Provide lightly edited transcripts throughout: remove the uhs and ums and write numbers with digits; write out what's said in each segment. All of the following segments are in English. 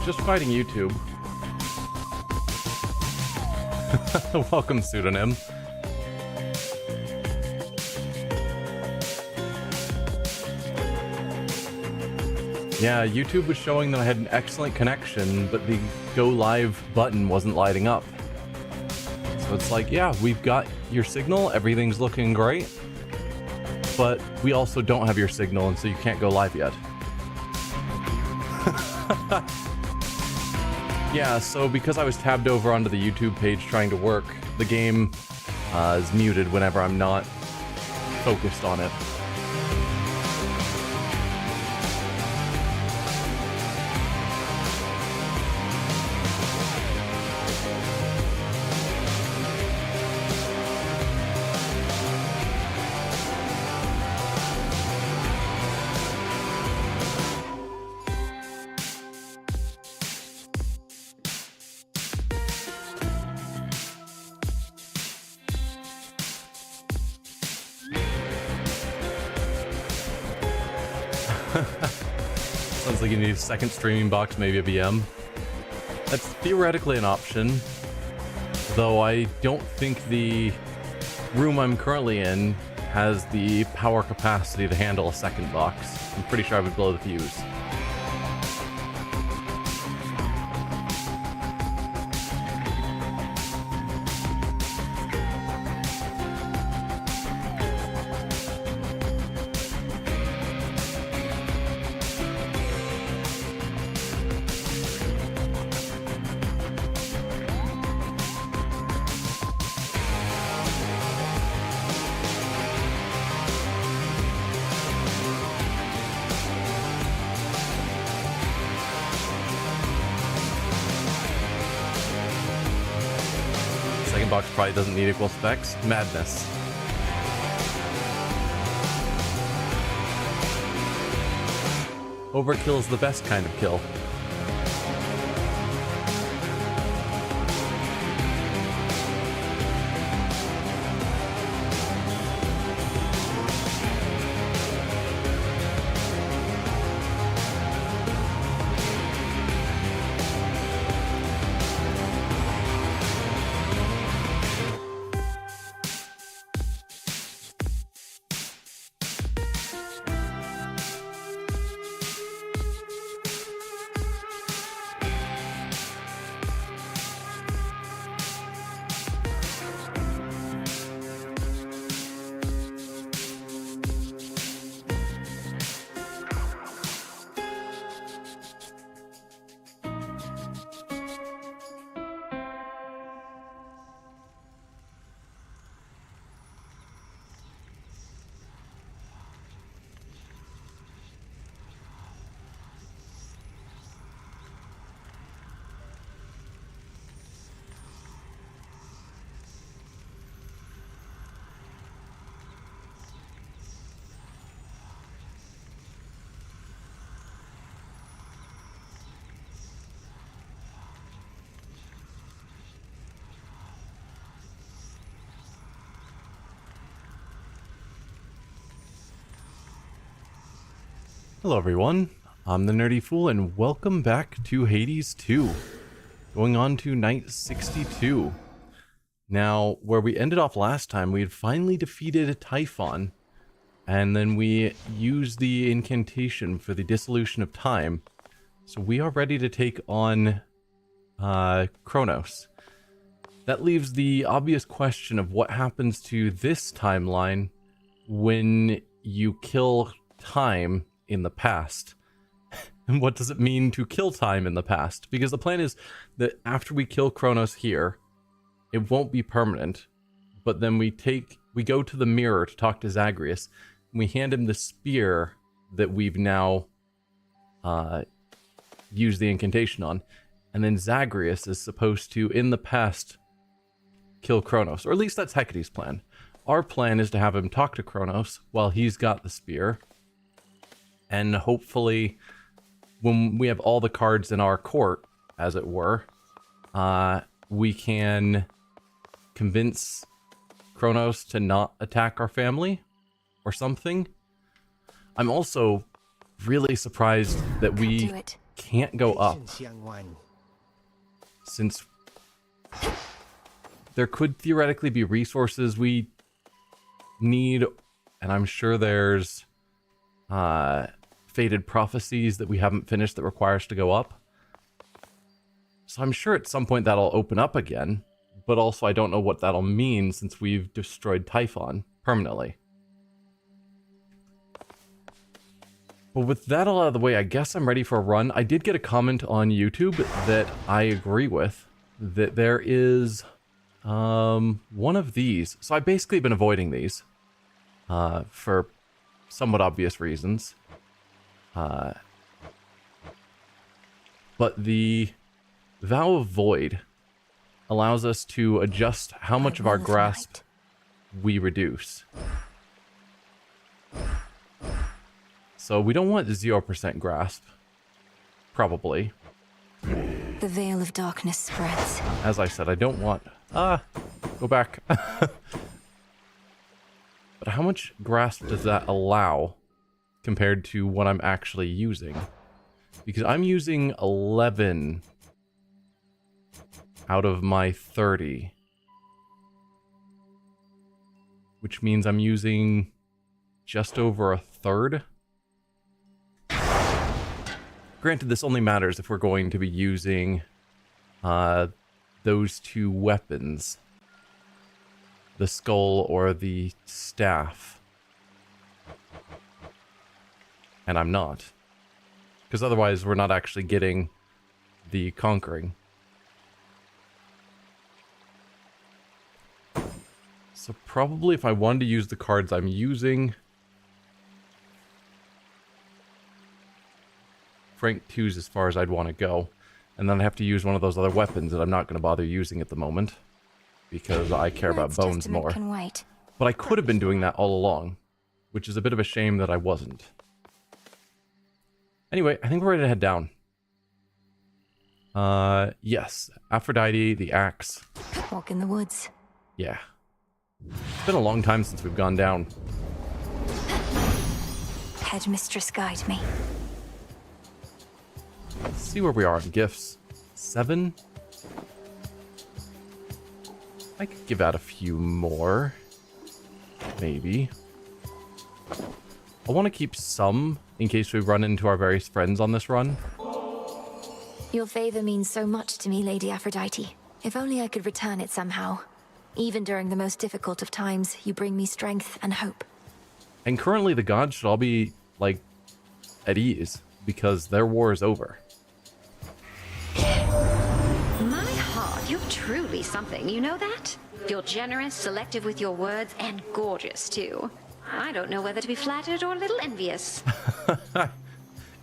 just fighting YouTube. Welcome, pseudonym. Yeah, YouTube was showing that I had an excellent connection, but the go live button wasn't lighting up. So it's like, yeah, we've got your signal, everything's looking great, but we also don't have your signal, and so you can't go live yet. Yeah, so because I was tabbed over onto the YouTube page trying to work, the game is muted whenever I'm not focused on it. Sounds like you need a second streaming box, maybe a VM. That's theoretically an option, though I don't think the room I'm currently in has the power capacity to handle a second box. I'm pretty sure I would blow the fuse. Box probably doesn't need equal specs. Madness. Overkill is the best kind of kill. Hello everyone, I'm the Nerdy Fool and welcome back to Hades 2. Going on to night 62. Now, where we ended off last time, we had finally defeated Typhon, and then we used the incantation for the dissolution of time. So we are ready to take on Kronos. That leaves the obvious question of what happens to this timeline when you kill time in the past. And what does it mean to kill time in the past? Because the plan is that after we kill Kronos here, it won't be permanent, but then we go to the mirror to talk to Zagreus, and we hand him the spear that we've now used the incantation on, and then Zagreus is supposed to, in the past, kill Kronos, or at least that's Hecate's plan. Our plan is to have him talk to Kronos while he's got the spear, and hopefully when we have all the cards in our court, as it were, we can convince Kronos to not attack our family or something. I'm also really surprised that we can't go up, since there could theoretically be resources we need, and I'm sure there's Fated Prophecies that we haven't finished that require us to go up. So I'm sure at some point that'll open up again, but also I don't know what that'll mean since we've destroyed Typhon permanently. But with that all out of the way, I guess I'm ready for a run. I did get a comment on YouTube that I agree with, that there is one of these. So I've basically been avoiding these for somewhat obvious reasons. But the Vow of Void allows us to adjust how much of our grasp we reduce. So we don't want 0% grasp. Probably. The veil of darkness spreads. As I said, I don't want... go back. But how much grasp does that allow compared to what I'm actually using? Because I'm using 11 out of my 30. Which means I'm using just over a third. Granted, this only matters if we're going to be using those two weapons. The skull or the staff. And I'm not. Because otherwise we're not actually getting the conquering. So probably if I wanted to use the cards I'm using... Rank 2's as far as I'd want to go. And then I have to use one of those other weapons that I'm not going to bother using at the moment. Because I care about bones more. But I could have been doing that all along. Which is a bit of a shame that I wasn't. Anyway, I think we're ready to head down. Yes. Aphrodite, the axe. Walk in the woods. Yeah. It's been a long time since we've gone down. Headmistress, guide me. Let's see where we are in gifts. 7? I could give out a few more. Maybe. I want to keep some in case we run into our various friends on this run. Your favor means so much to me, Lady Aphrodite. If only I could return it somehow. Even during the most difficult of times, you bring me strength and hope. And currently the gods should all be, like, at ease, because their war is over. My heart, you're truly something, you know that? You're generous, selective with your words, and gorgeous, too. I don't know whether to be flattered or a little envious.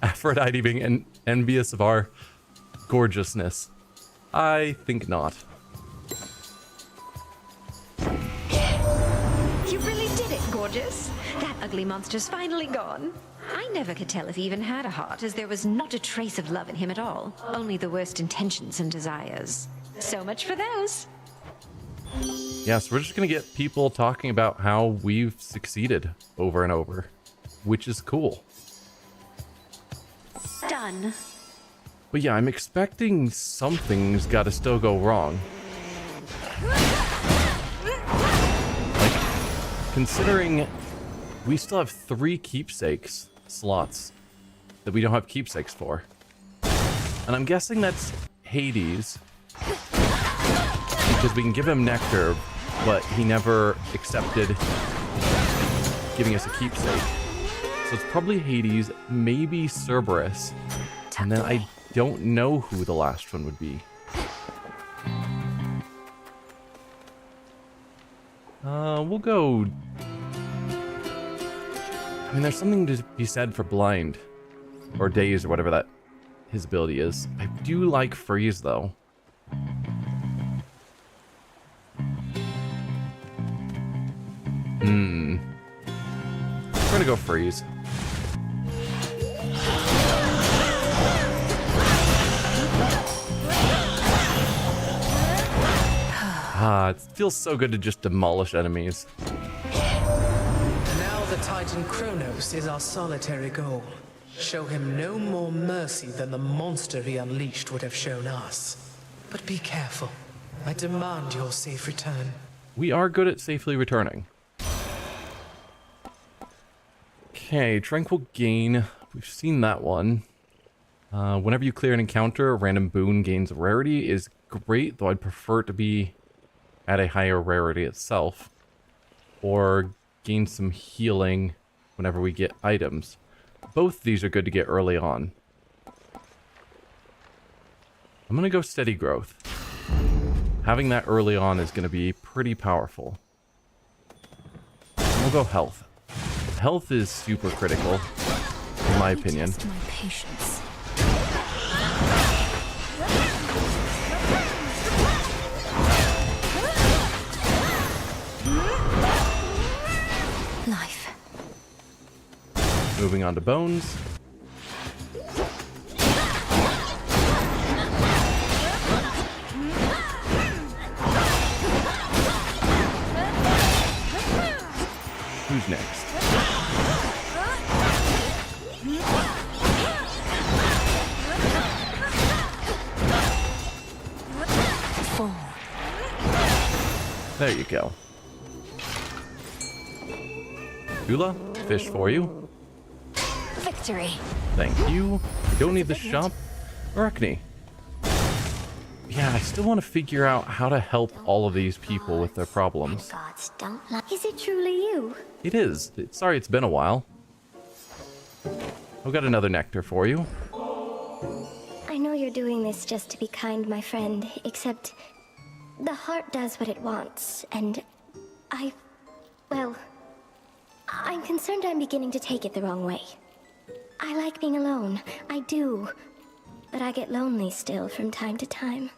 Aphrodite being envious of our gorgeousness. I think not. You really did it, gorgeous. That ugly monster's finally gone. I never could tell if he even had a heart, as there was not a trace of love in him at all. Only the worst intentions and desires. So much for those. Yeah, so we're just going to get people talking about how we've succeeded over and over, which is cool. Done. But yeah, I'm expecting something's got to still go wrong. Like, considering we still have 3 keepsakes slots that we don't have keepsakes for. And I'm guessing that's Hades, because we can give him nectar, but he never accepted giving us a keepsake. So it's probably Hades, maybe Cerberus, and then I don't know who the last one would be. We'll go... I mean, there's something to be said for blind, or daze, or whatever that his ability is. I do like freeze, though. We're gonna go freeze. It feels so good to just demolish enemies. Now the Titan Kronos is our solitary goal. show him no more mercy than the monster he unleashed would have shown us. But be careful. I demand your safe return. We are good at safely returning. Okay, Tranquil Gain. We've seen that one. Whenever you clear an encounter, a random boon gains rarity is great, though I'd prefer it to be at a higher rarity itself. Or gain some healing whenever we get items. Both these are good to get early on. I'm going to go Steady Growth. Having that early on is going to be pretty powerful. We'll go Health. Health is super critical, in my opinion. Test my patience. Life. Moving on to Bones. Who's next? Fall. There you go. Tula, fish for you. Victory. Thank you. I don't need the shop. Arachne. Yeah, I still want to figure out how to help all of these people with their problems. Gods don't like. Is it truly you? It is. Sorry it's been a while. I've got another nectar for you. I know you're doing this just to be kind, my friend, except the heart does what it wants, and well, I'm concerned I'm beginning to take it the wrong way. I like being alone, I do, but I get lonely still from time to time.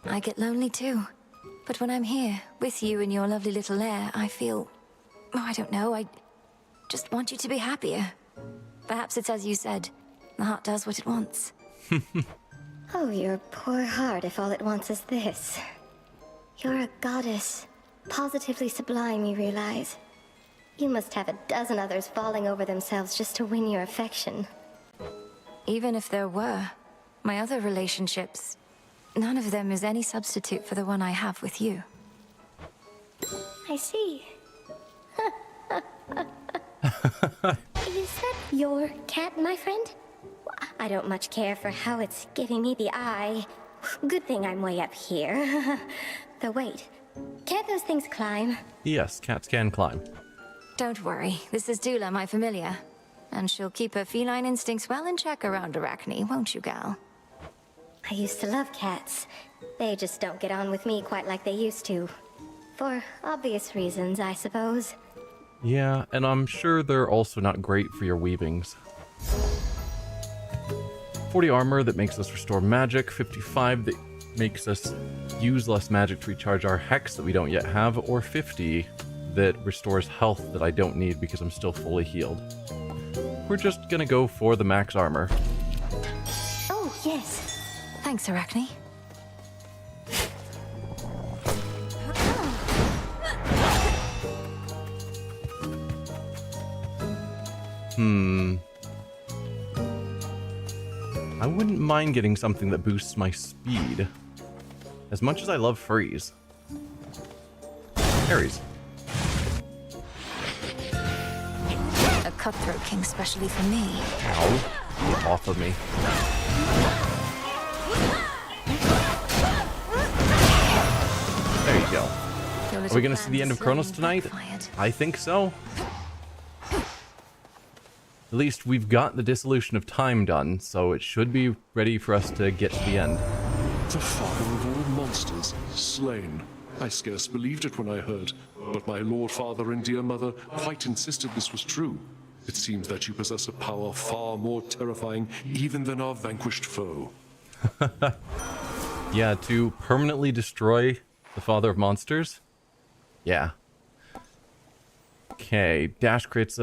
I get lonely too. But when I'm here, with you in your lovely little lair, I feel... Oh, I don't know, I just want you to be happier. Perhaps it's as you said, the heart does what it wants. Oh, your poor heart if all it wants is this. You're a goddess. Positively sublime, you realize. You must have a dozen others falling over themselves just to win your affection. Even if there were, my other relationships, none of them is any substitute for the one I have with you. I see. Is that your cat, my friend? I don't much care for how it's giving me the eye. Good thing I'm way up here. Though wait, can't those things climb? Yes, cats can climb. Don't worry, this is Dula, my familiar. And she'll keep her feline instincts well in check around Arachne, won't you, gal? I used to love cats. They just don't get on with me quite like they used to. For obvious reasons, I suppose. Yeah, and I'm sure they're also not great for your weavings. 40 armor that makes us restore magic, 55 that makes us use less magic to recharge our hex that we don't yet have, or 50 that restores health that I don't need because I'm still fully healed. We're just gonna go for the max armor. Oh, yes. Thanks, Arachne. I wouldn't mind getting something that boosts my speed. As much as I love freeze. Ares. A cutthroat king specially for me. Ow. Get off of me. There you go. Are we gonna see the end of Kronos tonight? I think so. At least we've got the Dissolution of Time done, so it should be ready for us to get to the end. The father of all monsters, slain. I scarce believed it when I heard, but my lord father and dear mother quite insisted this was true. It seems that you possess a power far more terrifying even than our vanquished foe. Yeah, to permanently destroy the father of monsters? Yeah. Okay, dash crits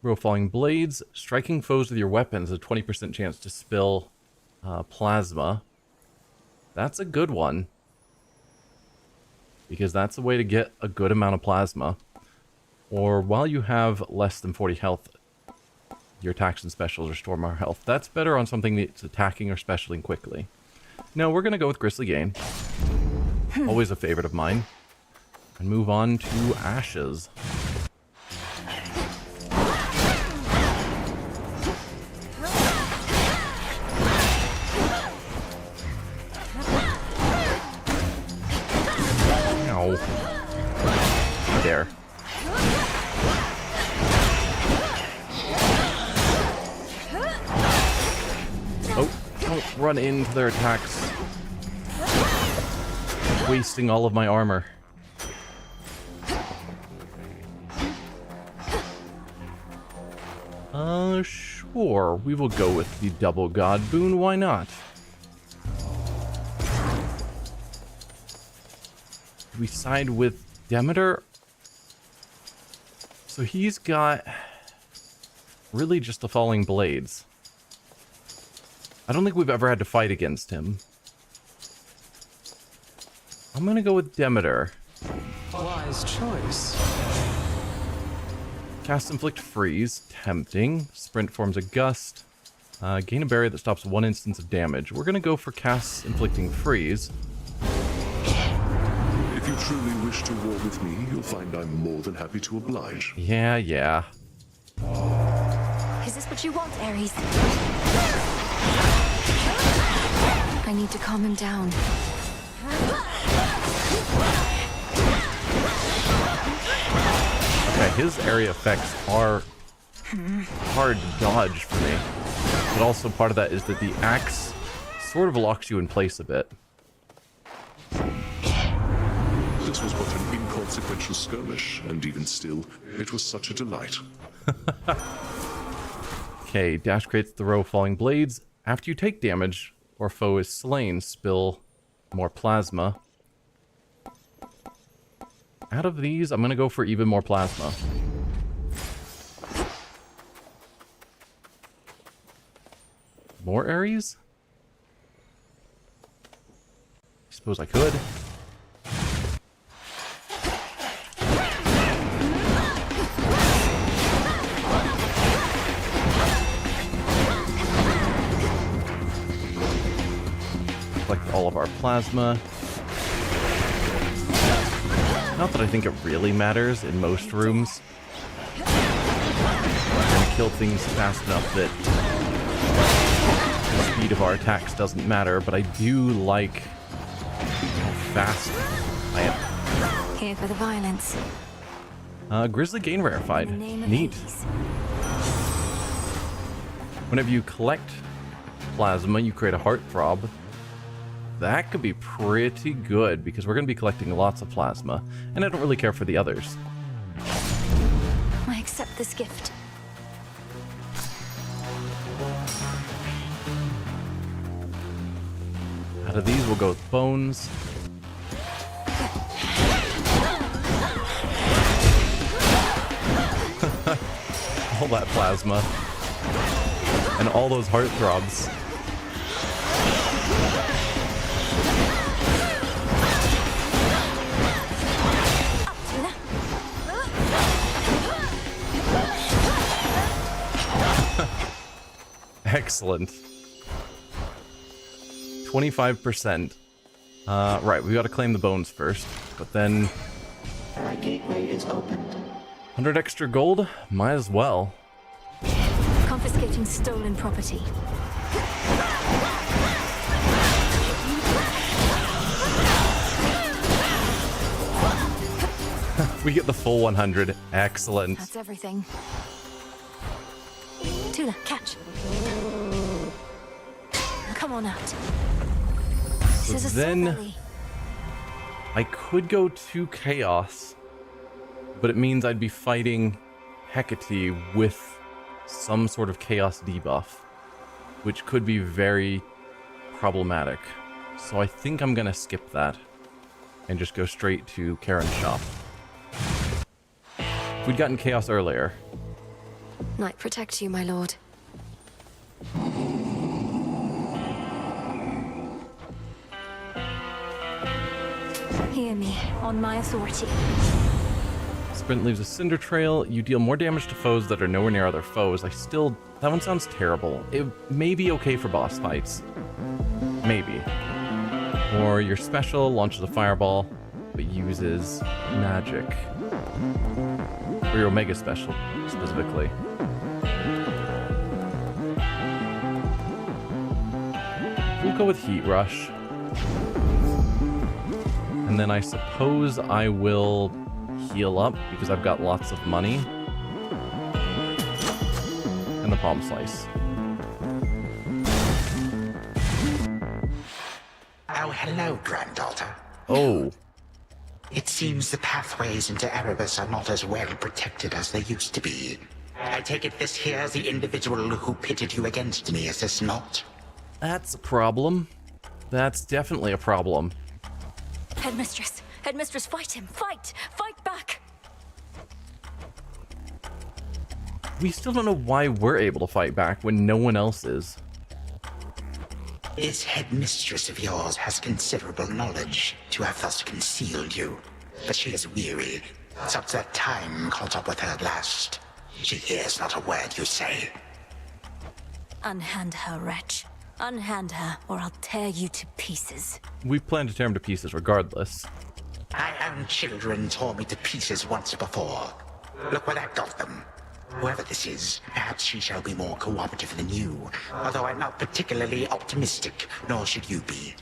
row falling blades. Striking foes with your weapons, a 20% chance to spill plasma. That's a good one. Because that's a way to get a good amount of plasma. Or while you have less than 40 health, Your attacks and specials restore more health. That's better on something that's attacking or specialing quickly. No, we're going to go with Grizzly Gain. Always a favorite of mine. And move on to Ashes. Ow. There. Oh, don't run into their attacks. Wasting all of my armor. Sure. We will go with the double god boon. Why not? We side with Demeter. So he's got really just the falling blades. I don't think we've ever had to fight against him. I'm gonna go with Demeter. Wise choice. Cast Inflict Freeze, tempting. Sprint forms a gust. Gain a barrier that stops 1 instance of damage. We're gonna go for Cast Inflicting Freeze. If you truly wish to war with me, you'll find I'm more than happy to oblige. Yeah. Is this what you want, Ares? I need to calm him down. Okay, his area effects are hard to dodge for me. But also part of that is that the axe sort of locks you in place a bit. This was but an inconsequential skirmish, and even still, it was such a delight. Okay, dash creates the row of falling blades. After you take damage or foe is slain, spill more plasma. Out of these, I'm going to go for even more plasma. More Ares? I suppose I could. Collect all of our plasma. Not that I think it really matters in most rooms. We're gonna kill things fast enough that the speed of our attacks doesn't matter, but I do like how fast I am. Here for the violence. Grizzly Gain rarefied. In the name of Neat. Hades. Whenever you collect plasma, you create a heartthrob. That could be pretty good, because we're going to be collecting lots of plasma, and I don't really care for the others. I accept this gift. Out of these, we'll go with bones. All that plasma. And all those heartthrobs. Excellent. 25%. Right, we gotta claim the bones first, but then... Our gateway is opened. 100 extra gold? Might as well. Confiscating stolen property. We get the full 100. Excellent. That's everything. Tula, catch. Come on out. This is a then- silverly. I could go to Chaos, but it means I'd be fighting Hecate with some sort of Chaos debuff, which could be very problematic. So I think I'm gonna skip that and just go straight to Karen's shop. If we'd gotten Chaos earlier. Night protect you, my lord. Hear me, on my authority. Sprint leaves a cinder trail. You deal more damage to foes that are nowhere near other foes. I still That one sounds terrible. It may be okay for boss fights. Maybe. Or your special launches a fireball, but uses magic. Or your Omega special, specifically. We'll go with Heat Rush. And then I suppose I will heal up because I've got lots of money. And the Palm Slice. Oh, hello, granddaughter. Oh. It seems the pathways into Erebus are not as well protected as they used to be. I take it this here's the individual who pitted you against me, is this not? That's a problem. That's definitely a problem. Headmistress! Headmistress, fight him! Fight! Fight back! We still don't know why we're able to fight back when no one else is. This headmistress of yours has considerable knowledge to have thus concealed you. But she is weary, such that time caught up with her at last. She hears not a word you say. Unhand her, wretch. Unhand her, or I'll tear you to pieces. We plan to tear him to pieces regardless. My own children tore me to pieces once before. Look what that got them. Whoever this is, perhaps she shall be more cooperative than you, although I'm not particularly optimistic, nor should you be.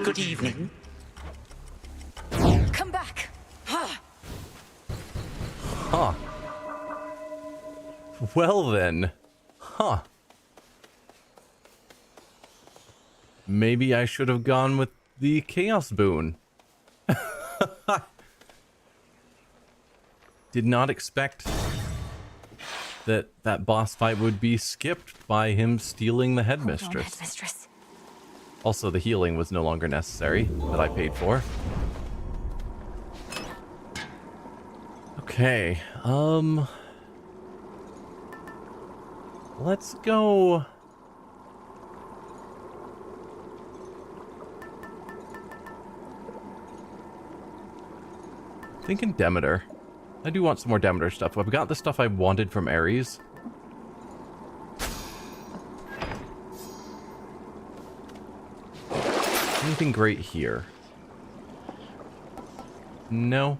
Good evening. Come back! Huh. Well then. Huh. Maybe I should have gone with the Chaos Boon. Did not expect that boss fight would be skipped by him stealing the headmistress. Headmistress. Also, the healing was no longer necessary that I paid for. Okay, let's go. Thinking Demeter. I do want some more Demeter stuff. I've got the stuff I wanted from Ares. Anything great here? No.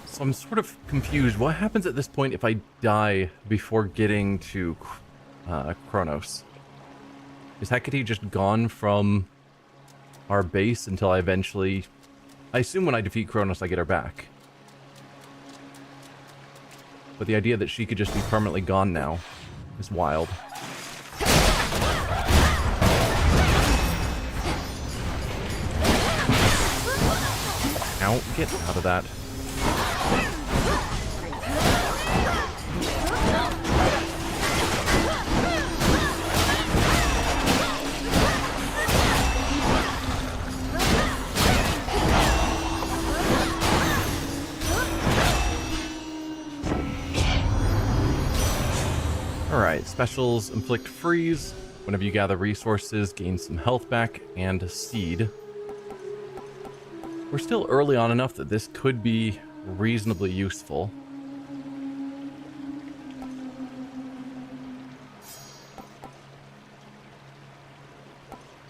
So I'm sort of confused. What happens at this point if I die before getting to Kronos? Is Hecate just gone from our base until I eventually... I assume when I defeat Kronos I get her back. But the idea that she could just be permanently gone now is wild. Ow, get out of that. Alright, specials inflict freeze. Whenever you gather resources, gain some health back, and a seed. We're still early on enough that this could be reasonably useful.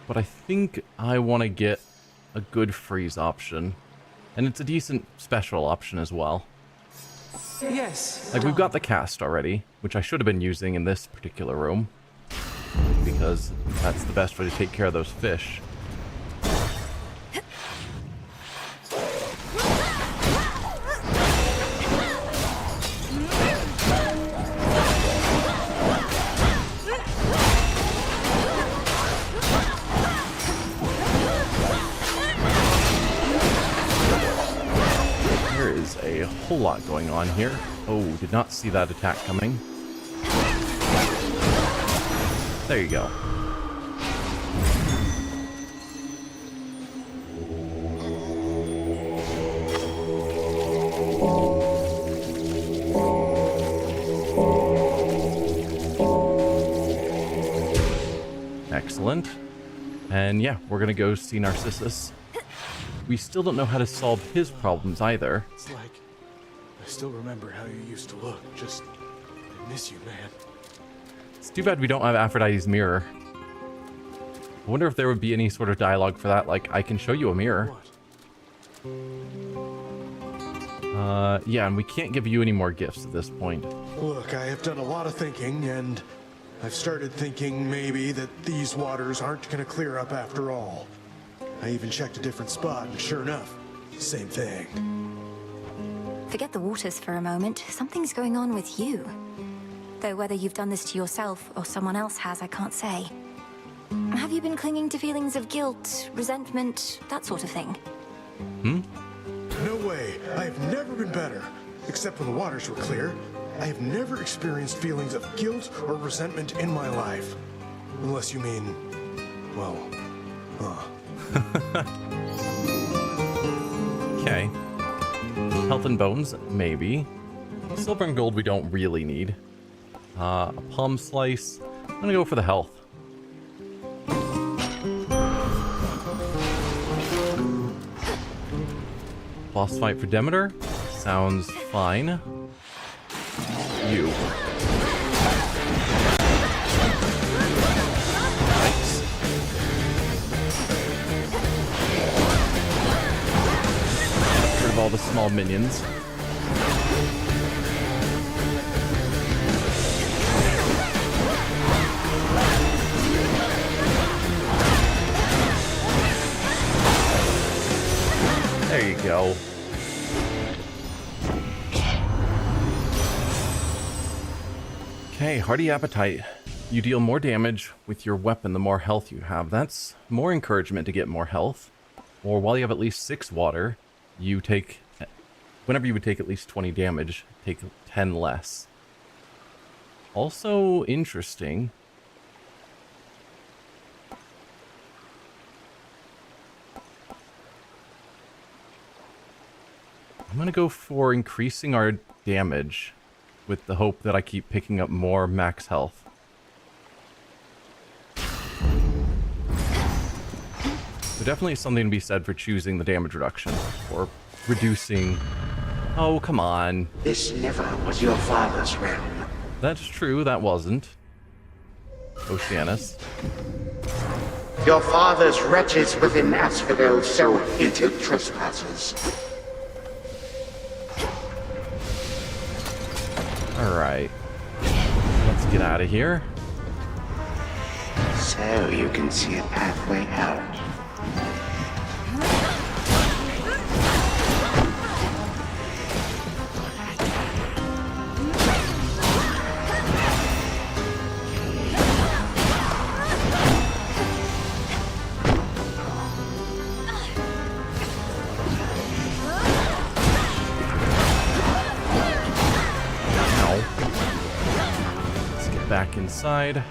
But I think I want to get a good freeze option. And it's a decent special option as well. Yes. Like, we've got the cast already, which I should have been using in this particular room. Because that's the best way to take care of those fish. A whole lot going on here. Oh, did not see that attack coming. There you go. Excellent. And yeah, we're gonna go see Narcissus. We still don't know how to solve his problems either. It's like I still remember how you used to look. Just I miss you, man. It's too bad we don't have Aphrodite's mirror. I wonder if there would be any sort of dialogue for that, like, I can show you a mirror. What? Yeah, and we can't give you any more gifts at this point. Look, I have done a lot of thinking, and I've started thinking maybe that these waters aren't gonna clear up after all. I even checked a different spot, and sure enough, same thing. Forget the waters for a moment. Something's going on with you. Though whether you've done this to yourself or someone else has, I can't say. Have you been clinging to feelings of guilt, resentment, that sort of thing? No way. I have never been better. Except when the waters were clear, I have never experienced feelings of guilt or resentment in my life. Unless you mean, well, Okay. Health and bones, maybe. Silver and gold we don't really need. A palm slice. I'm gonna go for the health. Boss fight for Demeter. Sounds fine. You. Nice. Get rid of all the small minions. There you go. Okay, Hearty Appetite. You deal more damage with your weapon the more health you have. That's more encouragement to get more health. Or while you have at least 6 water, you take... Whenever you would take at least 20 damage, take 10 less. Also interesting... I'm gonna go for increasing our damage with the hope that I keep picking up more max health. There definitely is something to be said for choosing the damage reduction, or reducing... Oh, come on. This never was your father's realm. That's true, that wasn't. Oceanus. Your father's wretches within Asphodel so hated trespassers. Alright. Let's get out of here. So you can see a pathway out. Back inside.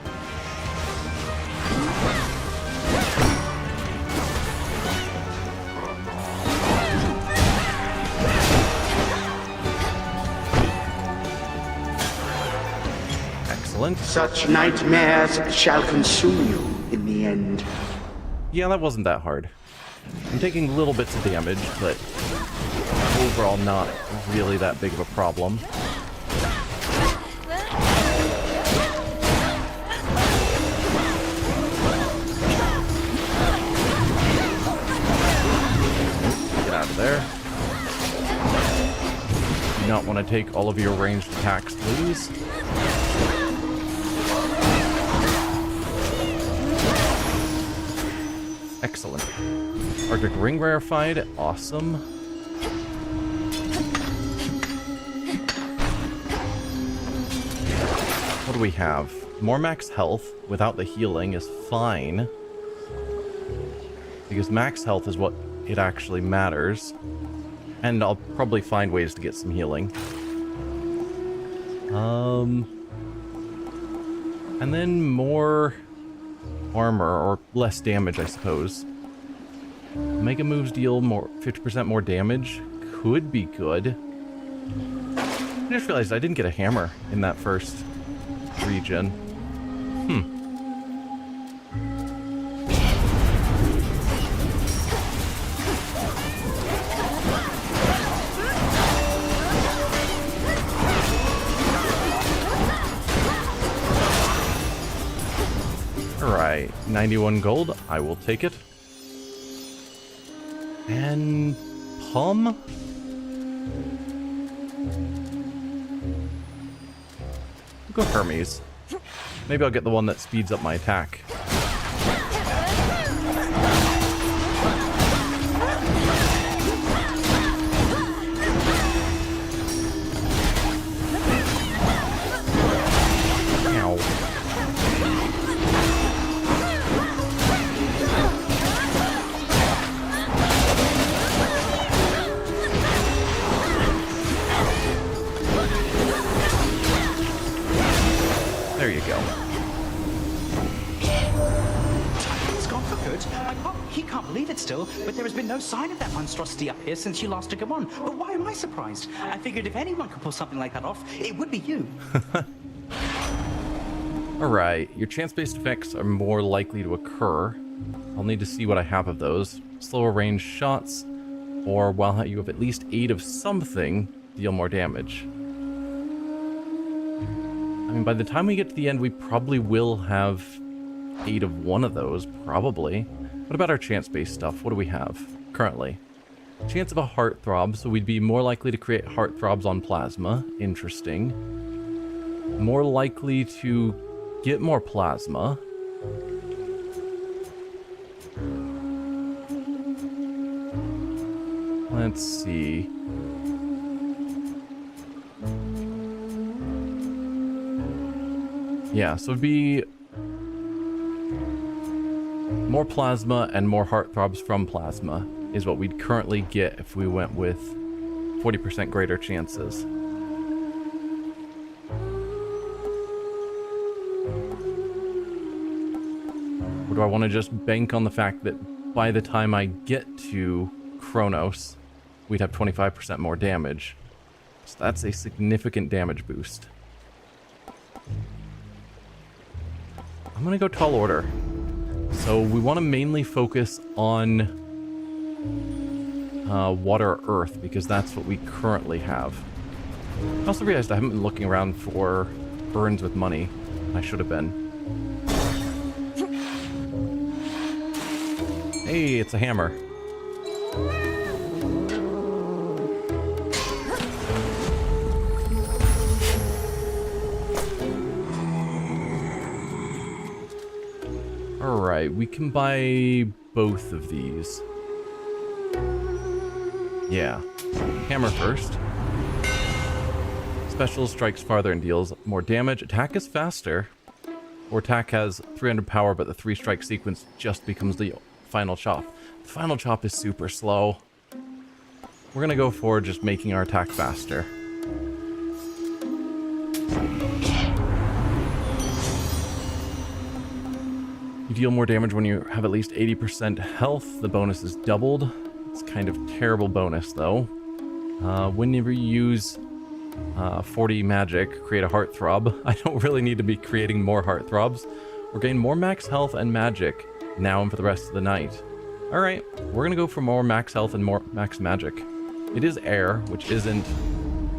Excellent. Such nightmares shall consume you in the end. Yeah, that wasn't that hard. I'm taking little bits of damage, but overall not really that big of a problem. There. Do not want to take all of your ranged attacks, please. Excellent. Arctic Ring rarefied. Awesome. What do we have? More max health without the healing is fine. Because max health is what it actually matters. And I'll probably find ways to get some healing. And then more armor, or less damage, I suppose. Mega moves deal 50% more damage. Could be good. I just realized I didn't get a hammer in that first region. 91 gold. I will take it. And Palm? I'll go Hermes. Maybe I'll get the one that speeds up my attack. There you go. It's gone for good. He can't believe it still, but there has been no sign of that monstrosity up here since you last took him on. But why am I surprised? I figured if anyone could pull something like that off, it would be you. Alright, your chance-based effects are more likely to occur. I'll need to see what I have of those. Slower range shots, or while you have at least 8 of something, deal more damage. I mean, by the time we get to the end, we probably will have 8 of one of those, probably. What about our chance-based stuff? What do we have currently? Chance of a heartthrob, so we'd be more likely to create heartthrobs on plasma. Interesting. More likely to get more plasma. Let's see. Yeah, so it'd be more plasma and more heartthrobs from plasma is what we'd currently get if we went with 40% greater chances. Or do I want to just bank on the fact that by the time I get to Kronos, we'd have 25% more damage? So that's a significant damage boost. I'm going to go Tall Order. So we want to mainly focus on Water or Earth, because that's what we currently have. I also realized I haven't been looking around for burns with money. I should have been. Hey, it's a hammer. Alright, we can buy both of these. Yeah. Hammer first. Special strikes farther and deals more damage. Attack is faster. Or attack has 300 power, but the 3-strike sequence just becomes the final chop. The final chop is super slow. We're gonna go for just making our attack faster. You deal more damage when you have at least 80% health. The bonus is doubled. It's kind of terrible bonus, though. Whenever you use 40 magic, create a heartthrob. I don't really need to be creating more heartthrobs. We'll gain more max health and magic now and for the rest of the night. Alright, we're going to go for more max health and more max magic. It is air, which isn't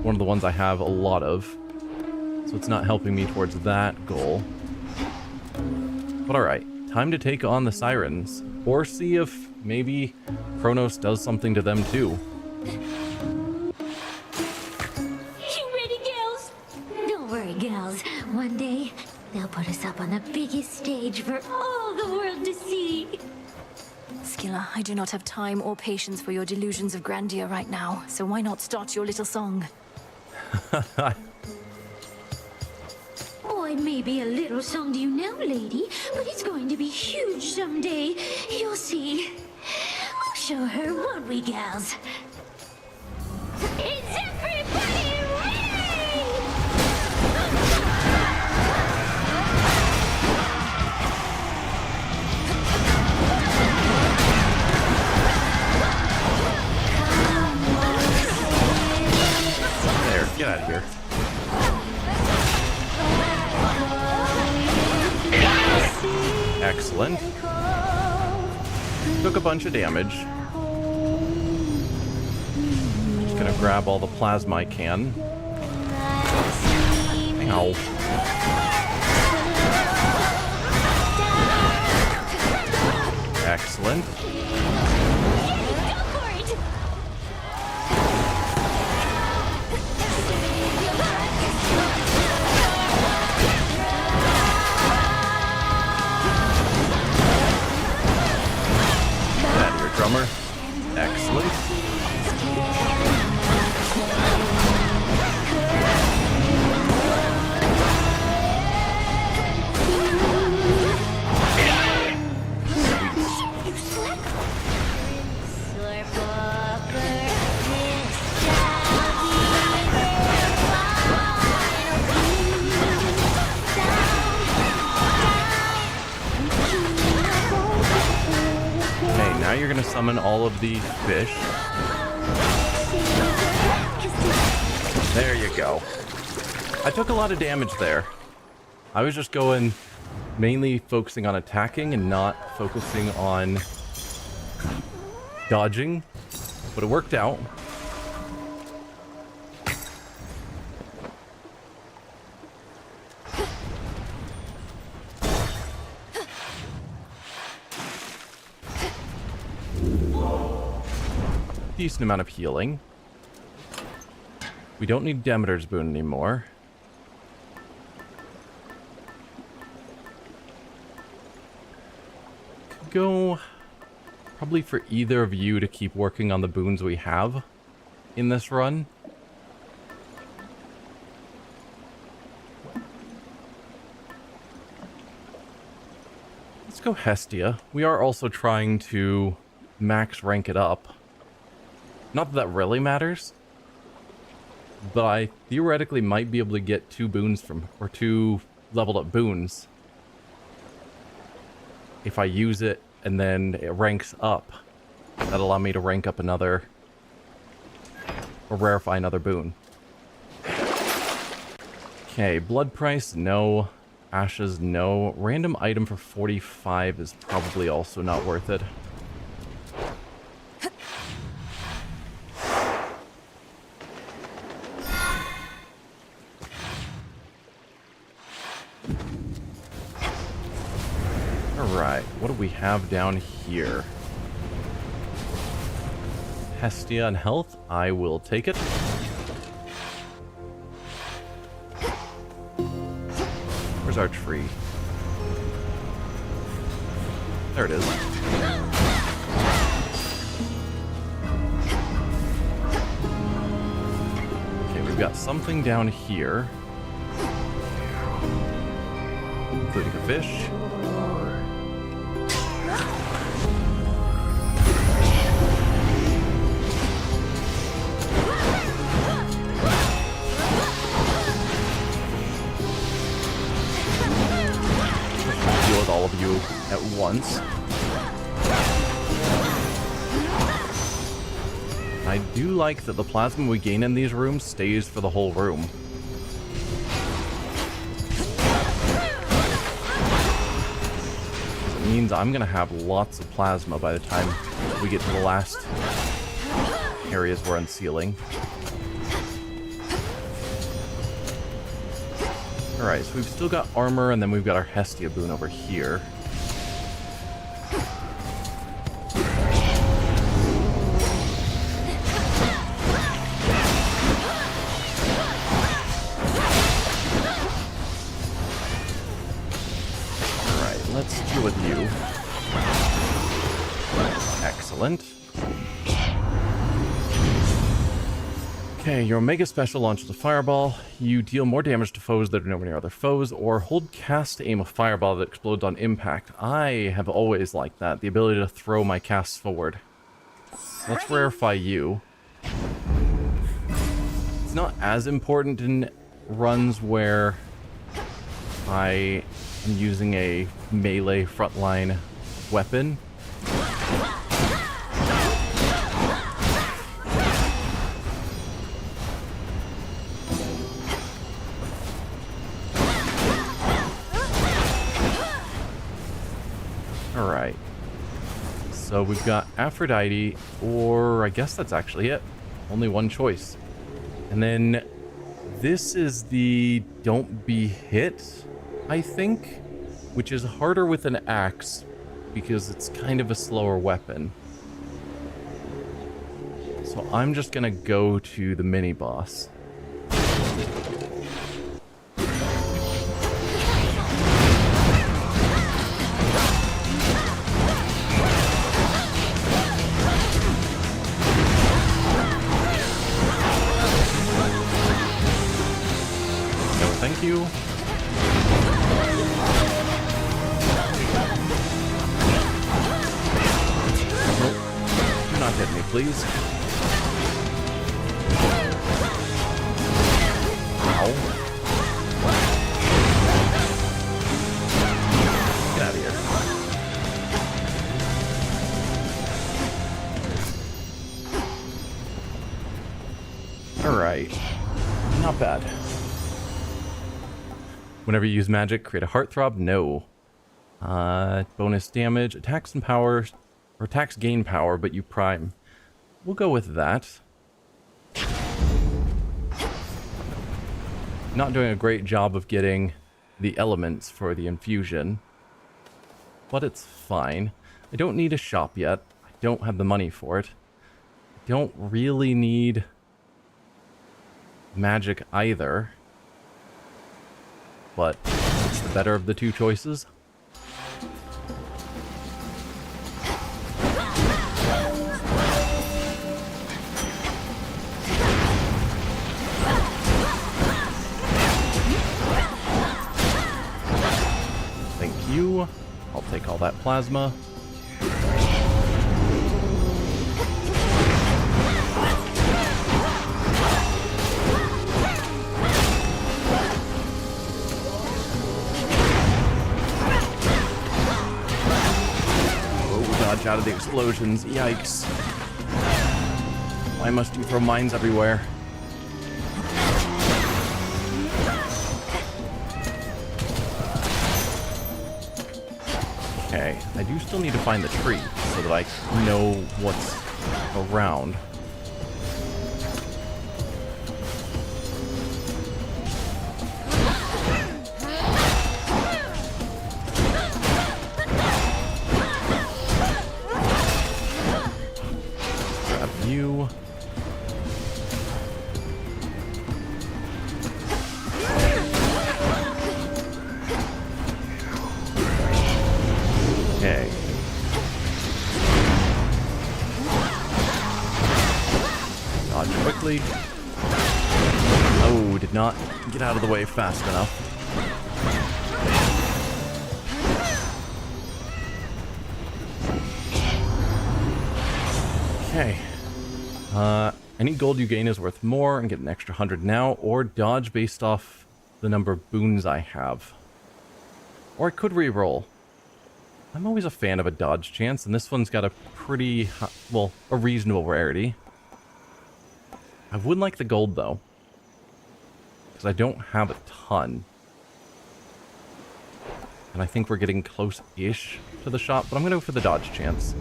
one of the ones I have a lot of. So it's not helping me towards that goal. But alright. Time to take on the sirens, or see if maybe Kronos does something to them too. You ready, gals? Don't worry, gals. One day, they'll put us up on the biggest stage for all the world to see. Skilla, I do not have time or patience for your delusions of grandeur right now, so why not start your little song? Boy, maybe a little song to you now, lady, but it's going to be huge someday. You'll see. We'll show her, won't we, gals? Is everybody ready? There, get out of here. Excellent. Took a bunch of damage. Just gonna grab all the plasma I can. Ow. Excellent. Go for it! Get out of here, drummer. Excellent. Okay, now you're gonna summon all of the fish. There you go. I took a lot of damage there. I was just going mainly focusing on attacking and not focusing on dodging, but it worked out. Decent amount of healing. We don't need Demeter's Boon anymore. Could go probably for either of you to keep working on the boons we have in this run. Let's go Hestia. We are also trying to max rank it up. Not that that really matters, but I theoretically might be able to get 2 boons from, or 2 leveled up boons if I use it and then it ranks up. That'll allow me to rank up another, or rarefy another boon. Okay, blood price, no. Ashes, no. Random item for 45 is probably also not worth it. Alright, what do we have down here? Hestia and health, I will take it. Where's our tree? There it is. Okay, we've got something down here, including a fish. All of you at once. I do like that the plasma we gain in these rooms stays for the whole room. It means I'm gonna have lots of plasma by the time we get to the last areas we're unsealing. Alright, so we've still got armor, and then we've got our Hestia boon over here. Alright, let's deal with you. Excellent. Okay, your Omega Special launches a fireball. You deal more damage to foes that are nowhere near other foes, or hold cast to aim a fireball that explodes on impact. I have always liked that, the ability to throw my casts forward. So let's rarefy you. It's not as important in runs where I am using a melee frontline weapon. Alright, so we've got Aphrodite, or I guess that's actually it. Only one choice. And then this is the don't be hit, I think, which is harder with an axe, because it's kind of a slower weapon. So I'm just gonna go to the mini boss. No, thank you. Nope. Do not hit me, please. Ow. Get out of here. Alright. Not bad. Whenever you use magic, create a heartthrob? No. Bonus damage, attacks and power, or attacks gain power, but you prime. We'll go with that. Not doing a great job of getting the elements for the infusion, but it's fine. I don't need a shop yet. I don't have the money for it. I don't really need magic either, but it's the better of the two choices. I'll take all that plasma. Oh, dodge out of the explosions. Yikes. Why must you throw mines everywhere? Okay, I do still need to find the tree so that I know what's around. Grab you. Okay. Dodge quickly. Oh, did not get out of the way fast enough. Okay. Any gold you gain is worth more and get an extra 100 now, or dodge based off the number of boons I have. Or I could re-roll. I'm always a fan of a dodge chance, and this one's got a pretty, well, a reasonable rarity. I would like the gold, though, because I don't have a ton. And I think we're getting close-ish to the shop, but I'm going to go for the dodge chance.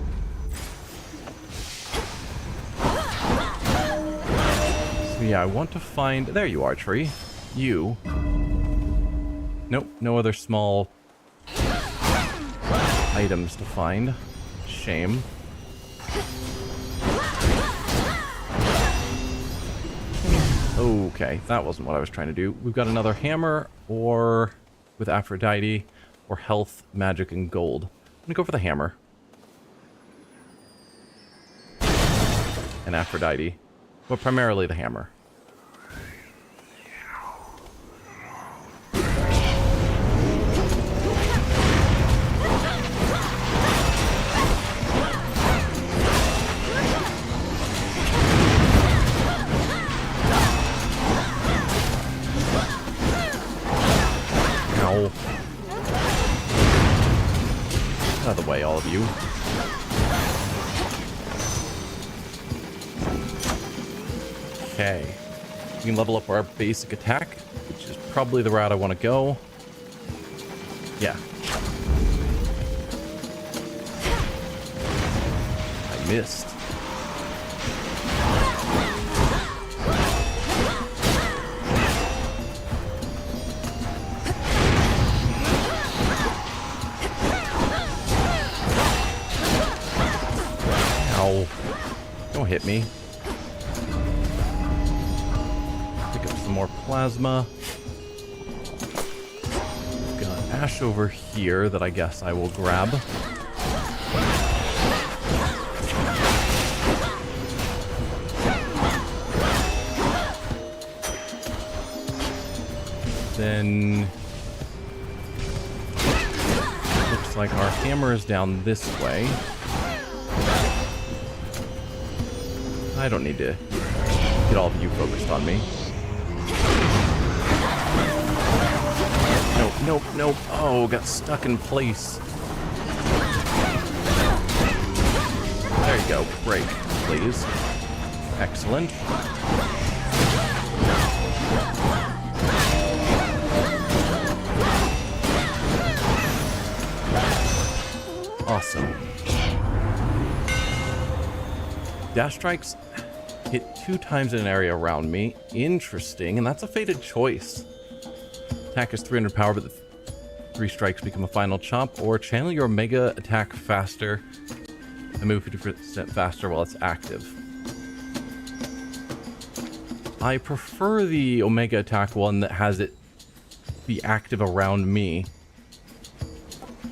So yeah, I want to find... There you are, tree. You. Nope, no other small... items to find. Shame. Okay, that wasn't what I was trying to do. We've got another hammer, or with Aphrodite, or health, magic, and gold. I'm gonna go for the hammer. And Aphrodite. But primarily the hammer. Out of the way, all of you. Okay. We can level up our basic attack, which is probably the route I want to go. Yeah. I missed. Ow. Don't hit me. Pick up some more plasma. Got Ash over here that I guess I will grab. Then looks like our hammer is down this way. I don't need to get all of you focused on me. Nope, nope, nope. Oh, got stuck in place. There you go. Break, please. Excellent. Awesome. Dash strikes hit 2 times in an area around me. Interesting, and that's a fated choice. Attack is 300 power, but the 3 strikes become a final chop, or channel your Omega attack faster and move 50% faster while it's active. I prefer the Omega attack one that has it be active around me.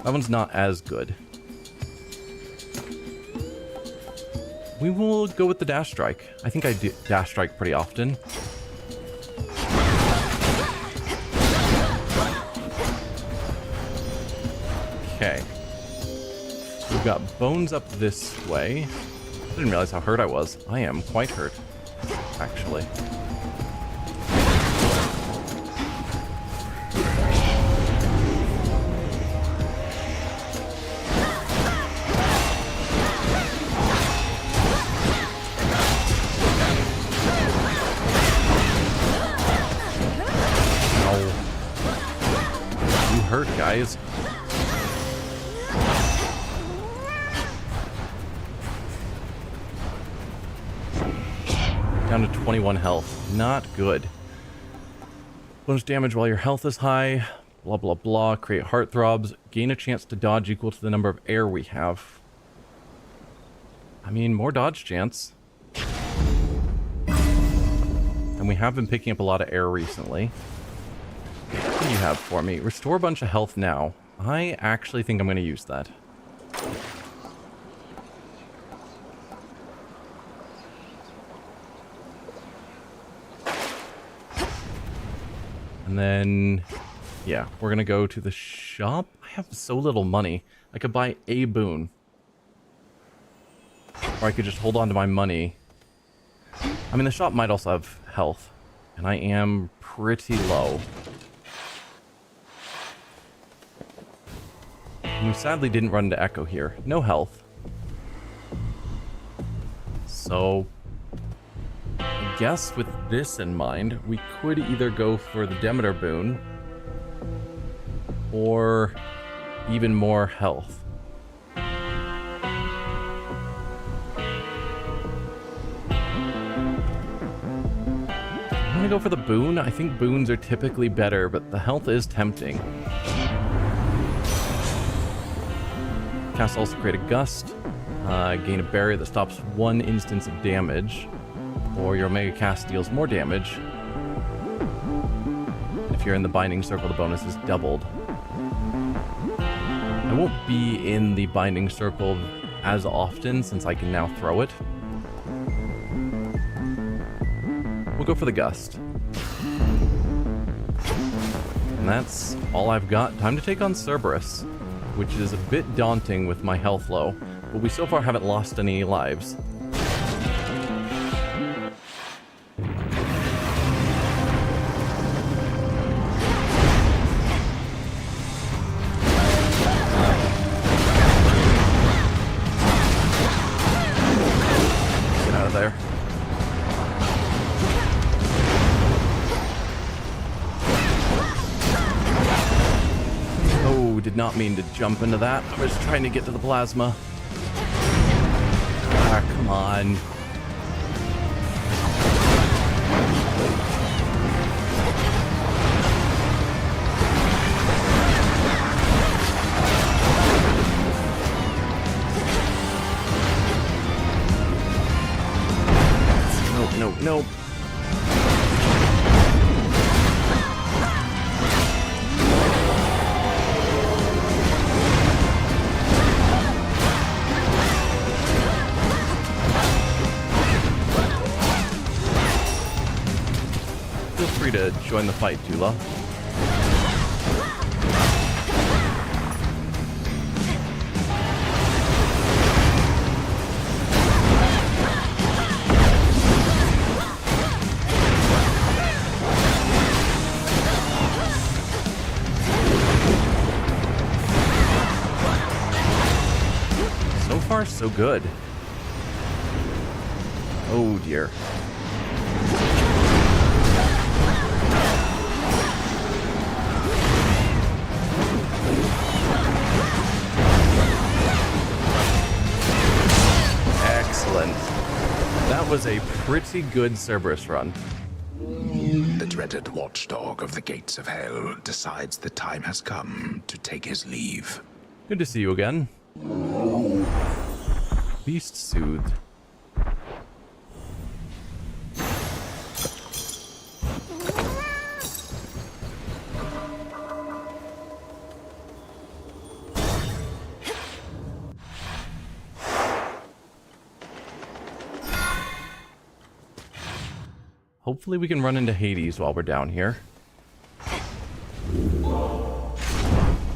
That one's not as good. We will go with the dash strike. I think I do dash strike pretty often. Okay. We've got bones up this way. I didn't realize how hurt I was. I am quite hurt, actually. Hurt, guys. Down to 21 health. Not good. Bonus damage while your health is high. Blah, blah, blah. Create heartthrobs. Gain a chance to dodge equal to the number of air we have. I mean, more dodge chance. And we have been picking up a lot of air recently. What do you have for me? Restore a bunch of health now. I actually think I'm going to use that. And then, yeah, we're going to go to the shop. I have so little money. I could buy a boon. Or I could just hold on to my money. I mean, the shop might also have health. And I am pretty low. We sadly didn't run into Echo here. No health. So, I guess with this in mind, we could either go for the Demeter boon or even more health. I'm gonna go for the boon. I think boons are typically better, but the health is tempting. Cast also create a gust, gain a barrier that stops 1 instance of damage, or your Omega cast deals more damage. If you're in the binding circle, the bonus is doubled. I won't be in the binding circle as often since I can now throw it. We'll go for the gust. And that's all I've got. Time to take on Cerberus, which is a bit daunting with my health low, but we so far haven't lost any lives. Get out of there. Did not mean to jump into that. I was trying to get to the plasma. Ah, come on. no, no. Feel free to join the fight, Dula. So far, so good. Oh dear. Excellent. That was a pretty good Cerberus run. The dreaded watchdog of the gates of hell decides the time has come to take his leave. Good to see you again. Beast soothed. Hopefully we can run into Hades while we're down here.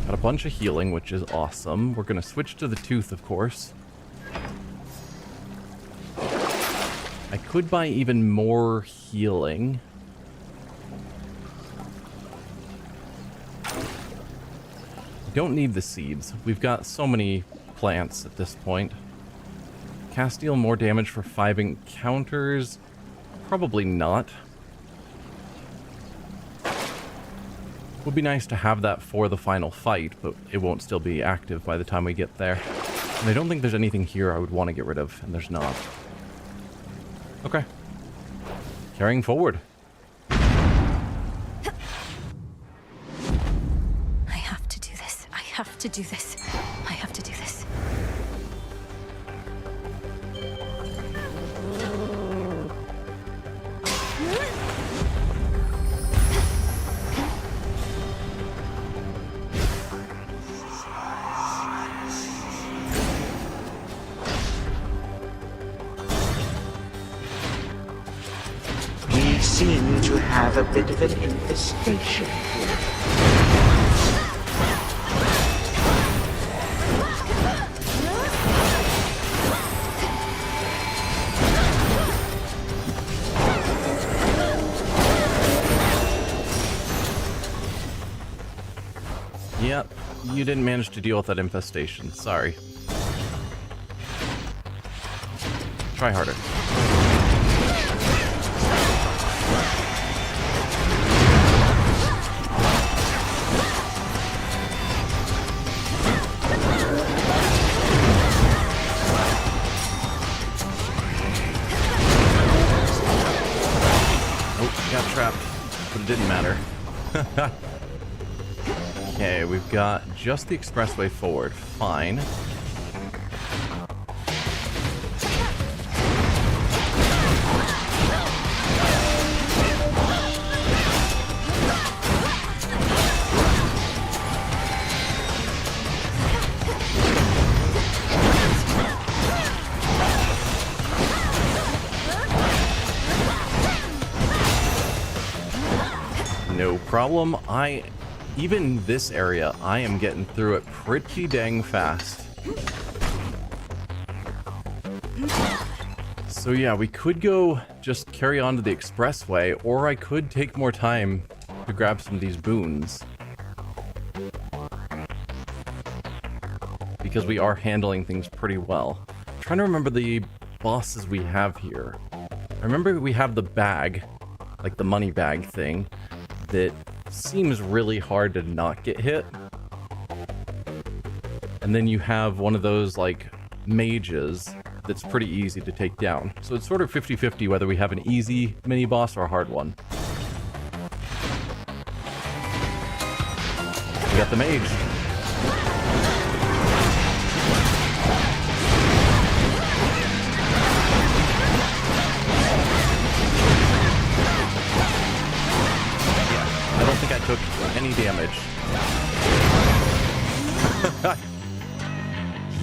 Got a bunch of healing, which is awesome. We're gonna switch to the tooth, of course. I could buy even more healing. We don't need the seeds. We've got so many plants at this point. Castile more damage for 5 encounters. Probably not. Would be nice to have that for the final fight, but it won't still be active by the time we get there. And I don't think there's anything here I would want to get rid of, and there's not. Okay. Carrying forward. I have to do this. I have to do this. I have to do this. We seem to have a bit of an infestation here. Yep, you didn't manage to deal with that infestation. Sorry. Try harder. Oh, got trapped, but it didn't matter. Okay, we've got just the expressway forward. Fine. No problem. Even this area, I am getting through it pretty dang fast. So yeah, we could go just carry on to the expressway, or I could take more time to grab some of these boons. Because we are handling things pretty well. I'm trying to remember the bosses we have here. I remember we have the bag, like the money bag thing, that seems really hard to not get hit. And then you have one of those like mages that's pretty easy to take down. So it's sort of 50-50 whether we have an easy mini boss or a hard one. We got the mage.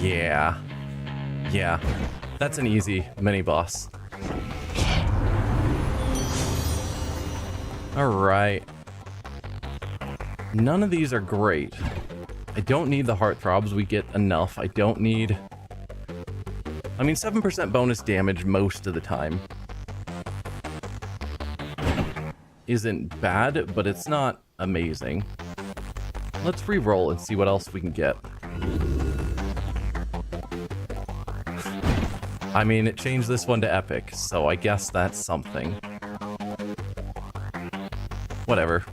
Yeah. Yeah. That's an easy mini-boss. Alright. None of these are great. I don't need the heartthrobs. We get enough. I don't need... I mean, 7% bonus damage most of the time isn't bad, but it's not amazing. Let's re-roll and see what else we can get. I mean, it changed this one to epic, so I guess that's something. Whatever.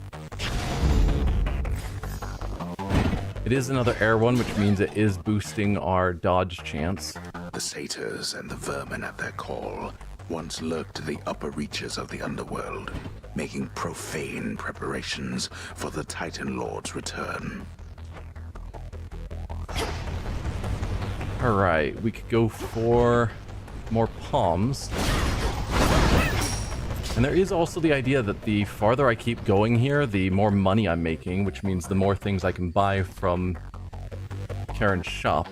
It is another air one, which means it is boosting our dodge chance. The satyrs and the vermin at their call once lurked the upper reaches of the Underworld, making profane preparations for the Titan Lord's return. Alright, we could go for more palms. And there is also the idea that the farther I keep going here, the more money I'm making, which means the more things I can buy from Karen's shop.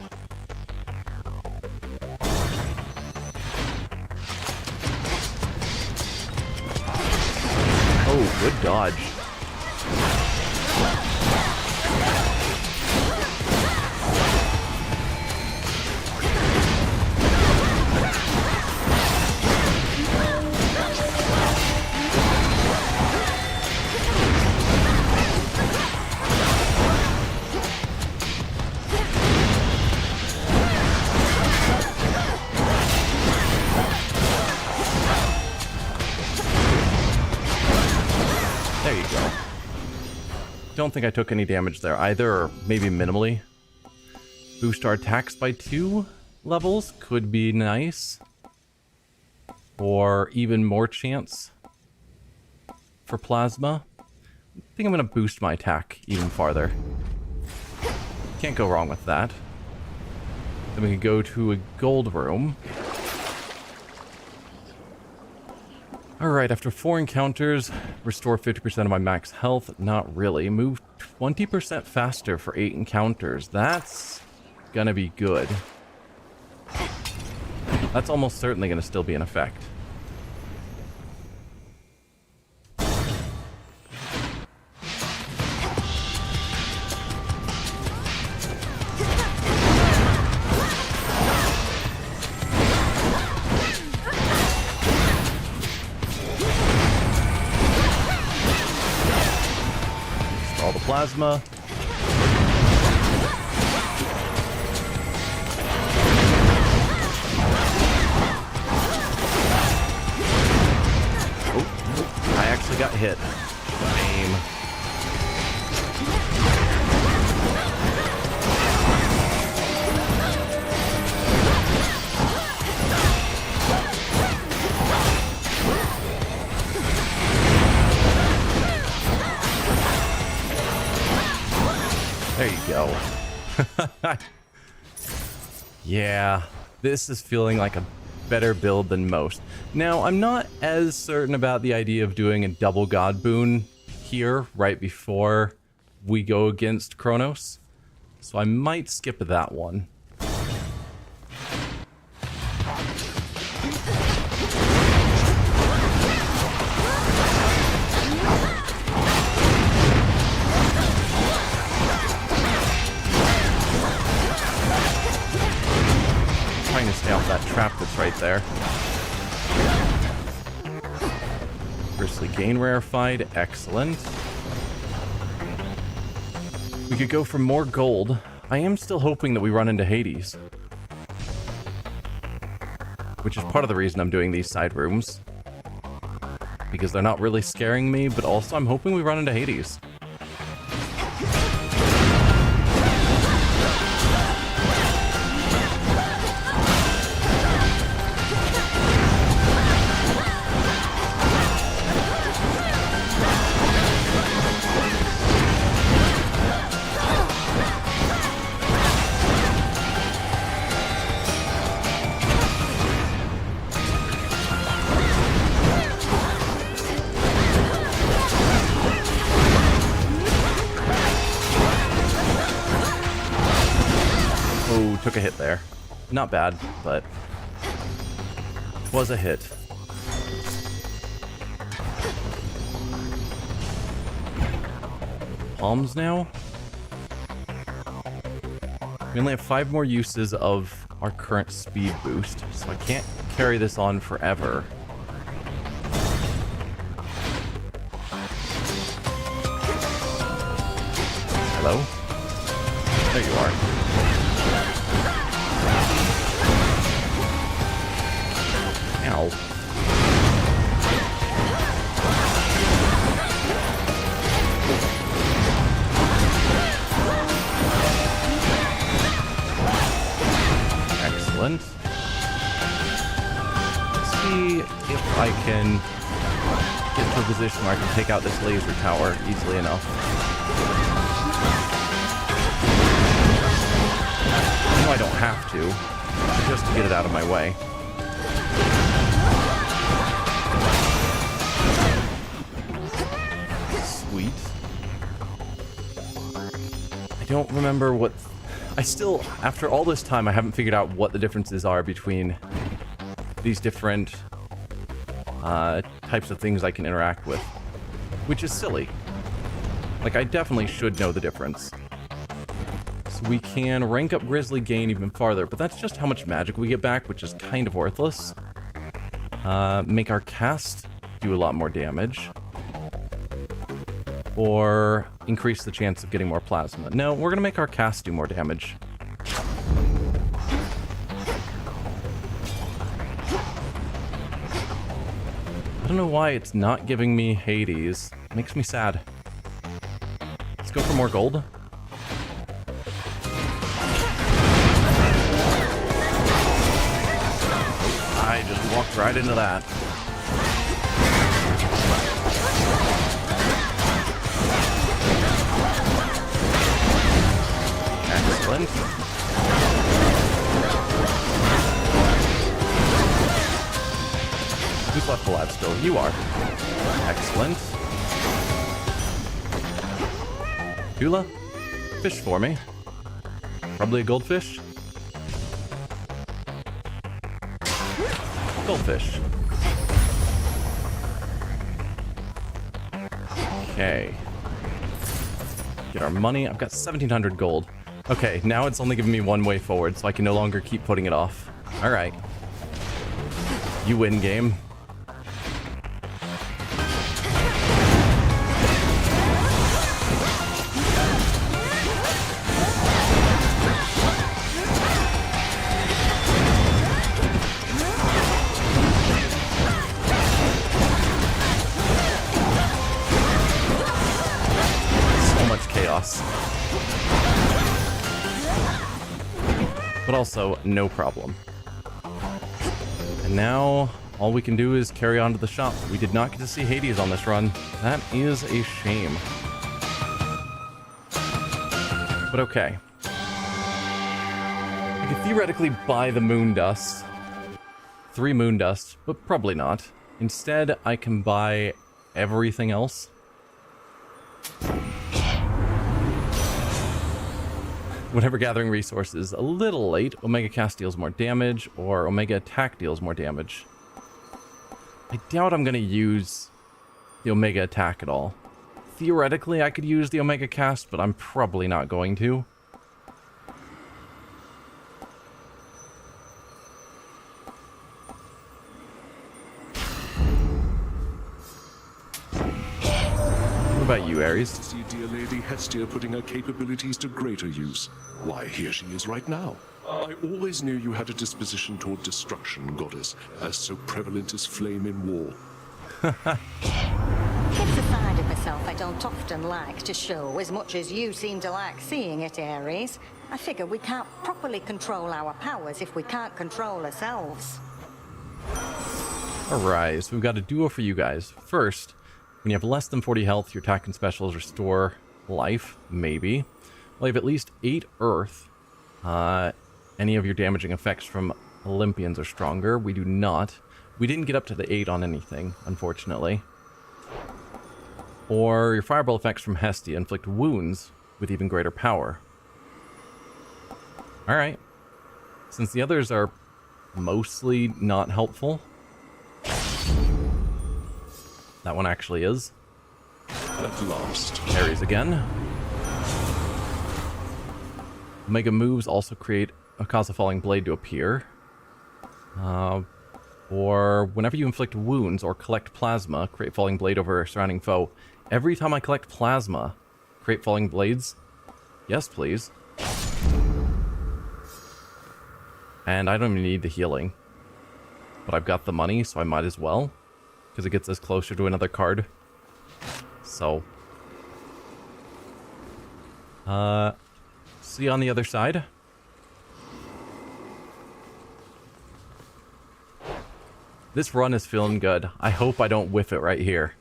Oh, good dodge. There you go. Don't think I took any damage there either, or maybe minimally. Boost our attacks by 2 levels could be nice. Or even more chance for plasma. I think I'm going to boost my attack even farther. Can't go wrong with that. Then we can go to a gold room. Alright, after 4 encounters, restore 50% of my max health. Not really. Move 20% faster for 8 encounters. That's gonna be good. That's almost certainly gonna still be in effect. All the plasma. Oh, I actually got hit. Lame. There you go. Yeah, this is feeling like a better build than most. Now, I'm not as certain about the idea of doing a double god boon here right before we go against Kronos, so I might skip that one. Trying to stay off that trap that's right there. Firstly, gain rarefied. Excellent. We could go for more gold. I am still hoping that we run into Hades, which is part of the reason I'm doing these side rooms, because they're not really scaring me, but also I'm hoping we run into Hades. took a hit there. Not bad, but was a hit. Palms now? We only have 5 more uses of our current speed boost, so I can't carry this on forever. Hello? There you are. Ow. Excellent. Let's see if I can get to a position where I can take out this laser tower easily enough. No, I don't have to, just to get it out of my way. Sweet. I don't remember what... I still, after all this time, I haven't figured out what the differences are between these different types of things I can interact with, which is silly. Like, I definitely should know the difference. So we can rank up Grizzly Gain even farther, but that's just how much magic we get back, which is kind of worthless. Make our cast do a lot more damage. Or increase the chance of getting more plasma. No, we're going to make our cast do more damage. I don't know why it's not giving me Hades. Makes me sad. Let's go for more gold. I just walked right into that. Excellent. Who's left alive still? You are. Excellent. Tula, fish for me. Probably a goldfish. Goldfish. Okay. Get our money. I've got 1,700 gold. Okay, now it's only giving me one way forward, so I can no longer keep putting it off. Alright. You win, game. So much chaos. But also, no problem. And now, all we can do is carry on to the shop. We did not get to see Hades on this run. That is a shame. But okay. I could theoretically buy the moon dust. 3 moon dust, but probably not. Instead, I can buy everything else. Whenever gathering resources a little late, Omega Cast deals more damage, or Omega Attack deals more damage. I doubt I'm going to use the Omega Attack at all. Theoretically, I could use the Omega Cast, but I'm probably not going to. What about you, Ares? See dear Lady Hestia putting her capabilities to greater use. Why, here she is right now. I always knew you had a disposition toward destruction, goddess, as so prevalent as flame in war. It's a side of myself I don't often like to show, as much as you seem to like seeing it, Ares. I figure we can't properly control our powers if we can't control ourselves. Alright, so we've got a duo for you guys. First, when you have less than 40 health, your attack and specials restore life, maybe. Well, you have at least 8 earth. Any of your damaging effects from Olympians are stronger. We do not. We didn't get up to the 8 on anything, unfortunately. Or your fireball effects from Hestia inflict wounds with even greater power. Alright. since the others are mostly not helpful. That one actually is. At last. Parries again. Omega moves also cause a falling blade to appear. Or whenever you inflict wounds or collect plasma, create falling blade over a surrounding foe. Every time I collect plasma, create falling blades. Yes, please. And I don't even need the healing. But I've got the money, so I might as well. Because it gets us closer to another card. So. See you on the other side. This run is feeling good. I hope I don't whiff it right here.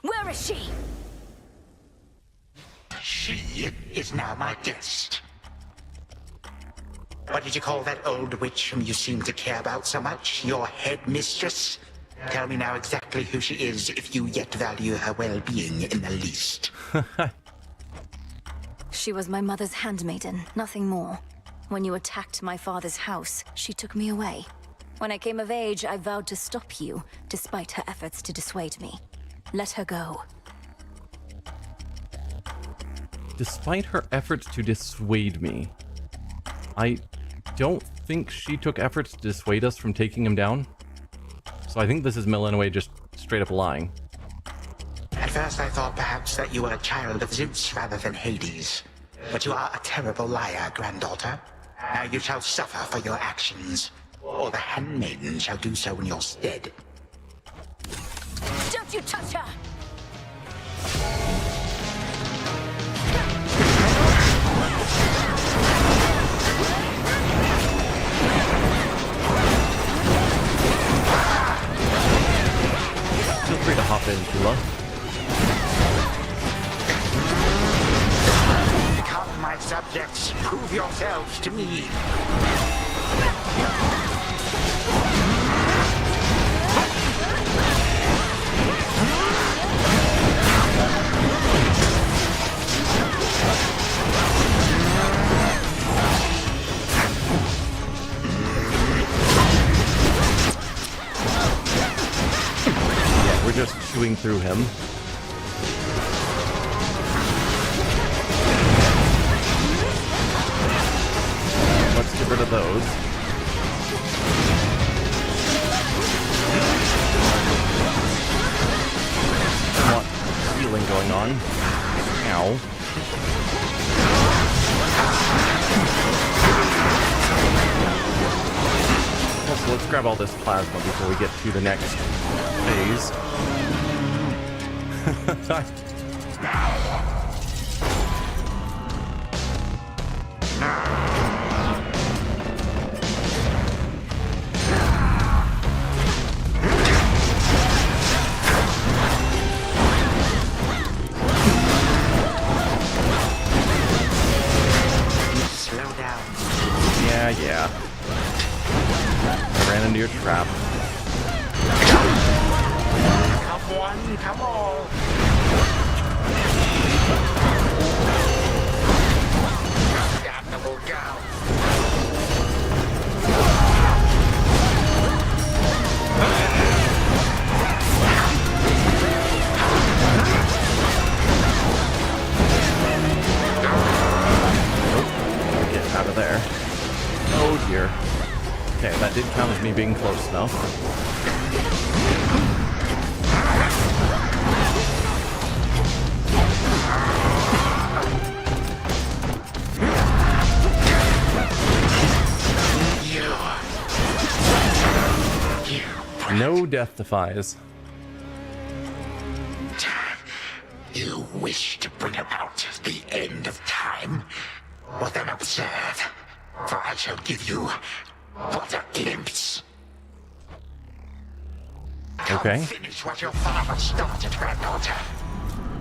Where is she? She is now my guest. What did you call that old witch whom you seem to care about so much? Your head mistress? Tell me now exactly who she is, if you yet value her well-being in the least. She was my mother's handmaiden, nothing more. When you attacked my father's house, she took me away. When I came of age, I vowed to stop you, despite her efforts to dissuade me. Let her go. Despite her efforts to dissuade me, I don't think she took efforts to dissuade us from taking him down. So I think this is Milenway just straight up lying. At first I thought perhaps that you were a child of Zeus rather than Hades. But you are a terrible liar, granddaughter. Now you shall suffer for your actions. Or the handmaiden shall do so in your stead. Don't you touch her! Feel free to hop in, Tula. Come, my subjects, prove yourselves to me. We're just chewing through him. Let's get rid of those. Want healing going on. Ow. Also, let's grab all this plasma before we get to the next phase. Slow down. Yeah. Ran into your trap. Come one, come all. Damnable girl. Get out of there. Oh dear. Okay, that did count as me being close enough. No death defies. You wish to bring about the end of time? Well then observe, for I shall give you but a glimpse. Okay. Finish what your father started, granddaughter.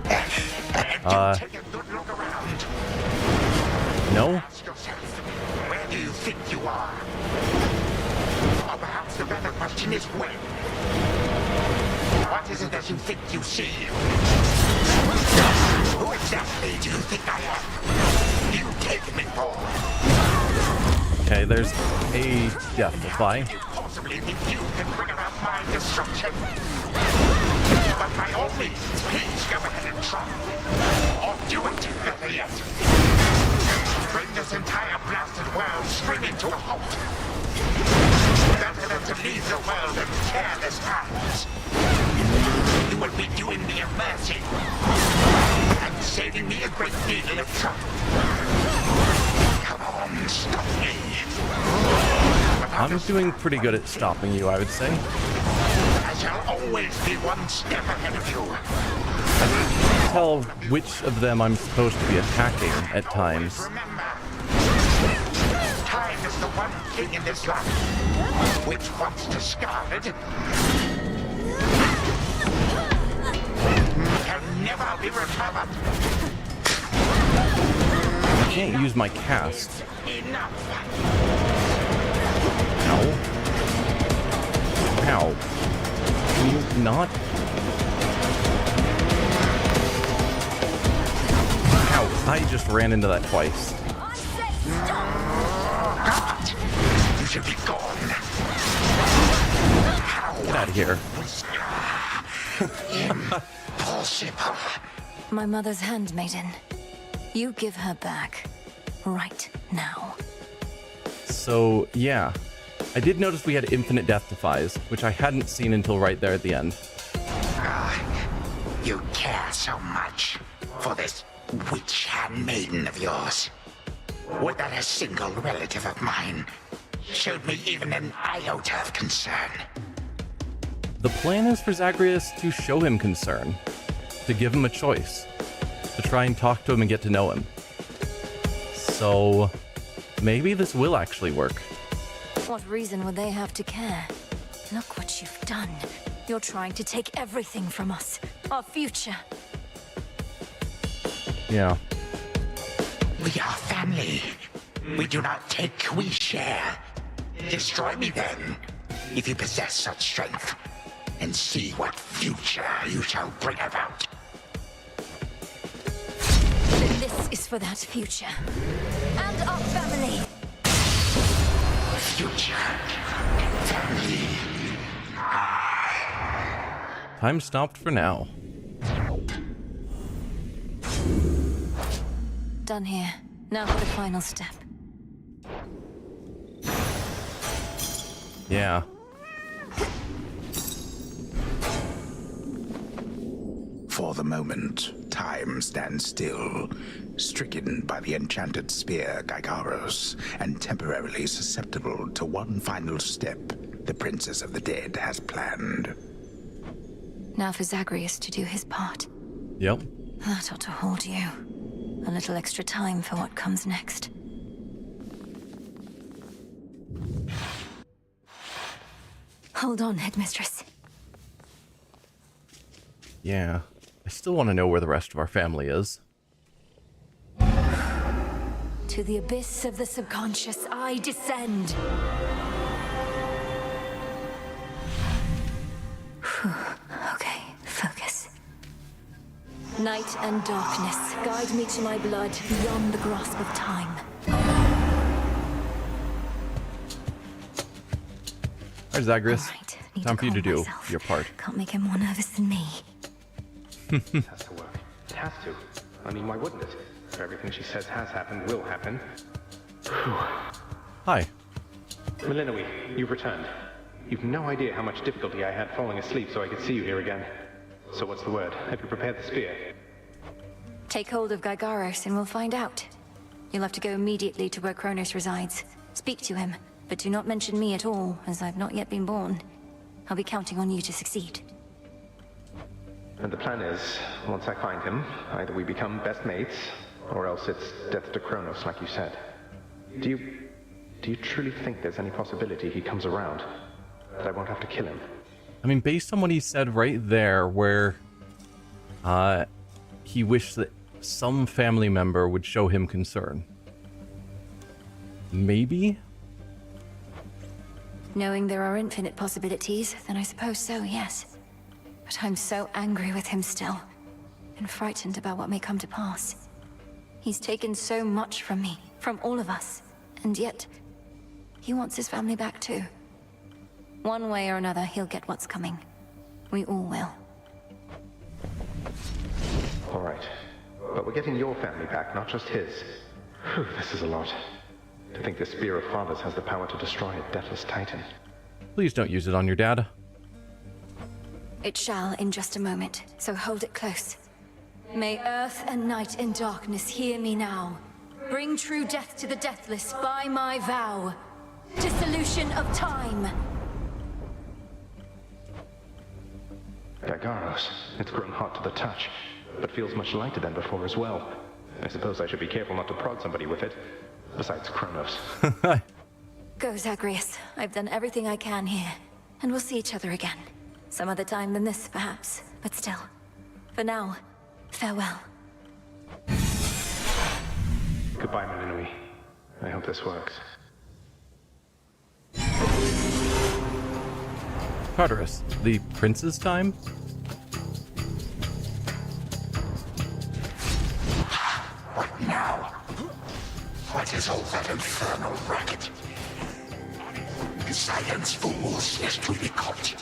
And do take a good look around. No? Ask yourself, where do you think you are? Or perhaps the better question is when? What is it that you think you see? Who exactly do you think I am? You take me for? Okay, there's a Deathify. Possibly think you can bring about my destruction. But by all means, please go ahead and try. Or do it, better yet. Bring this entire blasted world screaming to a halt. Better than to leave the world in careless hands. You will be doing me a mercy. And saving me a great deal of trouble. Come on, stop me. I'm doing pretty good at stopping you, I would say. I shall always be one step ahead of you. I can't tell which of them I'm supposed to be attacking at times. Remember, time is the one thing in this life which, once discarded, can never be recovered. I can't use my cast. Enough. Ow. Ow. Can you not? Ow. I just ran into that twice. God, you should be gone. Get out of here. Impossible. My mother's handmaiden. You give her back. Right now. So, yeah. I did notice we had infinite death defies, which I hadn't seen until right there at the end. You care so much for this witch handmaiden of yours. Would that a single relative of mine showed me even an iota of concern? The plan is for Zagreus to show him concern, to give him a choice, to try and talk to him and get to know him. So, maybe this will actually work. What reason would they have to care? Look what you've done. You're trying to take everything from us. Our future. Yeah. We are family. We do not take, we share. Destroy me then, if you possess such strength, and see what future you shall bring about. Then this is for that future. And our family. Future. Family. Time stopped for now. Done here. Now for the final step. Yeah. For the moment, time stands still, stricken by the enchanted spear Gygaros, and temporarily susceptible to one final step the Princess of the Dead has planned. Now for Zagreus to do his part. Yep. That ought to hold you. A little extra time for what comes next. Hold on, Headmistress. Yeah. I still want to know where the rest of our family is. To the abyss of the subconscious, I descend. Okay, focus. Night and darkness, guide me to my blood beyond the grasp of time. Alright, Zagreus. Right, Time for you to do myself. your part. Can't make him more nervous than me. It has to work. It has to. I mean, why wouldn't it? If everything she says has happened will happen. Hi. Melinoe, you've returned. You've no idea how much difficulty I had falling asleep so I could see you here again. So what's the word? Have you prepared the spear? Take hold of Gygaros and we'll find out. You'll have to go immediately to where Kronos resides. Speak to him, but do not mention me at all, as I've not yet been born. I'll be counting on you to succeed. And the plan is, once I find him, either we become best mates, or else it's death to Kronos, like you said. Do you truly think there's any possibility he comes around? That I won't have to kill him? I mean, based on what he said right there, where he wished that some family member would show him concern. Maybe? Knowing there are infinite possibilities, then I suppose so, yes. But I'm so angry with him still, and frightened about what may come to pass. He's taken so much from me, from all of us, and yet, he wants his family back too. One way or another, he'll get what's coming. We all will. All right. But we're getting your family back, not just his. Whew, this is a lot. To think the Spear of Fathers has the power to destroy a deathless titan. Please don't use it on your dad. It shall in just a moment, so hold it close. May earth and night and darkness hear me now. Bring true death to the deathless by my vow. Dissolution of time. Gagaros, it's grown hot to the touch, but feels much lighter than before as well. I suppose I should be careful not to prod somebody with it. Besides Kronos. Go, Zagreus. I've done everything I can here, and we'll see each other again. Some other time than this, perhaps, but still. For now, farewell. Goodbye, Melinui. I hope this works. Tartarus, the prince's time? What now? What is all that infernal racket? Silence, fools, lest we be caught.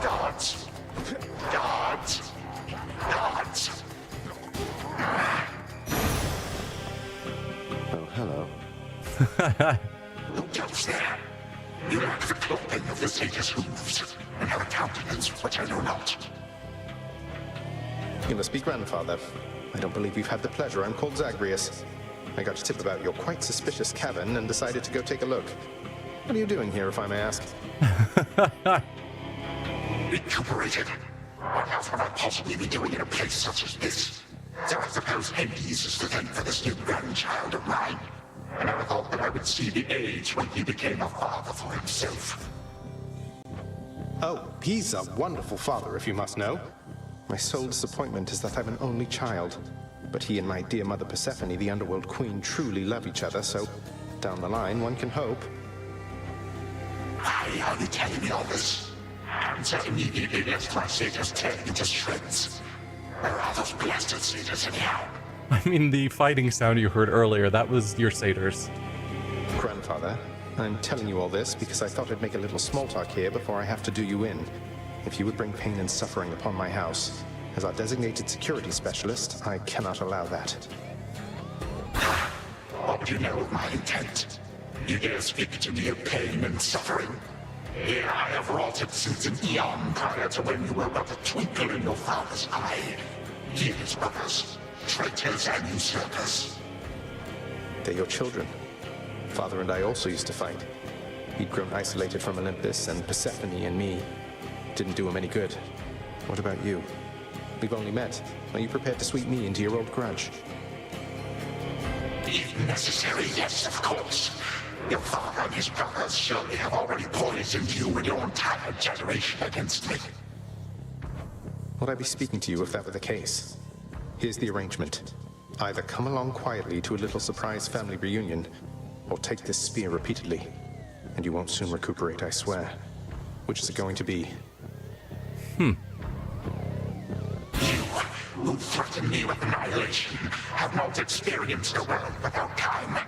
Guards! Guards! Guards! Oh, hello. Who goes there? You lack the clothing of the satyrs' hooves, and have a countenance which I know not. You must be grandfather. I don't believe you've had the pleasure. I'm called Zagreus. I got a tip about your quite suspicious cabin and decided to go take a look. What are you doing here, if I may ask? Recuperated. What else would I possibly be doing in a place such as this? So I suppose Hades is to thank for this new grandchild of mine. I never thought that I would see the age when he became a father for himself. Oh, he's a wonderful father, if you must know. My sole disappointment is that I'm an only child. But he and my dear mother Persephone, the Underworld Queen, truly love each other, so down the line, one can hope. Why are you telling me all this? Answer immediately, lest my satyrs tear you to shreds. Where are those blasted satyrs anyhow? I mean, the fighting sound you heard earlier, that was your satyrs. Grandfather, I'm telling you all this because I thought I'd make a little small talk here before I have to do you in. If you would bring pain and suffering upon my house, as our designated security specialist, I cannot allow that. What do you know of my intent? You dare speak to me of pain and suffering? Here I have wrought it since an eon prior to when you were but a twinkle in your father's eye. He and his brothers, traitors and usurpers. They're your children. Father and I also used to fight. He'd grown isolated from Olympus, and Persephone and me didn't do him any good. What about you? We've only met. Are you prepared to sweep me into your old grudge? If necessary, yes, of course. Your father and his brothers surely have already poisoned you and your entire generation against me. Would I be speaking to you if that were the case? Here's the arrangement. Either come along quietly to a little surprise family reunion, or take this spear repeatedly, and you won't soon recuperate, I swear. Which is it going to be? You, who threaten me with annihilation, have not experienced a world without time.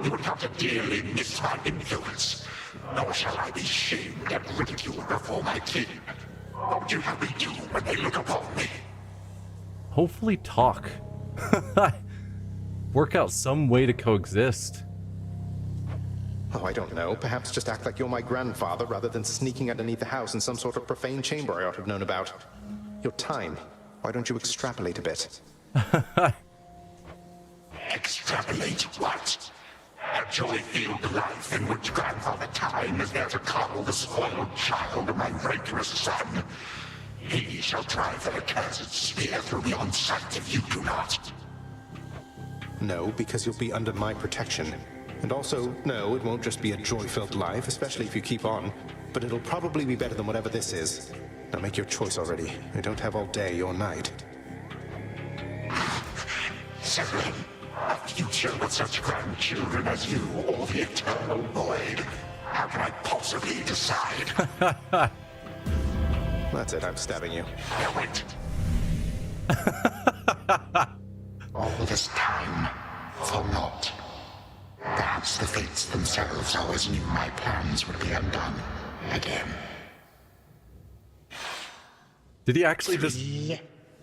You would have to dearly miss my influence. Nor shall I be shamed and ridiculed before my kin. What would you have me do when they look upon me? Hopefully talk. Work out some way to coexist. Oh, I don't know. Perhaps just act like you're my grandfather rather than sneaking underneath the house in some sort of profane chamber I ought to have known about. Your time. Why don't you extrapolate a bit? Extrapolate what? A joy-filled life in which Grandfather Time is there to coddle the spoiled child of my rancorous son. He shall drive that accursed spear through me on sight if you do not. No, because you'll be under my protection. And also, no, it won't just be a joy-filled life, especially if you keep on, but it'll probably be better than whatever this is. Now make your choice already. I don't have all day or night. Severin, a future with such grandchildren as you, or the eternal void. How can I possibly decide? That's it, I'm stabbing you. No, wait. All this time, for naught. Perhaps the fates themselves always knew my plans would be undone again. Did he actually just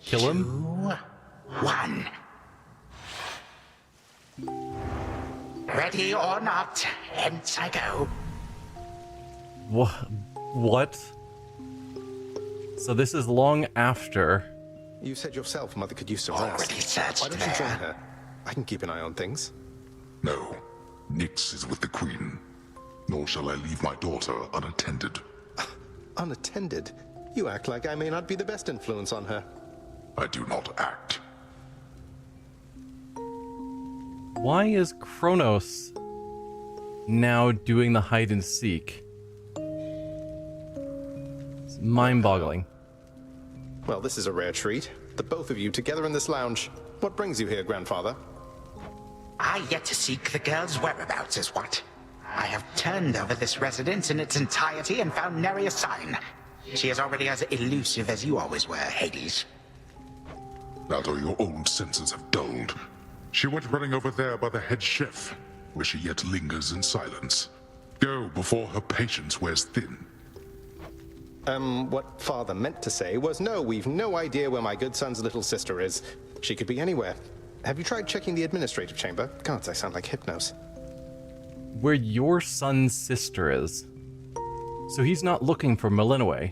kill him? 1. Ready or not, hence I go. What? So this is long after. You said yourself Mother could use some Already rest. searched Why don't you there. join her? I can keep an eye on things. No, Nyx is with the Queen. Nor shall I leave my daughter unattended. Unattended? You act like I may not be the best influence on her. I do not act. Why is Kronos now doing the hide and seek? It's mind-boggling. Well, this is a rare treat. The both of you together in this lounge. What brings you here, Grandfather? I yet to seek the girl's whereabouts is what. I have turned over this residence in its entirety and found nary a sign. She is already as elusive as you always were, Hades. That or your old senses have dulled. She went running over there by the head chef, where she yet lingers in silence. Go before her patience wears thin. What Father meant to say was, no, we've no idea where my good son's little sister is. She could be anywhere. Have you tried checking the administrative chamber? Gods, I sound like Hypnos. Where your son's sister is. So he's not looking for Melinoe.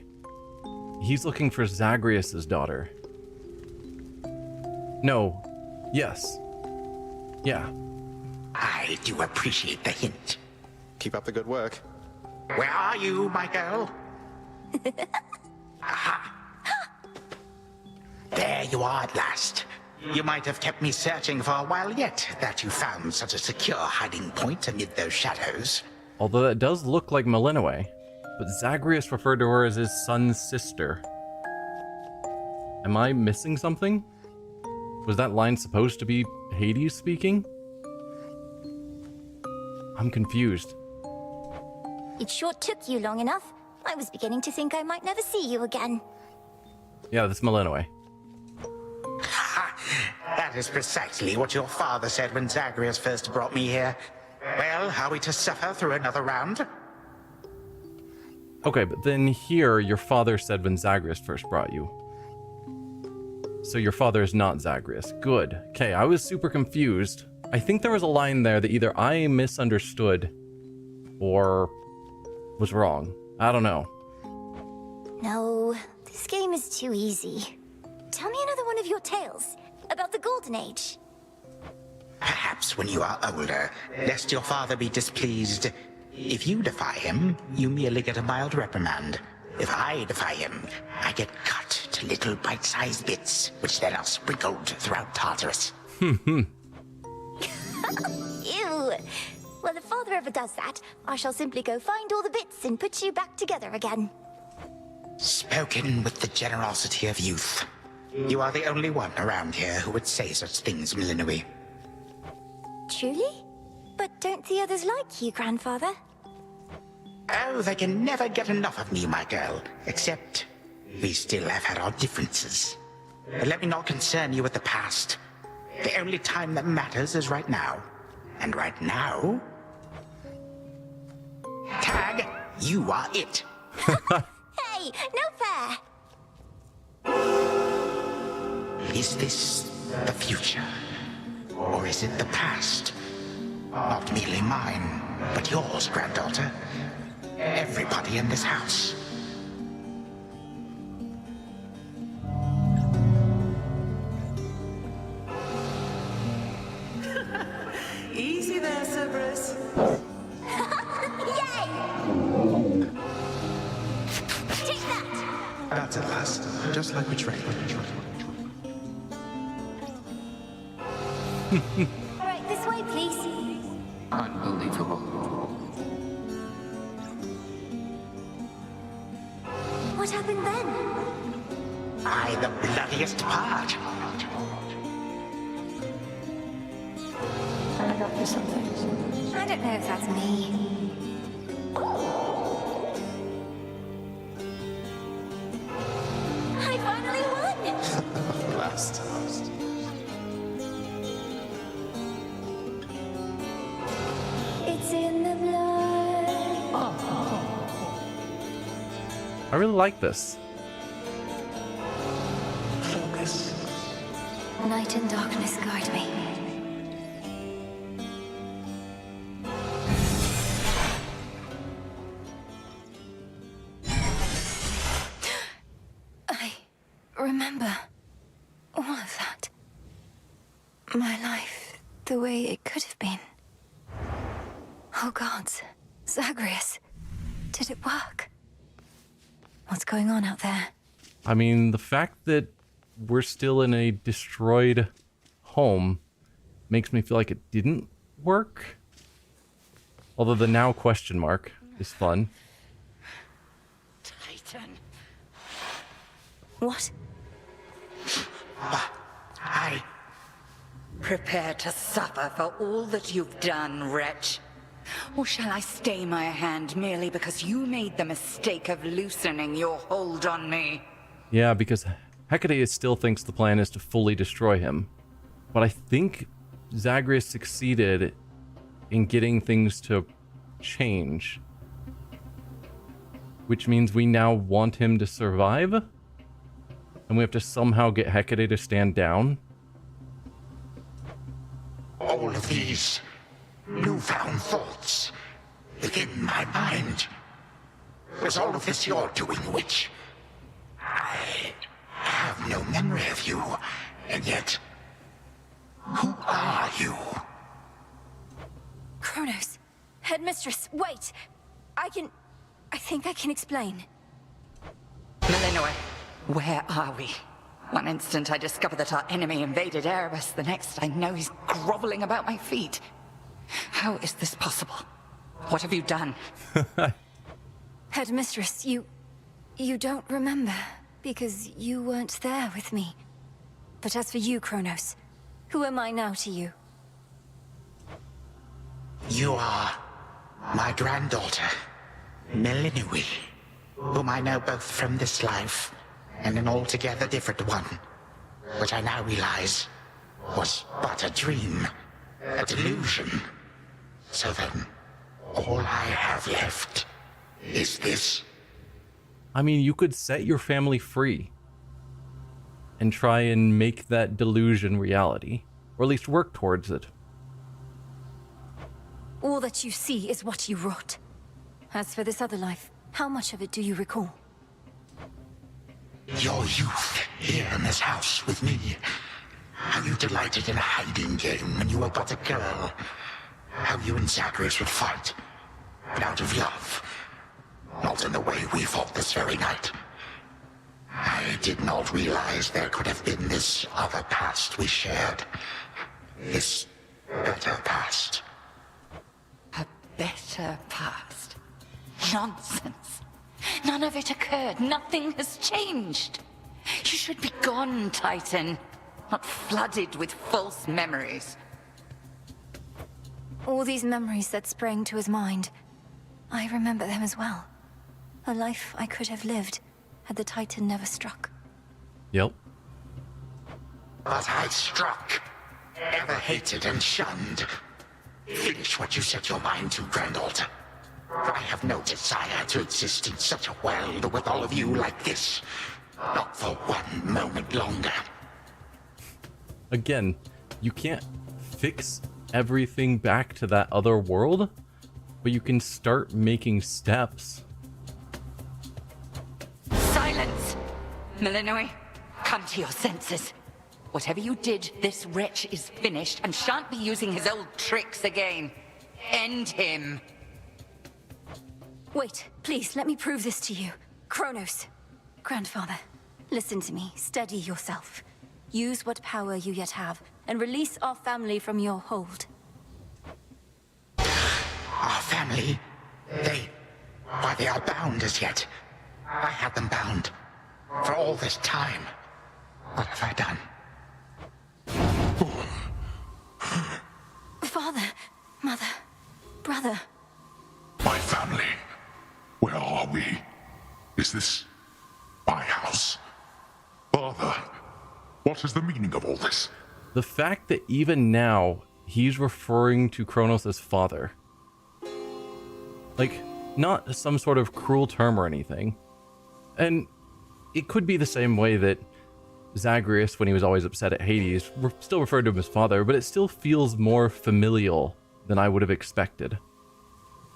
He's looking for Zagreus' daughter. No. Yes. Yeah. I do appreciate the hint. Keep up the good work. Where are you, my girl? Aha! There you are at last. You might have kept me searching for a while yet, that you found such a secure hiding point amid those shadows. Although that does look like Melinoe, but Zagreus referred to her as his son's sister. Am I missing something? Was that line supposed to be Hades speaking? I'm confused. It sure took you long enough. I was beginning to think I might never see you again. Yeah, that's Melinoe. That is precisely what your father said when Zagreus first brought me here. Well, are we to suffer through another round? Okay, but then here, your father said when Zagreus first brought you. So your father is not Zagreus. Good. Okay, I was super confused. I think there was a line there that either I misunderstood or was wrong. I don't know. No, this game is too easy. Tell me another one of your tales about the Golden Age. Perhaps when you are older, lest your father be displeased. If you defy him, you merely get a mild reprimand. If I defy him, I get cut to little bite-sized bits, which then are sprinkled throughout Tartarus. Ew! Well, if father ever does that, I shall simply go find all the bits and put you back together again. Spoken with the generosity of youth. You are the only one around here who would say such things, Melinoe. Truly? But don't the others like you, Grandfather? Oh, they can never get enough of me, my girl. Except, we still have had our differences. But let me not concern you with the past. The only time that matters is right now. And right now... Tag, you are it. Hey, no fair! Is this the future? Or is it the past? Not merely mine, but yours, granddaughter. Everybody in this house. Easy there, Cerberus. Yay! Take that! That's at last. Just like we trained. All right, this way, please. Unbelievable. What happened then? I, the bloodiest part. I got you something. I don't know if that's me. I finally won! Last. I really like this. Focus. Night and darkness guide me. I remember all of that. My life, the way it could have been. Oh gods, Zagreus, did it work? What's going on out there? I mean, the fact that we're still in a destroyed home makes me feel like it didn't work. Although the now question mark is fun. Titan. What? I... Prepare to suffer for all that you've done, wretch. Or shall I stay my hand merely because you made the mistake of loosening your hold on me? Yeah, because Hecate still thinks the plan is to fully destroy him. But I think Zagreus succeeded in getting things to change. Which means we now want him to survive? And we have to somehow get Hecate to stand down? All of these newfound thoughts within my mind. Was all of this your doing, witch? I have no memory of you, and yet, who are you? Kronos, headmistress, wait! I think I can explain. Melinoe, where are we? One instant I discover that our enemy invaded Erebus, the next I know he's groveling about my feet. How is this possible? What have you done? Headmistress, you don't remember, because you weren't there with me. But as for you, Kronos, who am I now to you? You are my granddaughter, Melinoe, whom I know both from this life and an altogether different one, which I now realize was but a dream, a delusion. So then, all I have left is this. I mean, you could set your family free and try and make that delusion reality, or at least work towards it. All that you see is what you wrought. As for this other life, how much of it do you recall? Your youth here in this house with me. How you delighted in a hiding game when you were but a girl. How you and Zagreus would fight, but out of love. Not in the way we fought this very night. I did not realize there could have been this other past we shared. This better past. A better past? Nonsense. None of it occurred. Nothing has changed. You should be gone, Titan. Not flooded with false memories. All these memories that sprang to his mind, I remember them as well. A life I could have lived had the Titan never struck. Yep. But I struck. Ever hated and shunned. Finish what you set your mind to, granddaughter. I have no desire to exist in such a world with all of you like this. Not for one moment longer. Again, you can't fix everything back to that other world, but you can start making steps. Silence! Melinoe, come to your senses. Whatever you did, this wretch is finished and shan't be using his old tricks again. End him. Wait, please, let me prove this to you. Kronos. Grandfather, listen to me. Steady yourself. Use what power you yet have, and release our family from your hold. Our family? Why, they are bound as yet. I had them bound. For all this time. What have I done? Father, mother, brother. My family. Where are we? Is this my house? Father, what is the meaning of all this? The fact that even now he's referring to Kronos as father. Like, not some sort of cruel term or anything. And it could be the same way that Zagreus, when he was always upset at Hades, still referred to him as father, but it still feels more familial than I would have expected.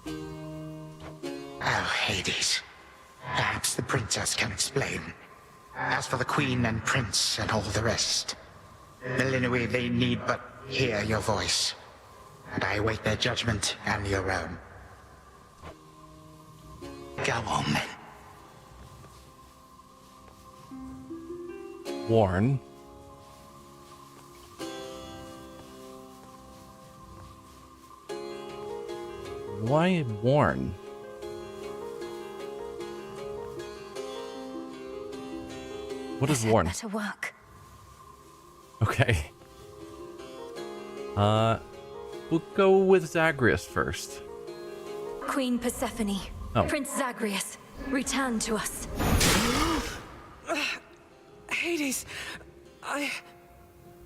Oh, Hades. Perhaps the princess can explain. As for the queen and prince and all the rest, Melinoi, they need but hear your voice. And I await their judgment and your own. Go on, then. Warn. Why warn? What is warn? Better work. Okay. We'll go with Zagreus first. Queen Persephone, Oh. Prince Zagreus, return to us. Hades,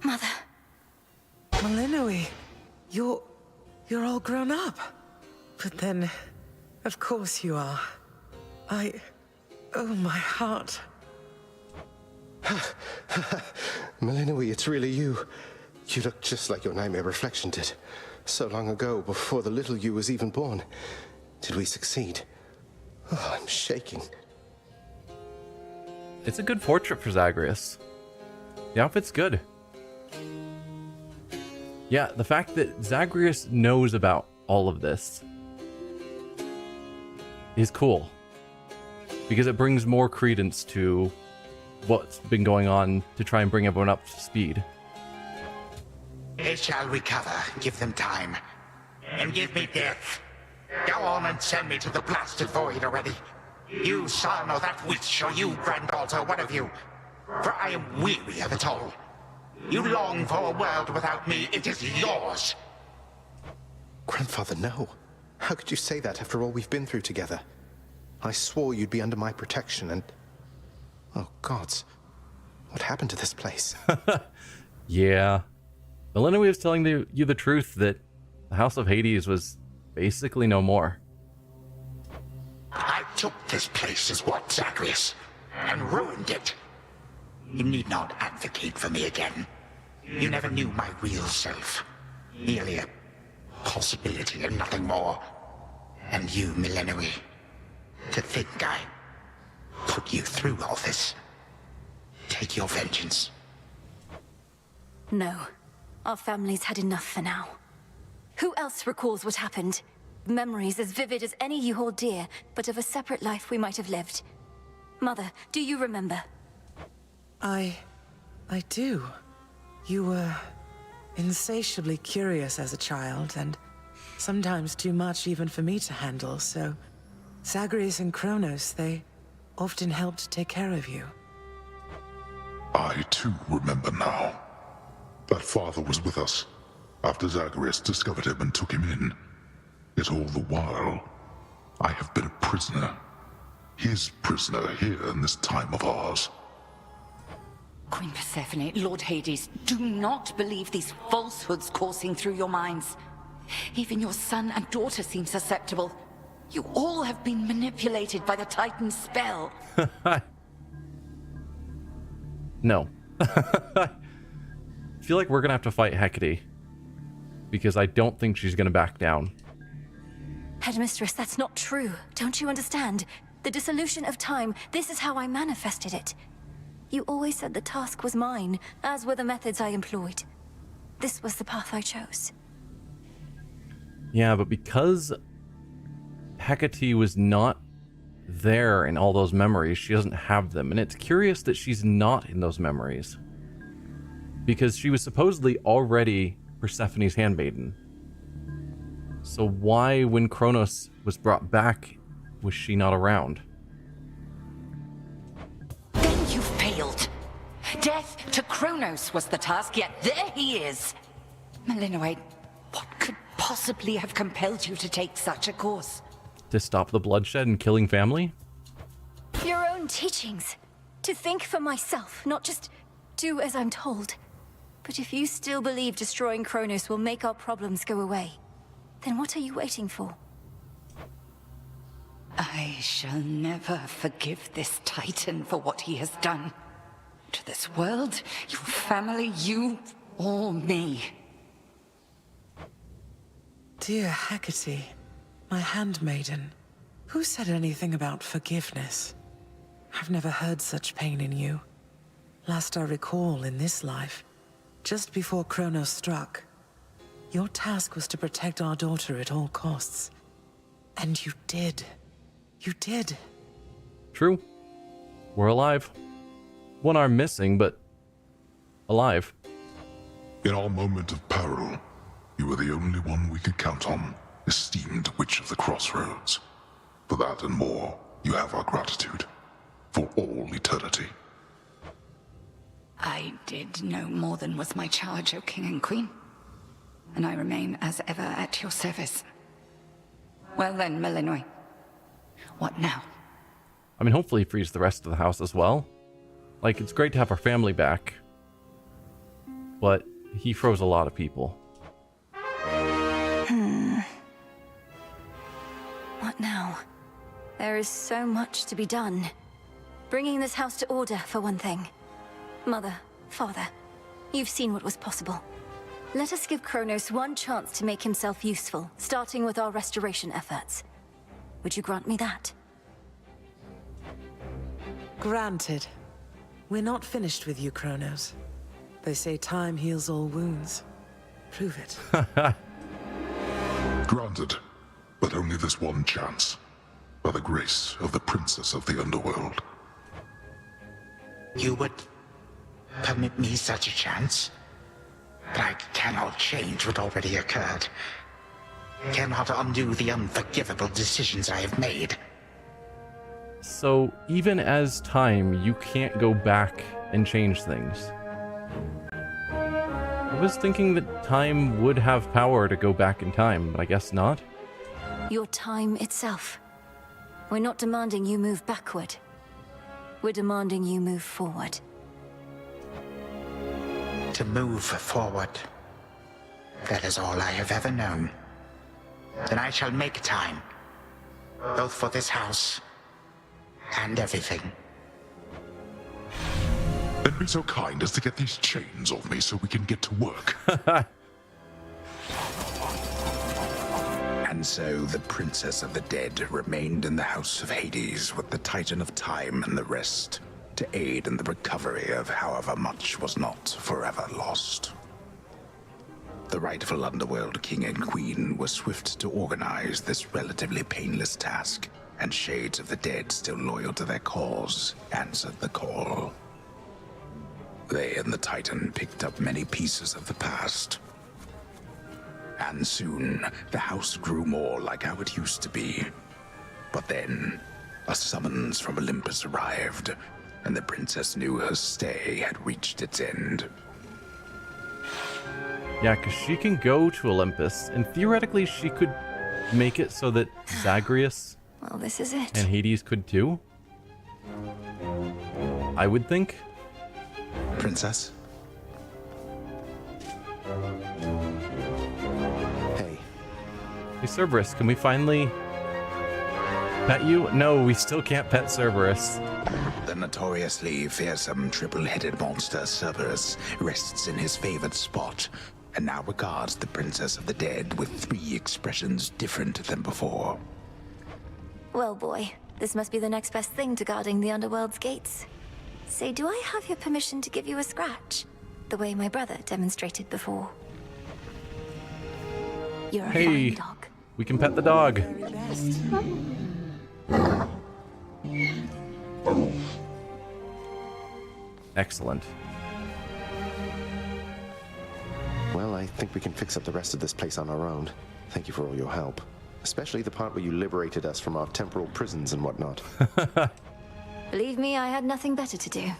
Mother. Melinoi, you're all grown up. But then, of course you are. Oh, my heart. Melinoi, it's really you. You look just like your nightmare reflection did. So long ago, before the little you was even born. Did we succeed? Oh, I'm shaking. It's a good portrait for Zagreus. The outfit's good. Yeah, the fact that Zagreus knows about all of this is cool. Because it brings more credence to what's been going on to try and bring everyone up to speed. They shall recover. Give them time. And give me death. Go on and send me to the blasted void already. You son or that witch, or you granddaughter, one of you. For I am weary of it all. You long for a world without me. It is yours. Grandfather, no. How could you say that after all we've been through together? I swore you'd be under my protection and... Oh, gods. What happened to this place? Yeah. Melinoi was telling you the truth that the House of Hades was basically no more. I took this place as what, Zagreus? And ruined it. You need not advocate for me again. You never knew my real self. Merely a possibility and nothing more. And you, Melinoi, to think I put you through all this. Take your vengeance. No. Our family's had enough for now. Who else recalls what happened? Memories as vivid as any you hold dear, but of a separate life we might have lived. Mother, do you remember? I do. You were insatiably curious as a child, and sometimes too much even for me to handle, so Zagreus and Kronos, they often helped take care of you. I too remember now. That father was with us after Zagreus discovered him and took him in. Yet all the while, I have been a prisoner. His prisoner here in this time of ours. Queen Persephone, Lord Hades, do not believe these falsehoods coursing through your minds. Even your son and daughter seem susceptible. You all have been manipulated by the Titan's spell. No. I feel like we're gonna have to fight Hecate. Because I don't think she's gonna back down. Headmistress, that's not true. Don't you understand? The dissolution of time, this is how I manifested it. You always said the task was mine, as were the methods I employed. This was the path I chose. Yeah, but because Hecate was not there in all those memories, she doesn't have them. And it's curious that she's not in those memories. Because she was supposedly already Persephone's handmaiden. So why, when Kronos was brought back, was she not around? Then you failed. Death to Kronos was the task, yet there he is. Melinoi, what could possibly have compelled you to take such a course? To stop the bloodshed and killing family? Your own teachings. To think for myself, not just do as I'm told. But if you still believe destroying Kronos will make our problems go away, then what are you waiting for? I shall never forgive this Titan for what he has done. To this world, your family, you, or me. Dear Hecate, my handmaiden, who said anything about forgiveness? I've never heard such pain in you. Last I recall in this life, just before Kronos struck, your task was to protect our daughter at all costs. And you did. You did. True. We're alive. One arm missing, but alive. In our moment of peril, you were the only one we could count on, esteemed Witch of the Crossroads. For that and more, you have our gratitude. For all eternity. I did no more than was my charge, O King and Queen. And I remain as ever at your service. Well then, Malinois. What now? I mean, hopefully he frees the rest of the house as well. Like, it's great to have our family back. But he froze a lot of people. What now? There is so much to be done. Bringing this house to order, for one thing. Mother, father, you've seen what was possible. Let us give Kronos one chance to make himself useful, starting with our restoration efforts. Would you grant me that? Granted. We're not finished with you, Kronos. They say time heals all wounds. Prove it. Granted, but only this one chance. By the grace of the Princess of the Underworld. You would permit me such a chance? But I cannot change what already occurred. Cannot undo the unforgivable decisions I have made. So, even as time, you can't go back and change things. I was thinking that time would have power to go back in time, but I guess not. Your time itself. We're not demanding you move backward. We're demanding you move forward. To move forward. That is all I have ever known. Then I shall make time. Both for this house and everything. Then be so kind as to get these chains off me so we can get to work. And so the Princess of the Dead remained in the House of Hades with the Titan of Time and the rest, to aid in the recovery of however much was not forever lost. The rightful Underworld King and Queen were swift to organize this relatively painless task, and shades of the dead still loyal to their cause answered the call. They and the Titan picked up many pieces of the past. And soon, the house grew more like how it used to be. But then, a summons from Olympus arrived, and the princess knew her stay had reached its end. Yeah, because she can go to Olympus, and theoretically she could make it so that Zagreus Well, this is it. and Hades could too. I would think. Princess? Hey. Hey, Cerberus, can we finally pet you? No, we still can't pet Cerberus. The notoriously fearsome triple-headed monster Cerberus rests in his favored spot, and now regards the Princess of the Dead with 3 expressions different than before. Well, boy, this must be the next best thing to guarding the Underworld's gates. Say, do I have your permission to give you a scratch? The way my brother demonstrated before. You're a Hey, fine dog. we can pet the dog. Excellent. Well, I think we can fix up the rest of this place on our own. Thank you for all your help. Especially the part where you liberated us from our temporal prisons and whatnot. Believe me, I had nothing better to do.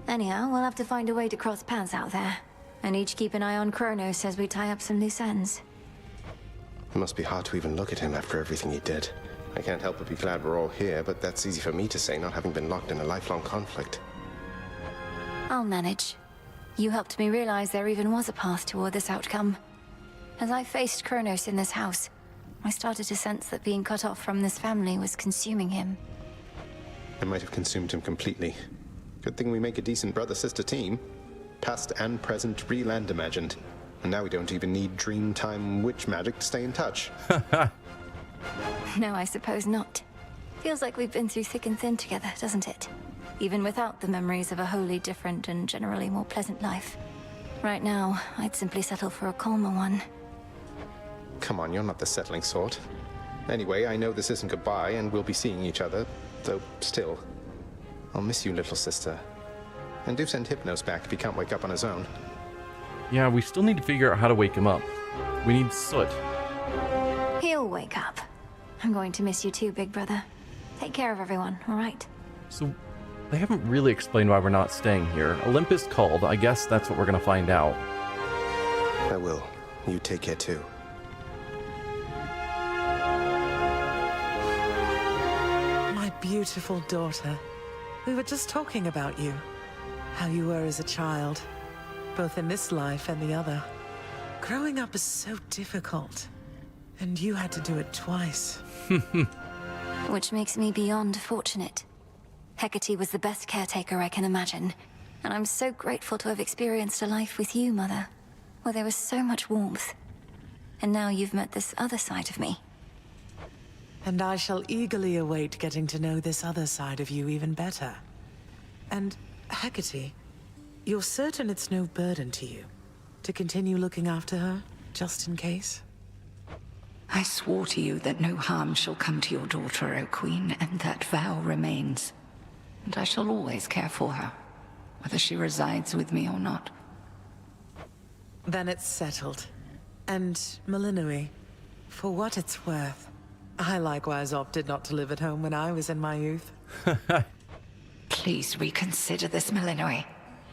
Anyhow, we'll have to find a way to cross paths out there. And each keep an eye on Kronos as we tie up some loose ends. It must be hard to even look at him after everything he did. I can't help but be glad we're all here, but that's easy for me to say, not having been locked in a lifelong conflict. I'll manage. You helped me realize there even was a path toward this outcome. As I faced Kronos in this house, I started to sense that being cut off from this family was consuming him. It might have consumed him completely. Good thing we make a decent brother-sister team. Past and present, real and imagined. And now we don't even need Dreamtime witch magic to stay in touch. No, I suppose not. Feels like we've been through thick and thin together, doesn't it? Even without the memories of a wholly different and generally more pleasant life. Right now, I'd simply settle for a calmer one. Come on, you're not the settling sort. Anyway, I know this isn't goodbye, and we'll be seeing each other, though still. I'll miss you, little sister. And do send Hypnos back if he can't wake up on his own. Yeah, we still need to figure out how to wake him up. We need Soot. He'll wake up. I'm going to miss you too, big brother. Take care of everyone, all right? So, they haven't really explained why we're not staying here. Olympus called. I guess that's what we're going to find out. I will. You take care too. My beautiful daughter. We were just talking about you. How you were as a child. Both in this life and the other. Growing up is so difficult. And you had to do it twice. Which makes me beyond fortunate. Hecate was the best caretaker I can imagine. And I'm so grateful to have experienced a life with you, Mother. Where there was so much warmth. And now you've met this other side of me. And I shall eagerly await getting to know this other side of you even better. And, Hecate, you're certain it's no burden to you to continue looking after her, just in case? I swore to you that no harm shall come to your daughter, O Queen, and that vow remains. And I shall always care for her, whether she resides with me or not. Then it's settled. And, Malinui, for what it's worth, I likewise opted not to live at home when I was in my youth. Please reconsider this, Malinui.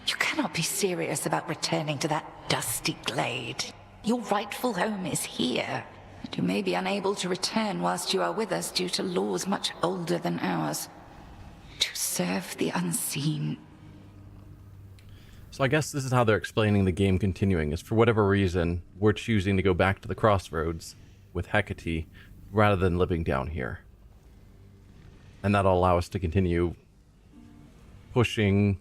You cannot be serious about returning to that dusty glade. Your rightful home is here. And you may be unable to return whilst you are with us due to laws much older than ours. To serve the unseen. So I guess this is how they're explaining the game continuing, is for whatever reason, we're choosing to go back to the crossroads with Hecate rather than living down here. And that'll allow us to continue pushing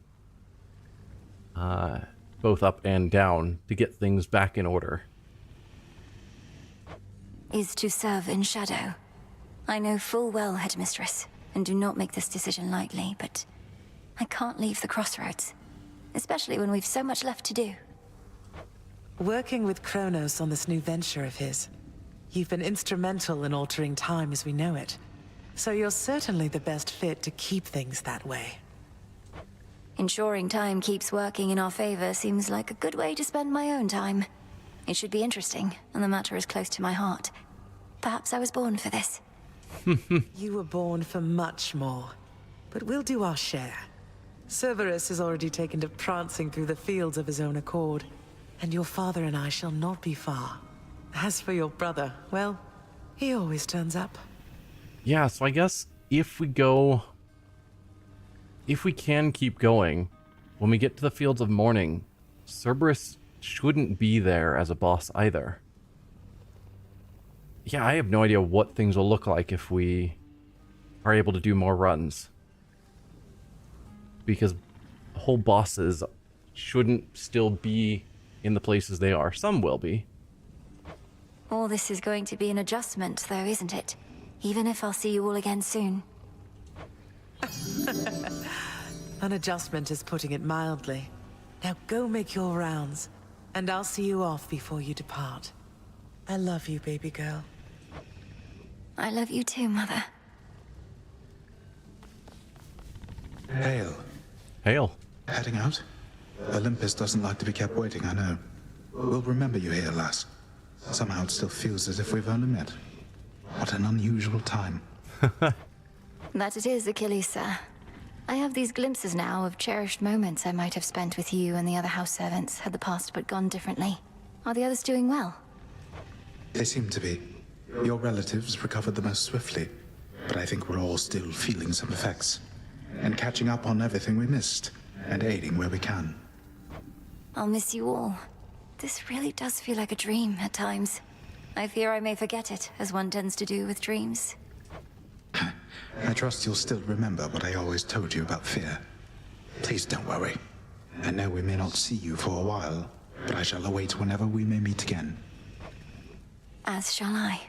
both up and down to get things back in order. Is to serve in shadow. I know full well, Headmistress, and do not make this decision lightly, but I can't leave the crossroads, especially when we've so much left to do. Working with Kronos on this new venture of his, you've been instrumental in altering time as we know it. So you're certainly the best fit to keep things that way. Ensuring time keeps working in our favor seems like a good way to spend my own time. It should be interesting, and the matter is close to my heart. Perhaps I was born for this. You were born for much more, but we'll do our share. Cerberus has already taken to prancing through the fields of his own accord, and your father and I shall not be far. As for your brother, well, he always turns up. Yeah, so I guess if we can keep going, when we get to the Fields of Mourning, Cerberus shouldn't be there as a boss either. Yeah, I have no idea what things will look like if we are able to do more runs. Because whole bosses shouldn't still be in the places they are. Some will be. All this is going to be an adjustment, though, isn't it? Even if I'll see you all again soon. An adjustment is putting it mildly. Now go make your rounds, and I'll see you off before you depart. I love you, baby girl. I love you too, Mother. Hail. Hail. Heading out? Olympus doesn't like to be kept waiting, I know. We'll remember you here, lass. Somehow it still feels as if we've only met. What an unusual time. That it is, Achilles, sir. I have these glimpses now of cherished moments I might have spent with you and the other house servants had the past but gone differently. Are the others doing well? They seem to be. Your relatives recovered the most swiftly, but I think we're all still feeling some effects. And catching up on everything we missed, and aiding where we can. I'll miss you all. This really does feel like a dream at times. I fear I may forget it, as one tends to do with dreams. I trust you'll still remember what I always told you about fear. Please don't worry. I know we may not see you for a while, but I shall await whenever we may meet again. As shall I.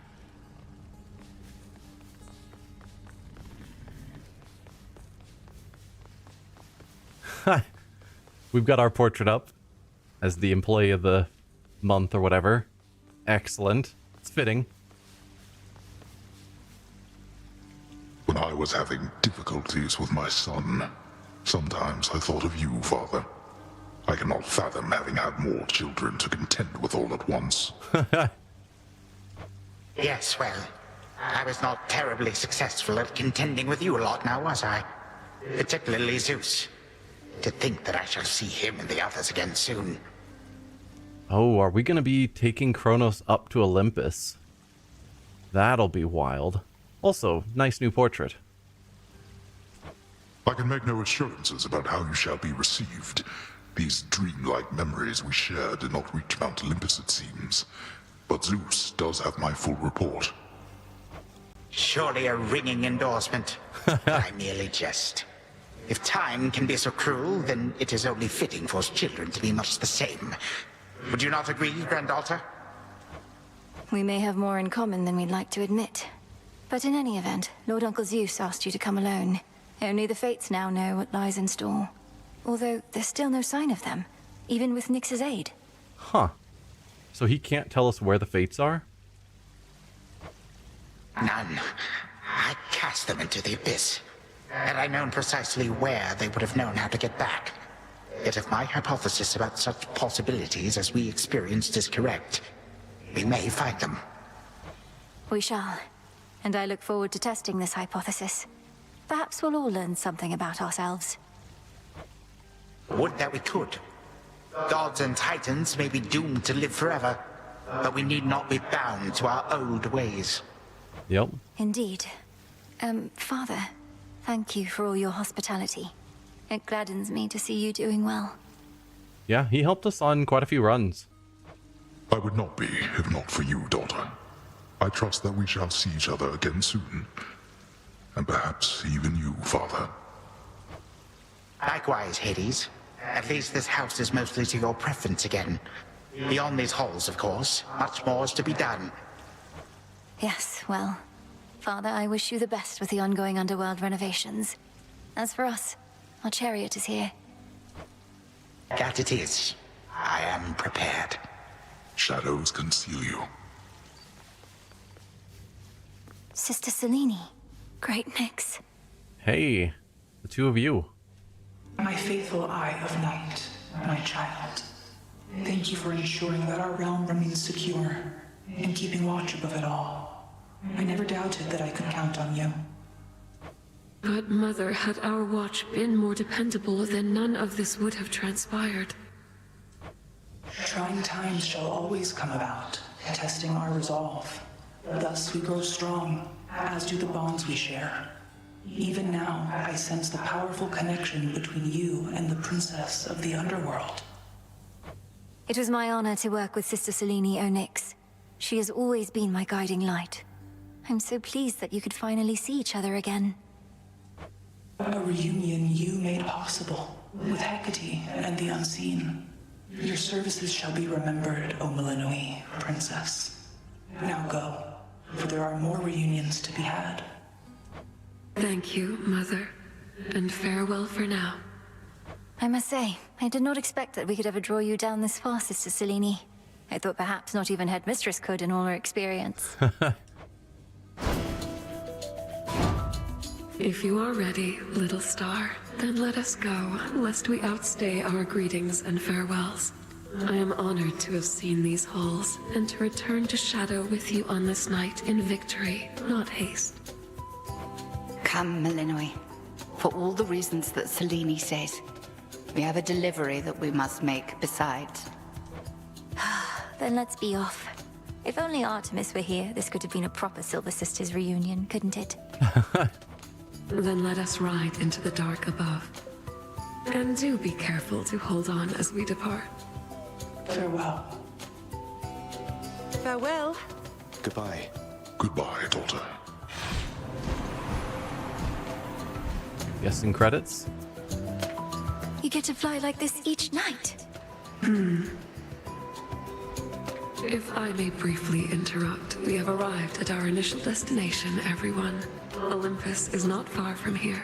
We've got our portrait up as the employee of the month or whatever. Excellent. It's fitting. When I was having difficulties with my son, sometimes I thought of you, Father. I cannot fathom having had more children to contend with all at once. Yes, well, I was not terribly successful at contending with you a lot now, was I? Particularly Zeus. To think that I shall see him and the others again soon. Oh, are we going to be taking Kronos up to Olympus? That'll be wild. Also, nice new portrait. I can make no assurances about how you shall be received. These dreamlike memories we share did not reach Mount Olympus, it seems. But Zeus does have my full report. Surely a ringing endorsement. I merely jest. If time can be so cruel, then it is only fitting for children to be much the same. Would you not agree, Granddaughter? We may have more in common than we'd like to admit. But in any event, Lord Uncle Zeus asked you to come alone. Only the Fates now know what lies in store. Although there's still no sign of them, even with Nyx's aid. Huh. So he can't tell us where the Fates are? None. I cast them into the abyss. Had I known precisely where, they would have known how to get back. Yet if my hypothesis about such possibilities as we experienced is correct, we may find them. We shall. And I look forward to testing this hypothesis. Perhaps we'll all learn something about ourselves. Would that we could. Gods and titans may be doomed to live forever, but we need not be bound to our old ways. Yep. Indeed. Father, thank you for all your hospitality. It gladdens me to see you doing well. Yeah, he helped us on quite a few runs. I would not be, if not for you, daughter. I trust that we shall see each other again soon. And perhaps even you, Father. Likewise, Hades. At least this house is mostly to your preference again. Beyond these halls, of course, much more is to be done. Yes, well, Father, I wish you the best with the ongoing Underworld renovations. As for us, our chariot is here. That it is. I am prepared. Shadows conceal you. Sister Selene. Great Nyx. Hey, the two of you. My faithful Eye of Night, my child. Thank you for ensuring that our realm remains secure and keeping watch above it all. I never doubted that I could count on you. But, Mother, had our watch been more dependable, then none of this would have transpired. Trying times shall always come about, testing our resolve. Thus we grow strong, as do the bonds we share. Even now, I sense the powerful connection between you and the princess of the Underworld. It was my honor to work with Sister Selene Onyx. She has always been my guiding light. I'm so pleased that you could finally see each other again. A reunion you made possible, with Hecate and the Unseen. Your services shall be remembered, O Melinoi, Princess. Now go, for there are more reunions to be had. Thank you, Mother, and farewell for now. I must say, I did not expect that we could ever draw you down this far, Sister Selene. I thought perhaps not even Headmistress could in all her experience. If you are ready, little star, then let us go, lest we outstay our greetings and farewells. I am honored to have seen these halls, and to return to Shadow with you on this night in victory, not haste. Come, Melinoi. For all the reasons that Selene says. We have a delivery that we must make besides. Then let's be off. If only Artemis were here, this could have been a proper Silver Sisters reunion, couldn't it? Then let us ride into the dark above. And do be careful to hold on as we depart. Farewell. Farewell. Goodbye. Goodbye, daughter. Guessing credits? You get to fly like this each night. If I may briefly interrupt, we have arrived at our initial destination, everyone. Olympus is not far from here.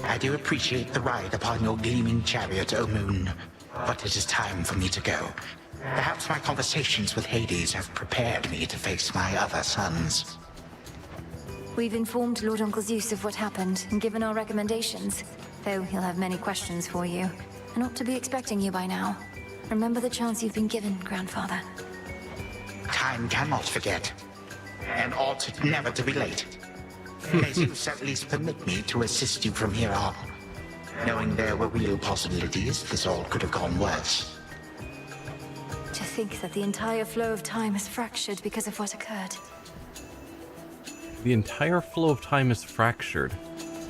I do appreciate the ride upon your gleaming chariot, O Moon, but it is time for me to go. Perhaps my conversations with Hades have prepared me to face my other sons. We've informed Lord Uncle Zeus of what happened and given our recommendations, though he'll have many questions for you, and ought to be expecting you by now. Remember the chance you've been given, Grandfather. Time cannot forget, and ought never to be late. May Zeus at least permit me to assist you from here on. Knowing there were real possibilities, this all could have gone worse. To think that the entire flow of time is fractured because of what occurred. The entire flow of time is fractured.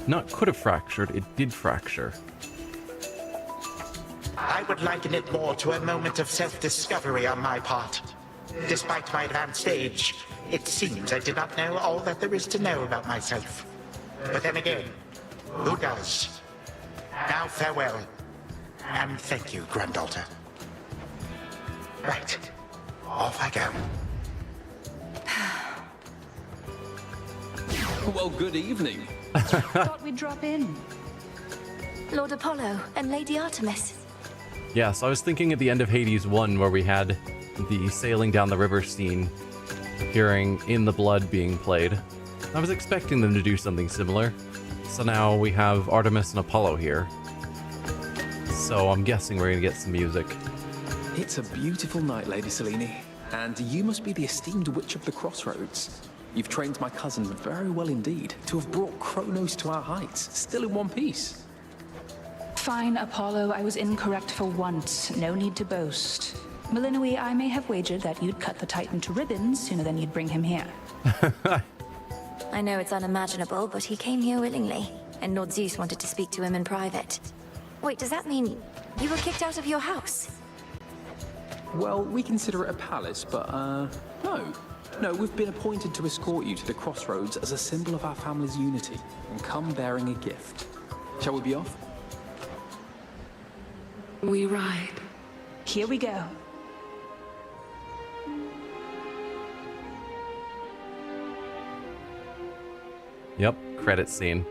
Not could have fractured, it did fracture. I would liken it more to a moment of self-discovery on my part. Despite my advanced age, it seems I did not know all that there is to know about myself. But then again, who does? Now farewell, and thank you, granddaughter. Right, off I go. Well, good evening. Thought we'd drop in. Lord Apollo and Lady Artemis. Yes, I was thinking at the end of Hades 1 where we had the sailing down the river scene, hearing In the Blood being played. I was expecting them to do something similar. So now we have Artemis and Apollo here. So I'm guessing we're gonna get some music. It's a beautiful night, Lady Selene, and you must be the esteemed witch of the Crossroads. You've trained my cousin very well indeed to have brought Kronos to our heights, still in one piece. Fine, Apollo, I was incorrect for once. No need to boast. Melinoi, I may have wagered that you'd cut the Titan to ribbons sooner than you'd bring him here. I know it's unimaginable, but he came here willingly, and Lord Zeus wanted to speak to him in private. Wait, does that mean you were kicked out of your house? Well, we consider it a palace, but, no. No, we've been appointed to escort you to the Crossroads as a symbol of our family's unity, and come bearing a gift. Shall we be off? We ride. Here we go. Yep, credit scene.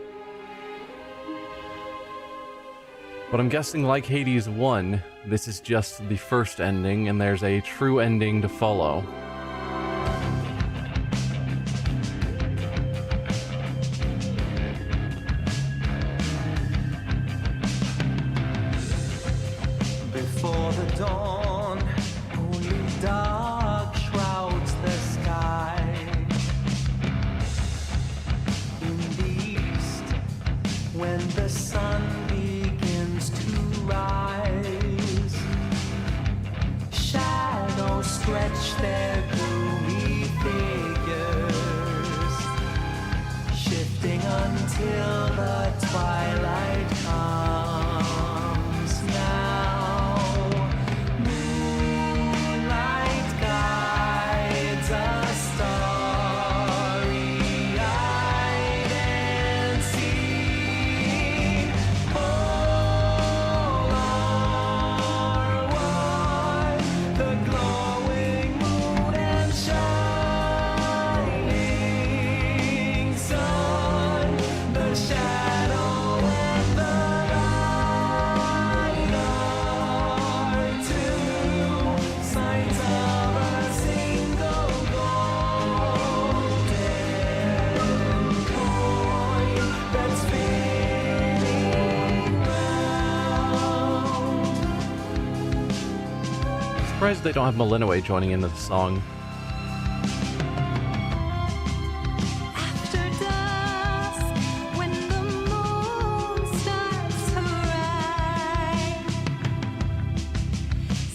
But I'm guessing like Hades 1, this is just the first ending, and there's a true ending to follow. Before the dawn, only dark shrouds the sky. In the east, when the sun begins to rise, shadows stretch their gloomy figures, shifting until the twilight comes now. Surprised they don't have Melinoi joining into the song. After dusk, when the moon starts to rise,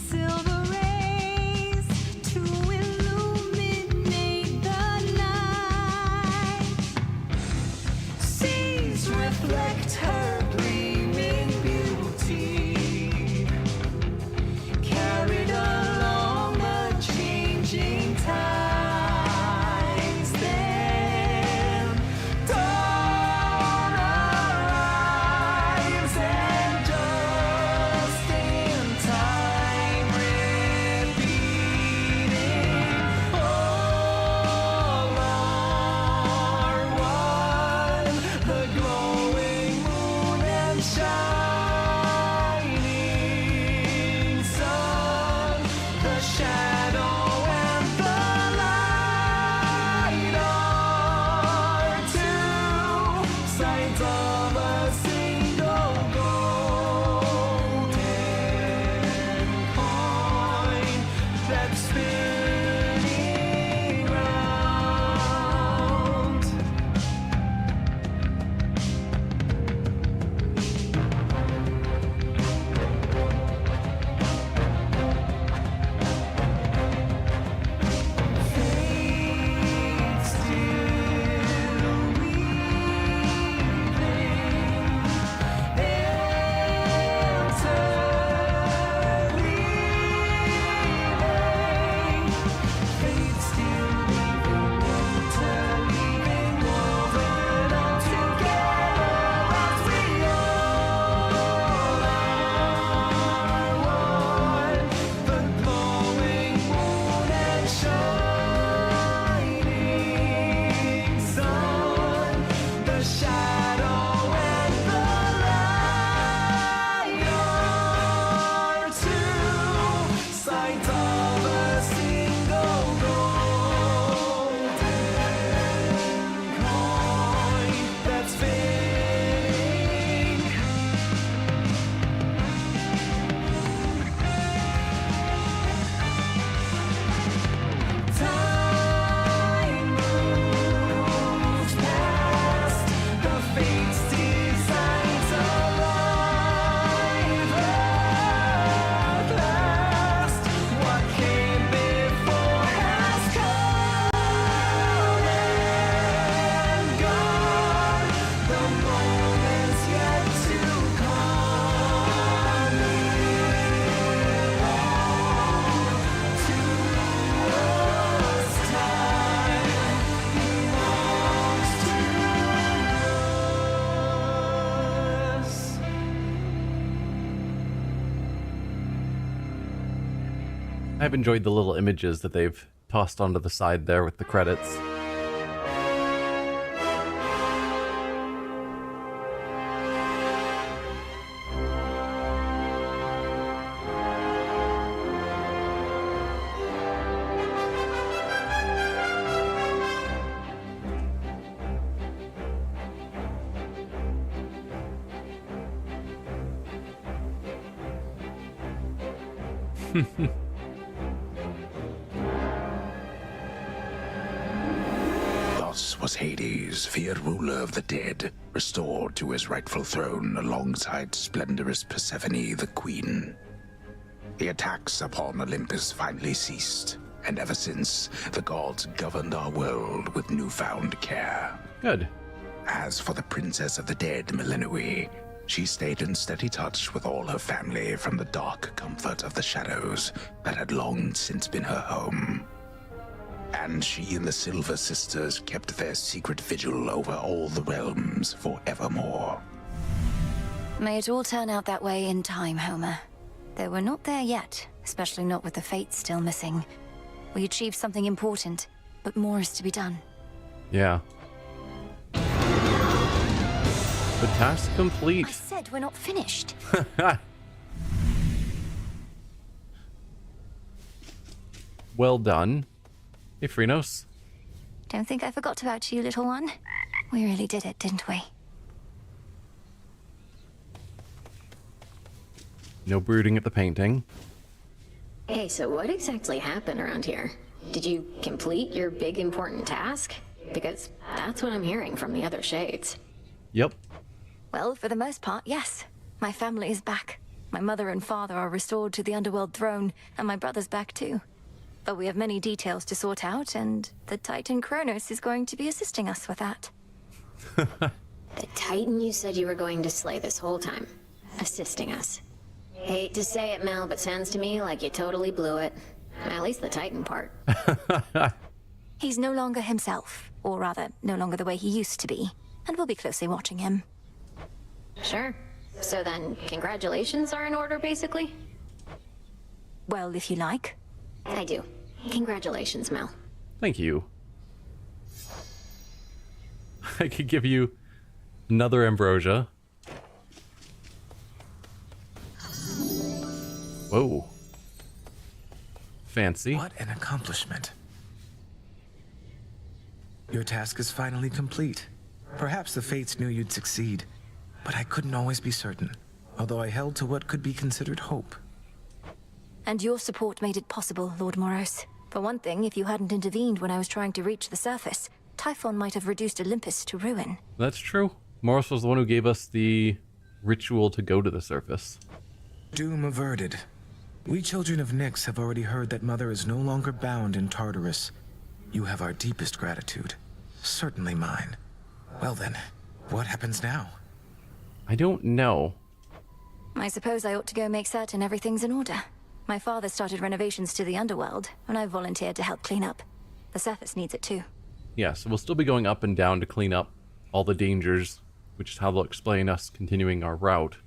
silver rays to illuminate the night. Seas reflect her gleaming beauty, carried along the changing tide. of a single golden coin that's spinning round. Fate still I've enjoyed the little images that they've tossed onto the side there with the credits. Thus was Hades, feared ruler of the dead, restored to his rightful throne alongside splendorous Persephone, the queen. The attacks upon Olympus finally ceased, and ever since, the gods governed our world with newfound care. Good. As for the princess of the dead, Melinoi, she stayed in steady touch with all her family from the dark comfort of the shadows that had long since been her home. And she and the Silver Sisters kept their secret vigil over all the realms forevermore. May it all turn out that way in time, Homer. Though we're not there yet, especially not with the Fates still missing. We achieved something important, but more is to be done. Yeah. The task complete. I said we're not finished. Well done. Hey, Phrynos. Don't think I forgot about you, little one. We really did it, didn't we? No brooding at the painting. Hey, so what exactly happened around here? Did you complete your big important task? Because that's what I'm hearing from the other shades. Yep. Well, for the most part, yes. My family is back. My mother and father are restored to the Underworld throne, and my brother's back too. But we have many details to sort out, and the Titan Kronos is going to be assisting us with that. The Titan you said you were going to slay this whole time. Assisting us. Hate to say it, Mel, but sounds to me like you totally blew it. At least the Titan part. He's no longer himself, or rather, no longer the way he used to be, and we'll be closely watching him. Sure. So then, congratulations are in order, basically? Well, if you like. I do. Congratulations, Mel. Thank you. I could give you another ambrosia. Whoa. Fancy. What an accomplishment. Your task is finally complete. Perhaps the fates knew you'd succeed, but I couldn't always be certain, although I held to what could be considered hope. And your support made it possible, Lord Moros. For one thing, if you hadn't intervened when I was trying to reach the surface, Typhon might have reduced Olympus to ruin. That's true. Morris was the one who gave us the ritual to go to the surface. Doom averted. We children of Nyx have already heard that Mother is no longer bound in Tartarus. You have our deepest gratitude. Certainly mine. Well then, what happens now? I don't know. I suppose I ought to go make certain everything's in order. My father started renovations to the Underworld, and I volunteered to help clean up. The surface needs it too. Yeah, so we'll still be going up and down to clean up all the dangers, which is how they'll explain us continuing our route.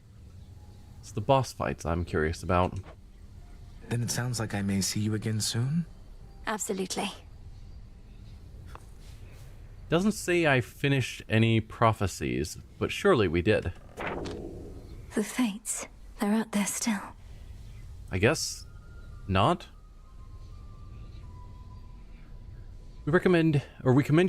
It's the boss fights I'm curious about. Then it sounds like I may see you again soon? Absolutely. Doesn't say I finished any prophecies, but surely we did. The fates, they're out there still. I guess not. We commend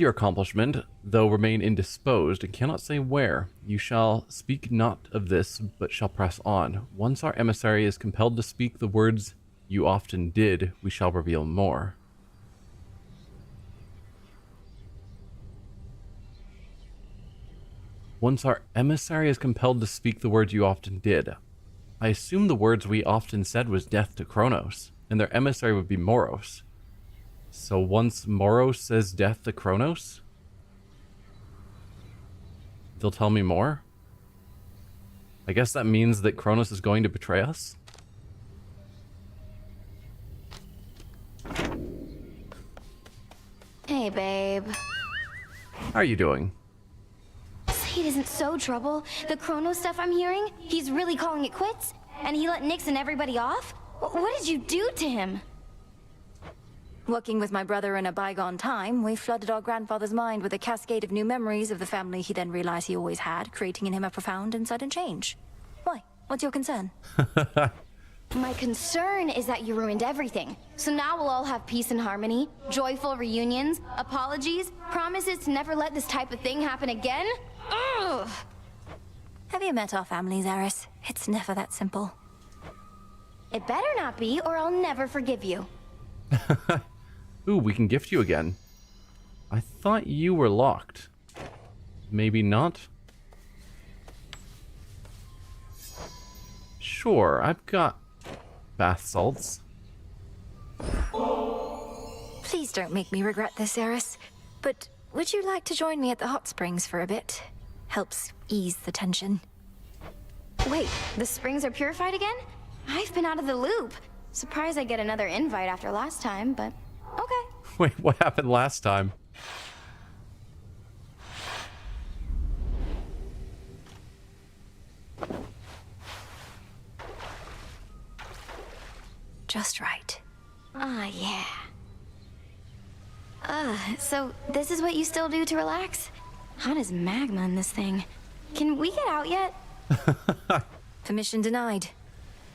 your accomplishment, though remain indisposed, and cannot say where. You shall speak not of this, but shall press on. Once our emissary is compelled to speak the words you often did, we shall reveal more. Once our emissary is compelled to speak the words you often did. I assume the words we often said was death to Kronos, and their emissary would be Moros. So once Moros says death to Kronos, they'll tell me more? I guess that means that Kronos is going to betray us? Hey, babe. How are you doing? It isn't so trouble. The Chronos stuff I'm hearing, he's really calling it quits? And he let Nyx and everybody off? What did you do to him? Working with my brother in a bygone time, we flooded our grandfather's mind with a cascade of new memories of the family he then realized he always had, creating in him a profound and sudden change. Why? What's your concern? My concern is that you ruined everything. So now we'll all have peace and harmony, joyful reunions, apologies, promises to never let this type of thing happen again? Ugh! Have you met our families, Eris? It's never that simple. It better not be, or I'll never forgive you. Ooh, we can gift you again. I thought you were locked. Maybe not? Sure, I've got bath salts. Please don't make me regret this, Eris. But would you like to join me at the hot springs for a bit? Helps ease the tension. Wait, the springs are purified again? I've been out of the loop. Surprised I get another invite after last time, but okay. Wait, what happened last time? Just right. Ah, yeah. So this is what you still do to relax? Hot as magma in this thing. Can we get out yet? Permission denied.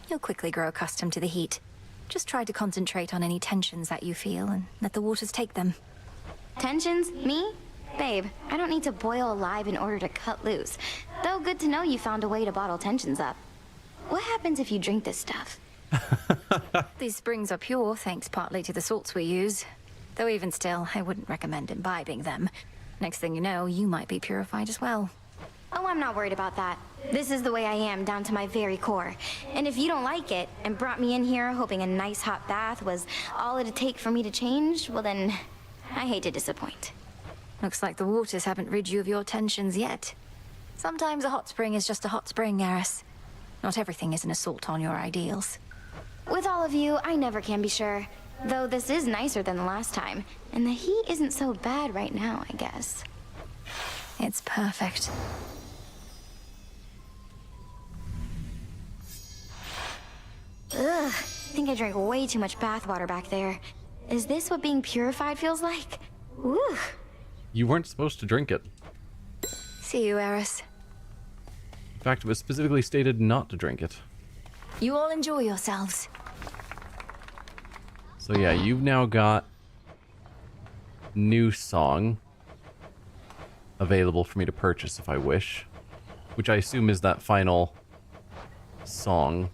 You'll quickly grow accustomed to the heat. Just try to concentrate on any tensions that you feel and let the waters take them. Tensions? Me? Babe, I don't need to boil alive in order to cut loose. Though good to know you found a way to bottle tensions up. What happens if you drink this stuff? These springs are pure, thanks partly to the salts we use. Though even still, I wouldn't recommend imbibing them. Next thing you know, you might be purified as well. Oh, I'm not worried about that. This is the way I am, down to my very core. And if you don't like it, and brought me in here hoping a nice hot bath was all it'd take for me to change, well then, I hate to disappoint. Looks like the waters haven't rid you of your tensions yet. Sometimes a hot spring is just a hot spring, Eris. Not everything is an assault on your ideals. With all of you, I never can be sure. Though this is nicer than the last time, and the heat isn't so bad right now, I guess. It's perfect. Ugh, I think I drank way too much bathwater back there. Is this what being purified feels like? Woo! You weren't supposed to drink it. See you, Eris. In fact, it was specifically stated not to drink it. You all enjoy yourselves. So yeah, you've now got new song. available for me to purchase if I wish, which I assume is that final song.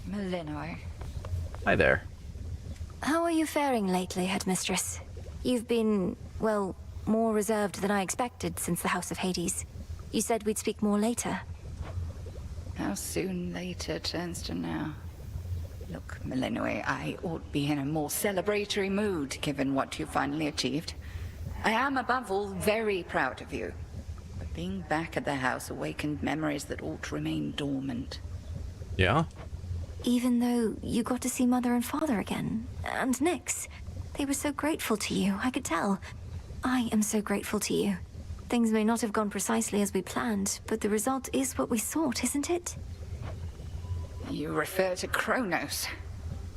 Malinois. Hi there. How are you faring lately, Headmistress? You've been, well, more reserved than I expected since the House of Hades. You said we'd speak more later. How soon later turns to now. Look, Malinois, I ought be in a more celebratory mood, given what you finally achieved. I am, above all, very proud of you. But being back at the house awakened memories that ought to remain dormant. Yeah? Even though you got to see Mother and Father again, and Nyx. They were so grateful to you, I could tell. I am so grateful to you. Things may not have gone precisely as we planned, but the result is what we sought, isn't it? You refer to Kronos.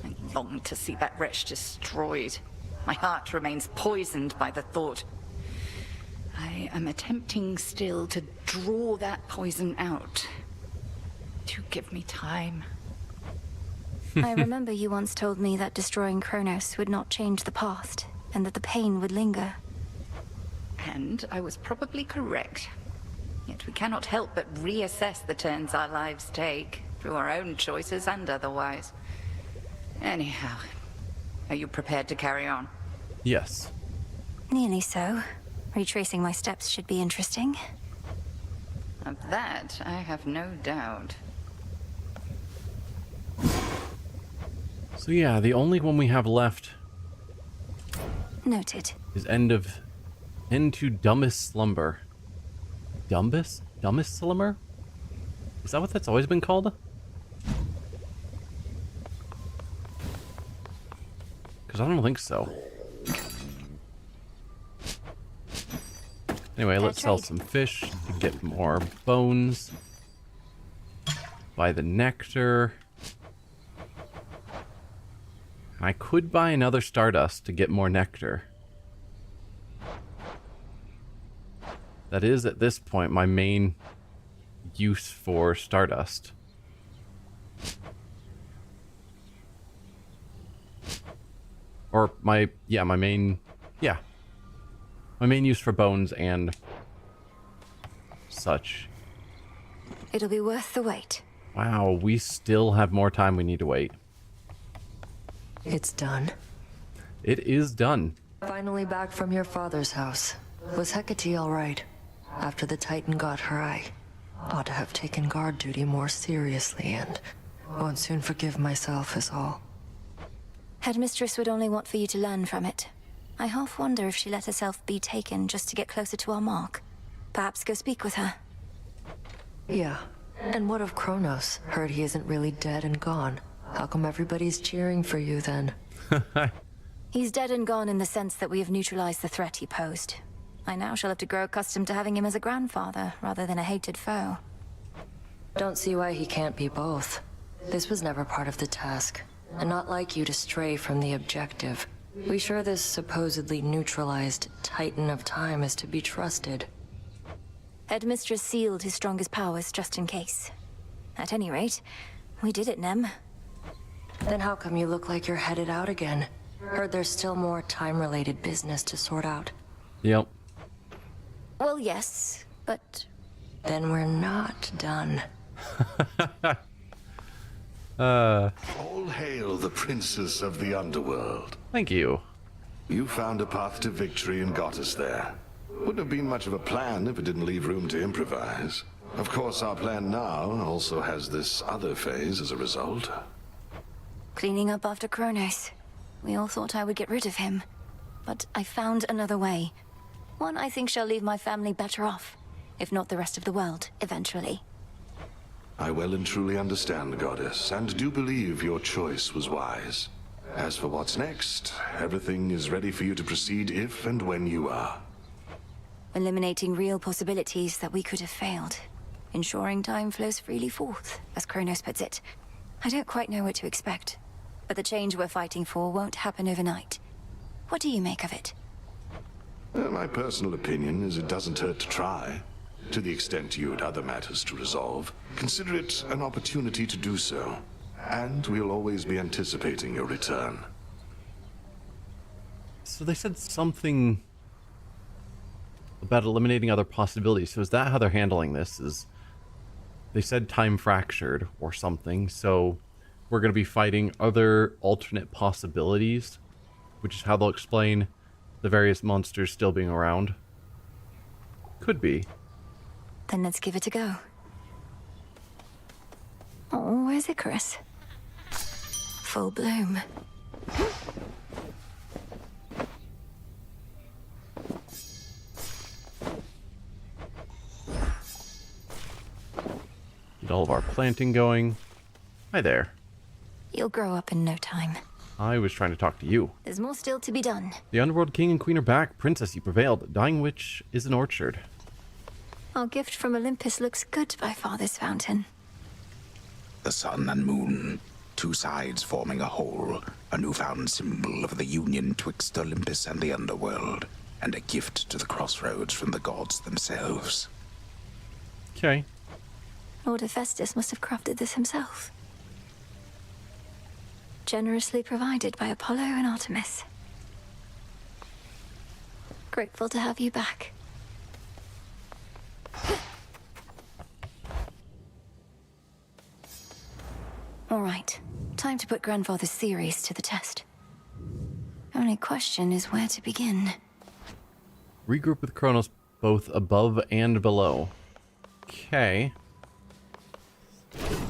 I long to see that wretch destroyed. My heart remains poisoned by the thought. I am attempting still to draw that poison out. Do give me time. I remember you once told me that destroying Kronos would not change the past, and that the pain would linger. And I was probably correct. Yet we cannot help but reassess the turns our lives take, through our own choices and otherwise. Anyhow, are you prepared to carry on? Yes. Nearly so. Retracing my steps should be interesting. Of that, I have no doubt. So yeah, the only one we have left Noted. is End to Dumbest Slumber. Dumbest Slumber? Is that what that's always been called? Because I don't think so. Anyway, let's sell some fish to get more bones. Buy the nectar. I could buy another Stardust to get more nectar. That is, at this point, my main use for Stardust. Or my main use for bones and such. It'll be worth the wait. Wow, we still have more time we need to wait. It's done. It is done. Finally back from your father's house. Was Hecate all right? After the Titan got her, I ought to have taken guard duty more seriously and won't soon forgive myself is all. Headmistress would only want for you to learn from it. I half wonder if she let herself be taken just to get closer to our mark. Perhaps go speak with her. Yeah. And what of Kronos? Heard he isn't really dead and gone. How come everybody's cheering for you then? He's dead and gone in the sense that we have neutralized the threat he posed. I now shall have to grow accustomed to having him as a grandfather rather than a hated foe. Don't see why he can't be both. This was never part of the task, and not like you to stray from the objective. We sure this supposedly neutralized Titan of Time is to be trusted? Headmistress sealed his strongest powers just in case. At any rate, we did it, Nem. Then how come you look like you're headed out again? Heard there's still more time-related business to sort out. Yep. Well, yes, but... Then we're not done. All hail the princess of the Underworld. Thank you. You found a path to victory and got us there. Wouldn't have been much of a plan if it didn't leave room to improvise. Of course, our plan now also has this other phase as a result. Cleaning up after Kronos. We all thought I would get rid of him. But I found another way. One I think shall leave my family better off. If not the rest of the world, eventually. I well and truly understand, Goddess, and do believe your choice was wise. As for what's next, everything is ready for you to proceed if and when you are. Eliminating real possibilities that we could have failed. Ensuring time flows freely forth, as Kronos puts it. I don't quite know what to expect. But the change we're fighting for won't happen overnight. What do you make of it? My personal opinion is it doesn't hurt to try. To the extent you had other matters to resolve, consider it an opportunity to do so. And we'll always be anticipating your return. So they said something about eliminating other possibilities. So is that how they're handling this? Is they said time fractured or something, so we're going to be fighting other alternate possibilities, which is how they'll explain the various monsters still being around. Could be. Then let's give it a go. Oh, where's Icarus? Full bloom. Get all of our planting going. Hi there. You'll grow up in no time. I was trying to talk to you. There's more still to be done. The Underworld King and Queen are back. Princess, you prevailed. Dying Witch is an orchard. Our gift from Olympus looks good by Father's fountain. The sun and moon, two sides forming a whole, a newfound symbol of the union twixt Olympus and the Underworld, and a gift to the crossroads from the gods themselves. Okay. Lord Hephaestus must have crafted this himself. Generously provided by Apollo and Artemis. Grateful to have you back. All right, time to put Grandfather's theories to the test. Only question is where to begin. Regroup with Kronos both above and below. Okay.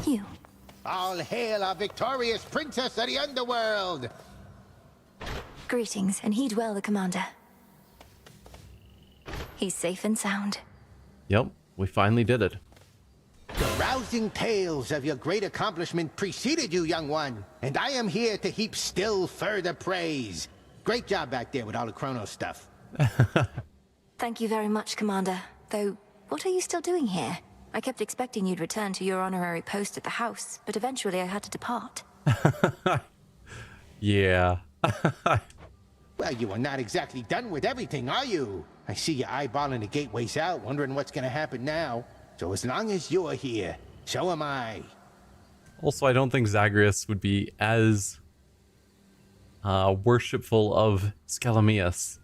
You. All hail our victorious princess of the Underworld! Greetings, and heed well the commander. He's safe and sound. Yep, we finally did it. The rousing tales of your great accomplishment preceded you, young one, and I am here to heap still further praise. Great job back there with all the Chronos stuff. Thank you very much, Commander. Though, what are you still doing here? I kept expecting you'd return to your honorary post at the house, but eventually I had to depart. Yeah. Well, you are not exactly done with everything, are you? I see you eyeballing the gateways out, wondering what's gonna happen now. So as long as you're here, so am I. Also, I don't think Zagreus would be as worshipful of Scalamius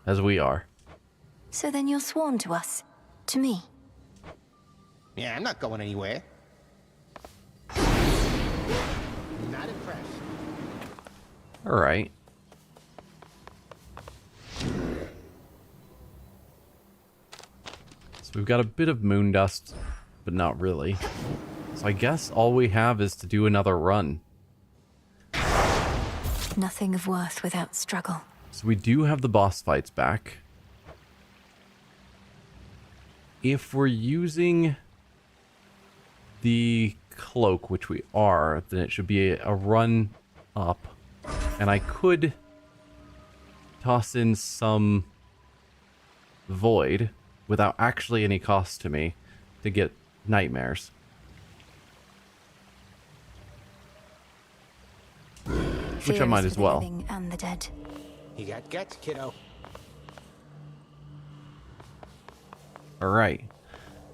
as we are. So then you're sworn to us. To me. Yeah, I'm not going anywhere. Not impressed. Alright. So we've got a bit of moon dust, but not really. So I guess all we have is to do another run. Nothing of worth without struggle. So we do have the boss fights back. If we're using the cloak, which we are, then it should be a run up. And I could toss in some void without actually any cost to me to get nightmares. Which I might as well. The living and the dead. You got guts, kiddo. Alright.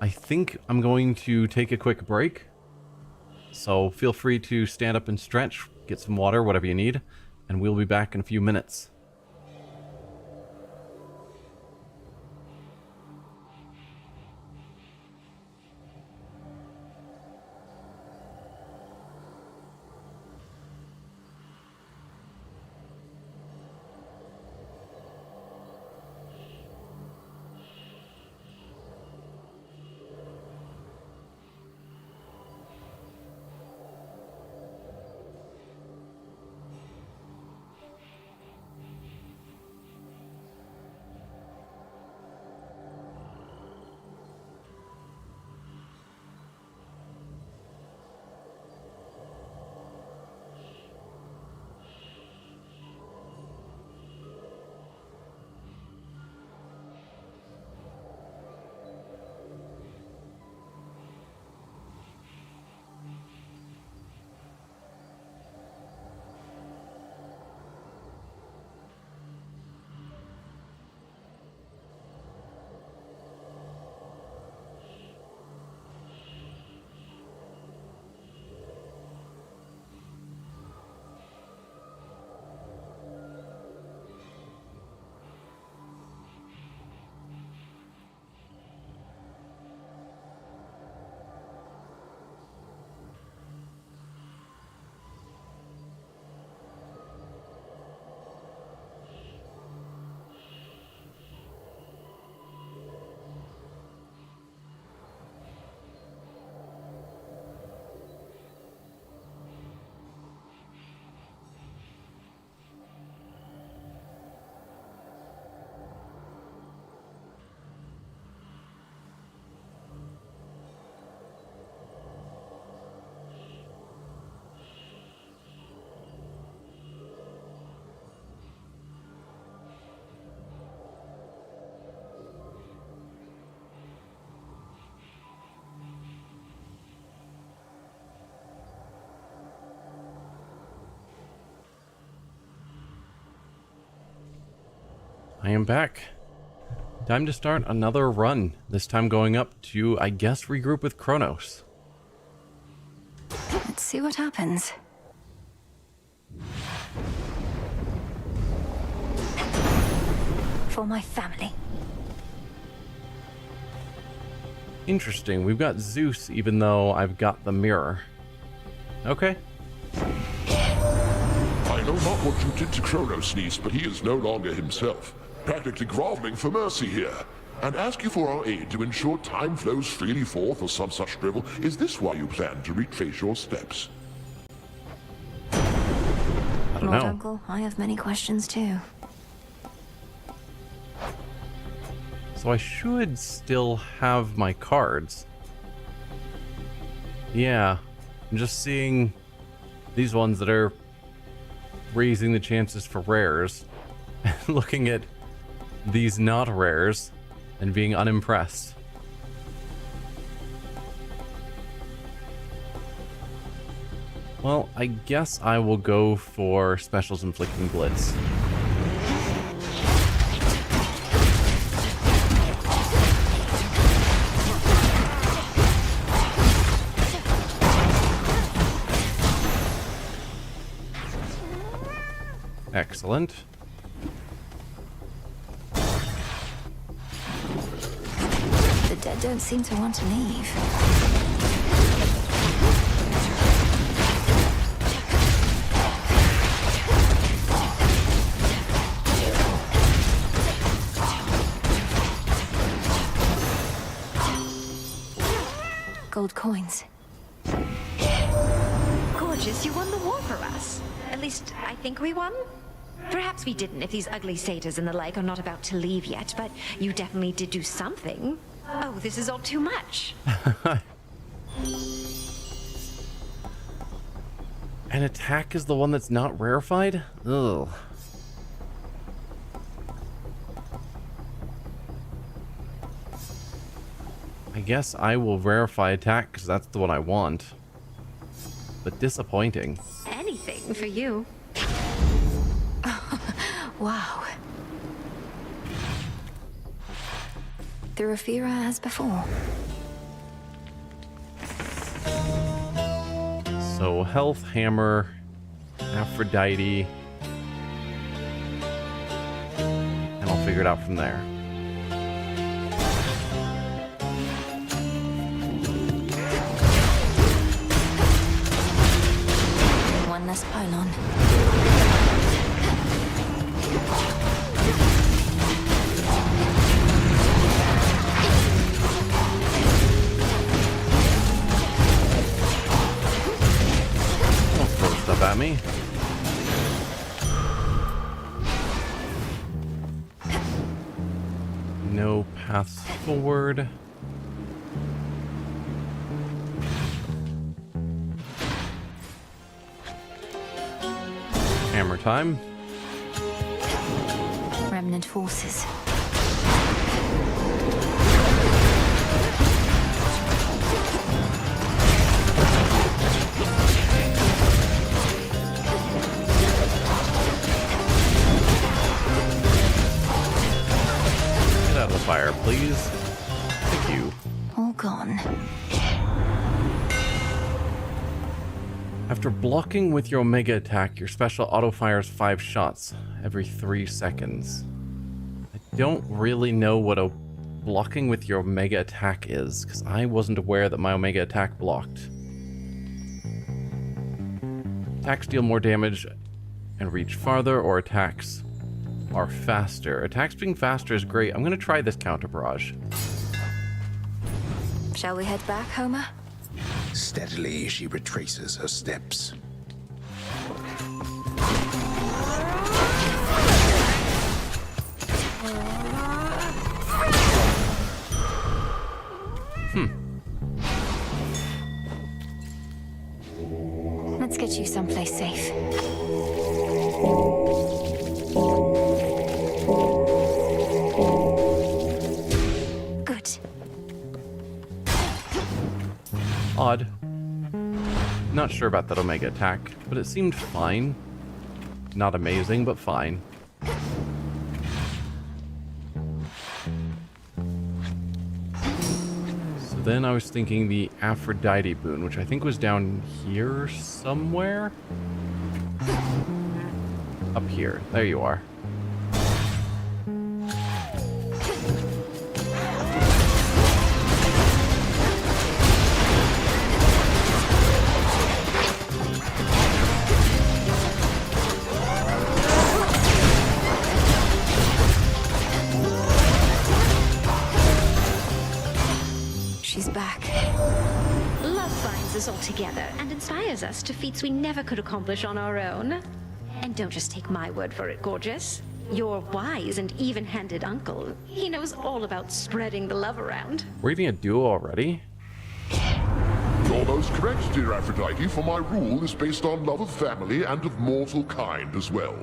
I think I'm going to take a quick break. So feel free to stand up and stretch, get some water, whatever you need, and we'll be back in a few minutes. I am back. Time to start another run. This time going up to, I guess, regroup with Kronos. Let's see what happens. For my family. Interesting. We've got Zeus, even though I've got the mirror. Okay. I know not what you did to Kronos, niece, but he is no longer himself. Practically groveling for mercy here. And asking for our aid to ensure time flows freely forth or some such drivel. Is this why you plan to retrace your steps? I don't Lord know. Uncle, I have many questions too. So I should still have my cards. Yeah. I'm just seeing these ones that are raising the chances for rares. And looking at these not rares and being unimpressed. Well, I guess I will go for Specials Inflicting Blitz. Excellent. The dead don't seem to want to leave. Gold coins. Gorgeous, you won the war for us. At least, I think we won. Perhaps we didn't if these ugly satyrs and the like are not about to leave yet, but you definitely did do something. Oh, this is all too much. An attack is the one that's not rarefied? Ugh. I guess I will verify attack because that's the one I want. But disappointing. Anything for you. Wow. Through Aphira as before. So health, hammer, Aphrodite. And I'll figure it out from there. One less pylon. Don't throw stuff at me. No paths forward. Hammer time. Remnant forces. Get out of the fire, please. Thank you. All gone. After blocking with your Omega attack, your special auto fires 5 shots every 3 seconds. I don't really know what a blocking with your Omega attack is, because I wasn't aware that my Omega attack blocked. Attacks deal more damage and reach farther, or attacks are faster. Attacks being faster is great. I'm going to try this counter barrage. Shall we head back, Homer? Steadily, she retraces her steps. Let's get you someplace safe. Good. Odd. Not sure about that Omega attack, but it seemed fine. Not amazing, but fine. So then I was thinking the Aphrodite boon, which I think was down here somewhere. Up here. There you are. She's back. Love binds us all together and inspires us to feats we never could accomplish on our own. And don't just take my word for it, gorgeous. Your wise and even-handed uncle, he knows all about spreading the love around. We're eating a duo already? You're most correct, dear Aphrodite, for my rule is based on love of family and of mortal kind as well.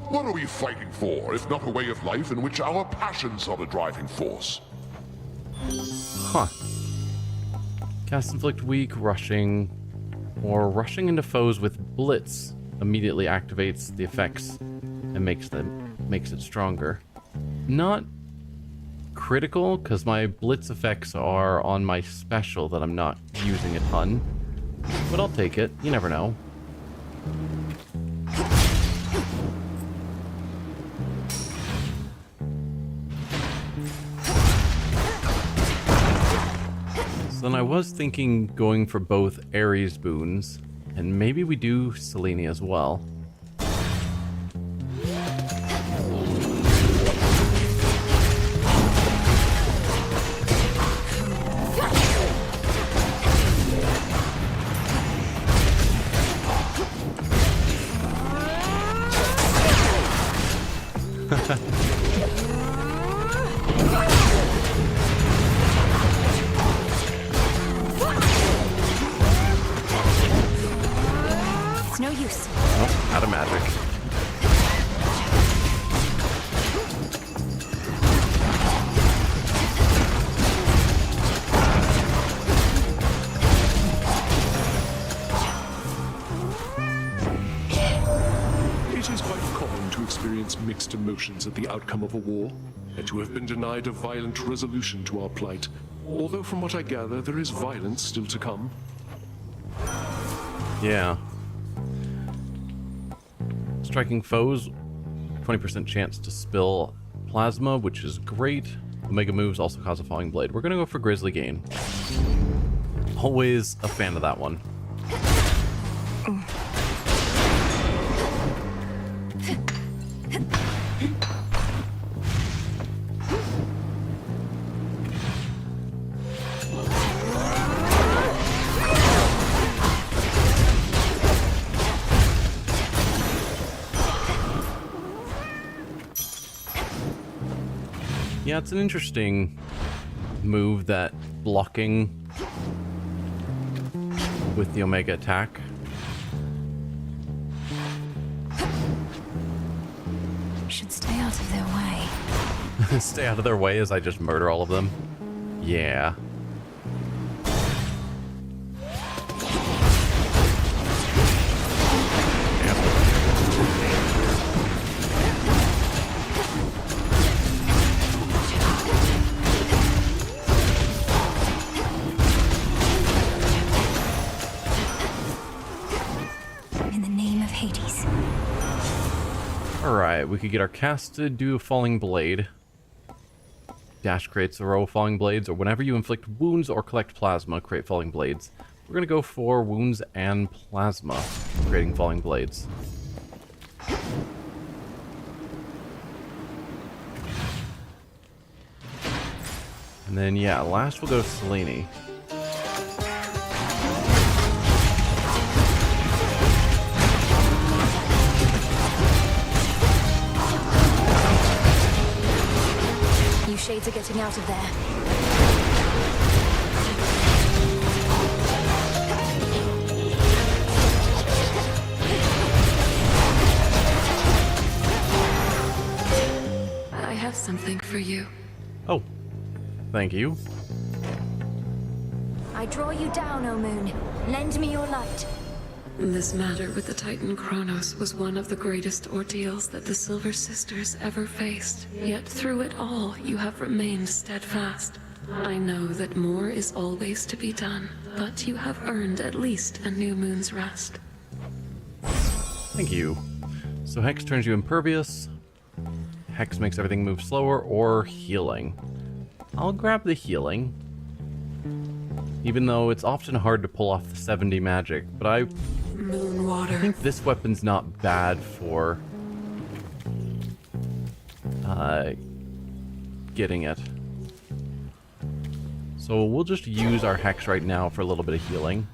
What are we fighting for, if not a way of life in which our passions are the driving force? Huh. Cast Inflict Weak, Rushing, or Rushing into foes with Blitz immediately activates the effects and makes it stronger. Not critical, because my Blitz effects are on my special that I'm not using a ton. But I'll take it. You never know. So then I was thinking going for both Ares boons, and maybe we do Selene as well. It's no use. Oh, out of magic. It is quite common to experience mixed emotions at the outcome of a war, and to have been denied a violent resolution to our plight. Although from what I gather, there is violence still to come. Yeah. Striking foes, 20% chance to spill plasma, which is great. Omega moves also cause a falling blade. We're gonna go for Grizzly Gain. Always a fan of that one. Yeah, it's an interesting move, that blocking with the Omega attack. Should stay out of their way. Stay out of their way as I just murder all of them. Yeah. In the name of Hades. Alright, we could get our cast to do a Falling Blade. Dash creates a row of Falling Blades, or whenever you inflict wounds or collect plasma, create Falling Blades. We're gonna go for wounds and plasma, creating Falling Blades. And then, yeah, last we'll go Selene. You shades are getting out of there. I have something for you. Oh, thank you. I draw you down, O moon. Lend me your light. This matter with the Titan Kronos was one of the greatest ordeals that the Silver Sisters ever faced. Yet through it all, you have remained steadfast. I know that more is always to be done, but you have earned at least a new moon's rest. Thank you. So Hex turns you impervious. Hex makes everything move slower, or healing. I'll grab the healing. Even though it's often hard to pull off the 70 magic, but I think this weapon's not bad for getting it. So we'll just use our Hex right now for a little bit of healing.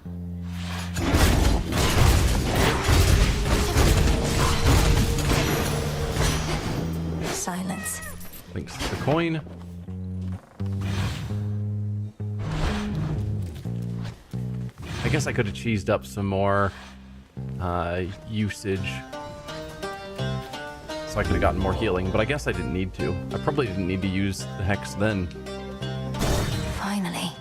Silence. Thanks to the coin. I guess I could have cheesed up some more usage so I could have gotten more healing, but I guess I didn't need to. I probably didn't need to use the Hex then. Finally.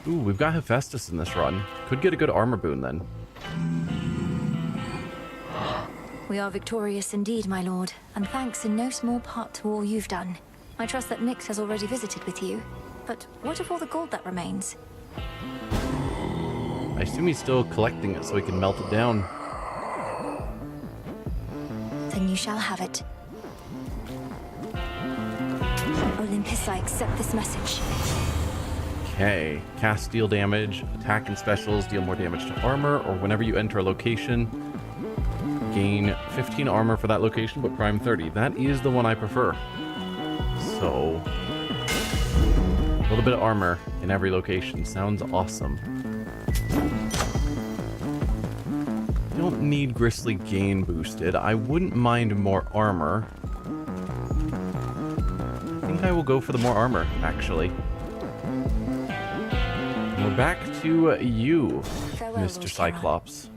Ooh, we've got Hephaestus in this run. Could get a good armor boon then. We are victorious indeed, my lord, and thanks in no small part to all you've done. I trust that Nyx has already visited with you. But what of all the gold that remains? I assume he's still collecting it so he can melt it down. Then you shall have it. Olympus, I accept this message. Okay, cast deal damage, attack and specials deal more damage to armor, or whenever you enter a location, gain 15 armor for that location, but prime 30. That is the one I prefer. So, a little bit of armor in every location sounds awesome. Don't need Gristly Gain boosted. I wouldn't mind more armor. I think I will go for the more armor, actually. We're back to you, Mr. Cyclops.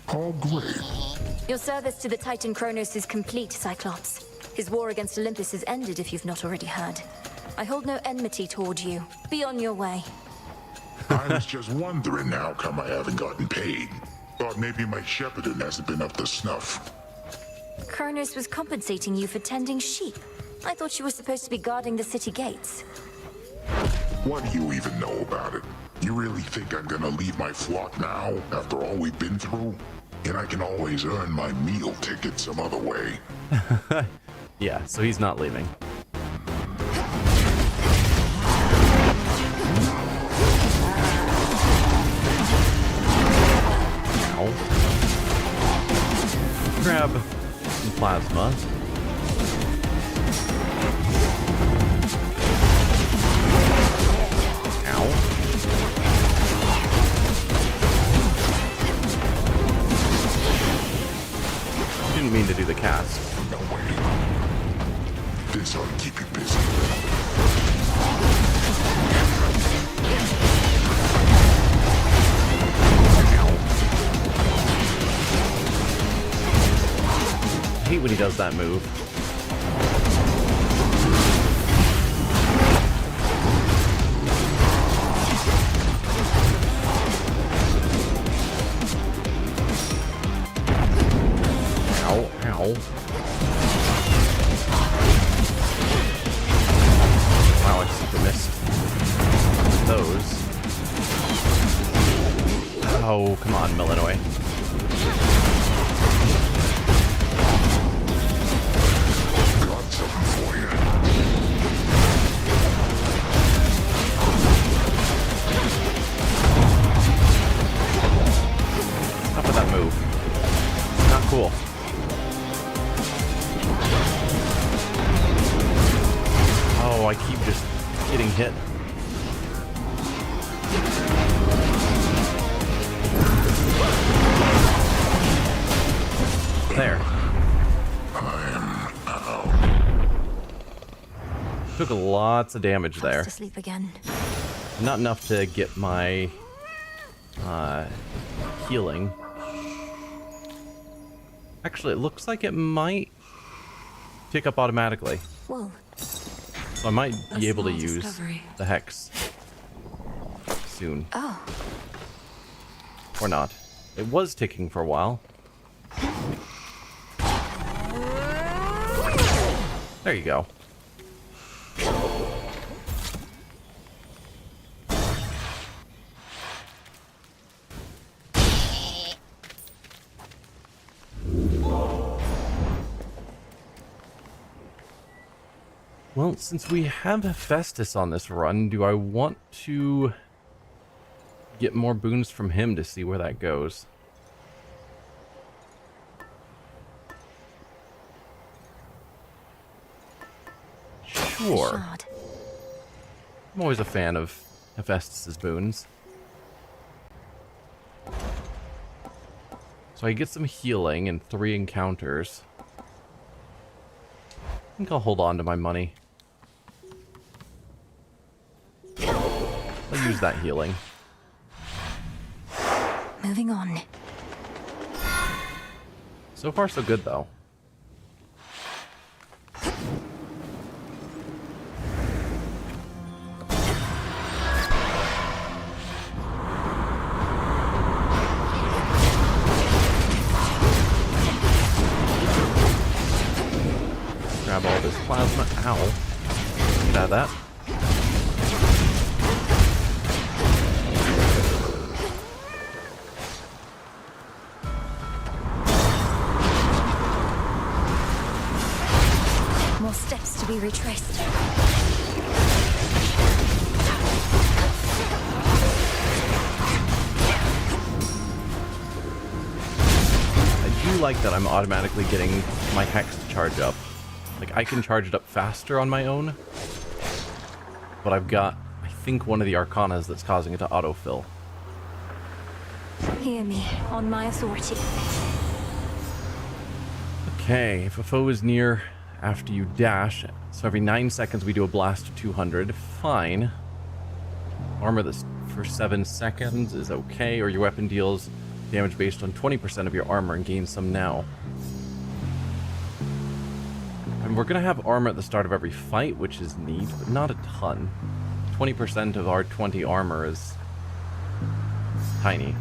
Oh, great. Your service to the Titan Kronos is complete, Cyclops. His war against Olympus is ended, if you've not already heard. I hold no enmity toward you. Be on your way. I was just wondering how come I haven't gotten paid. Thought maybe my shepherding hasn't been up to snuff. Kronos was compensating you for tending sheep. I thought you were supposed to be guarding the city gates. What do you even know about it? You really think I'm gonna leave my flock now, after all we've been through? And I can always earn my meal ticket some other way. Yeah, so he's not leaving. Ow. Grab some plasma. Didn't mean to do the cast. No way. This ought to keep you busy. I hate when he does that move. Wow, I super missed those. Oh, come on, Millinois. Got something for you. Stop with that move. Not cool. Oh, I keep just getting hit. There. I'm out. Took lots of damage there. To sleep again. Not enough to get my healing. Actually, it looks like it might pick up automatically. Whoa. So I might be able to use the Hex soon. Oh. Or not. It was ticking for a while. There you go. Well, since we have Hephaestus on this run, do I want to get more boons from him to see where that goes? Sure. I'm always a fan of Hephaestus's boons. So I get some healing and 3 encounters. I think I'll hold on to my money. I'll use that healing. Moving on. So far, so good, though. Grab all this plasma. Ow. Get out of that. More steps to be retraced. I do like that I'm automatically getting my hex to charge up. Like, I can charge it up faster on my own, but I've got, I think, one of the arcanas that's causing it to autofill. Hear me, on my authority. Okay, if a foe is near after you dash, so every 9 seconds we do a blast of 200, fine. Armor this for 7 seconds is okay, or your weapon deals damage based on 20% of your armor and gains some now. And we're going to have armor at the start of every fight, which is neat, but not a ton. 20% of our 20 armor is tiny.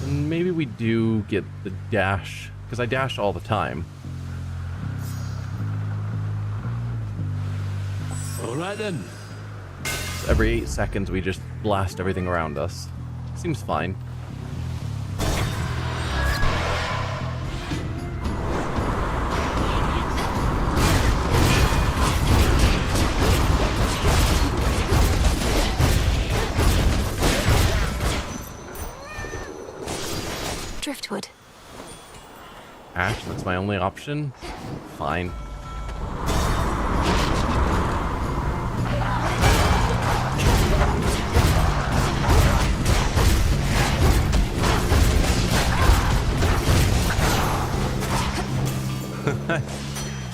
So maybe we do get the dash, because I dash all the time. Alright then. So every 8 seconds we just blast everything around us. Seems fine. Driftwood. Ash, that's my only option. Fine.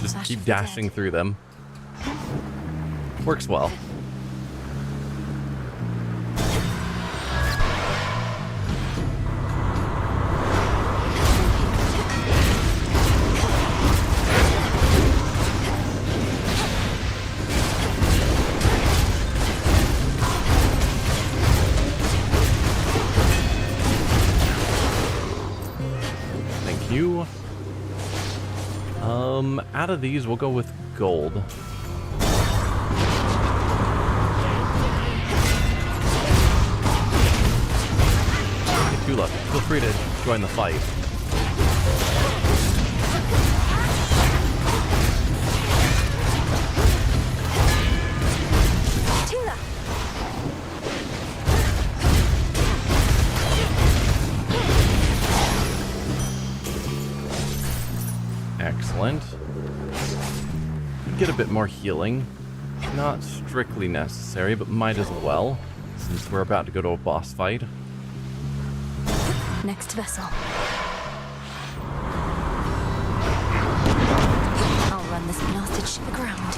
Just keep dashing through them. Works well. Thank you. Out of these, we'll go with gold. Get 2 left. Feel free to join the fight. Excellent. Get a bit more healing. Not strictly necessary, but might as well, since we're about to go to a boss fight. Next vessel. I'll run this blasted ship aground.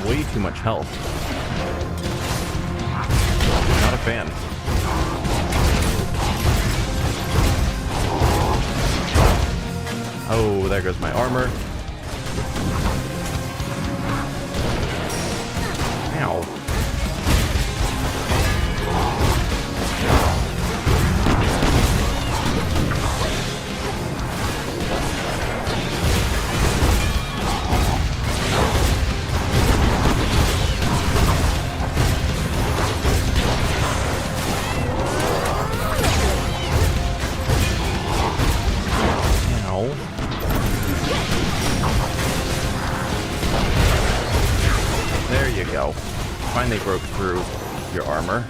Way too much health. Not a fan. Oh, there goes my armor. Ow. There you go. Finally broke through your armor.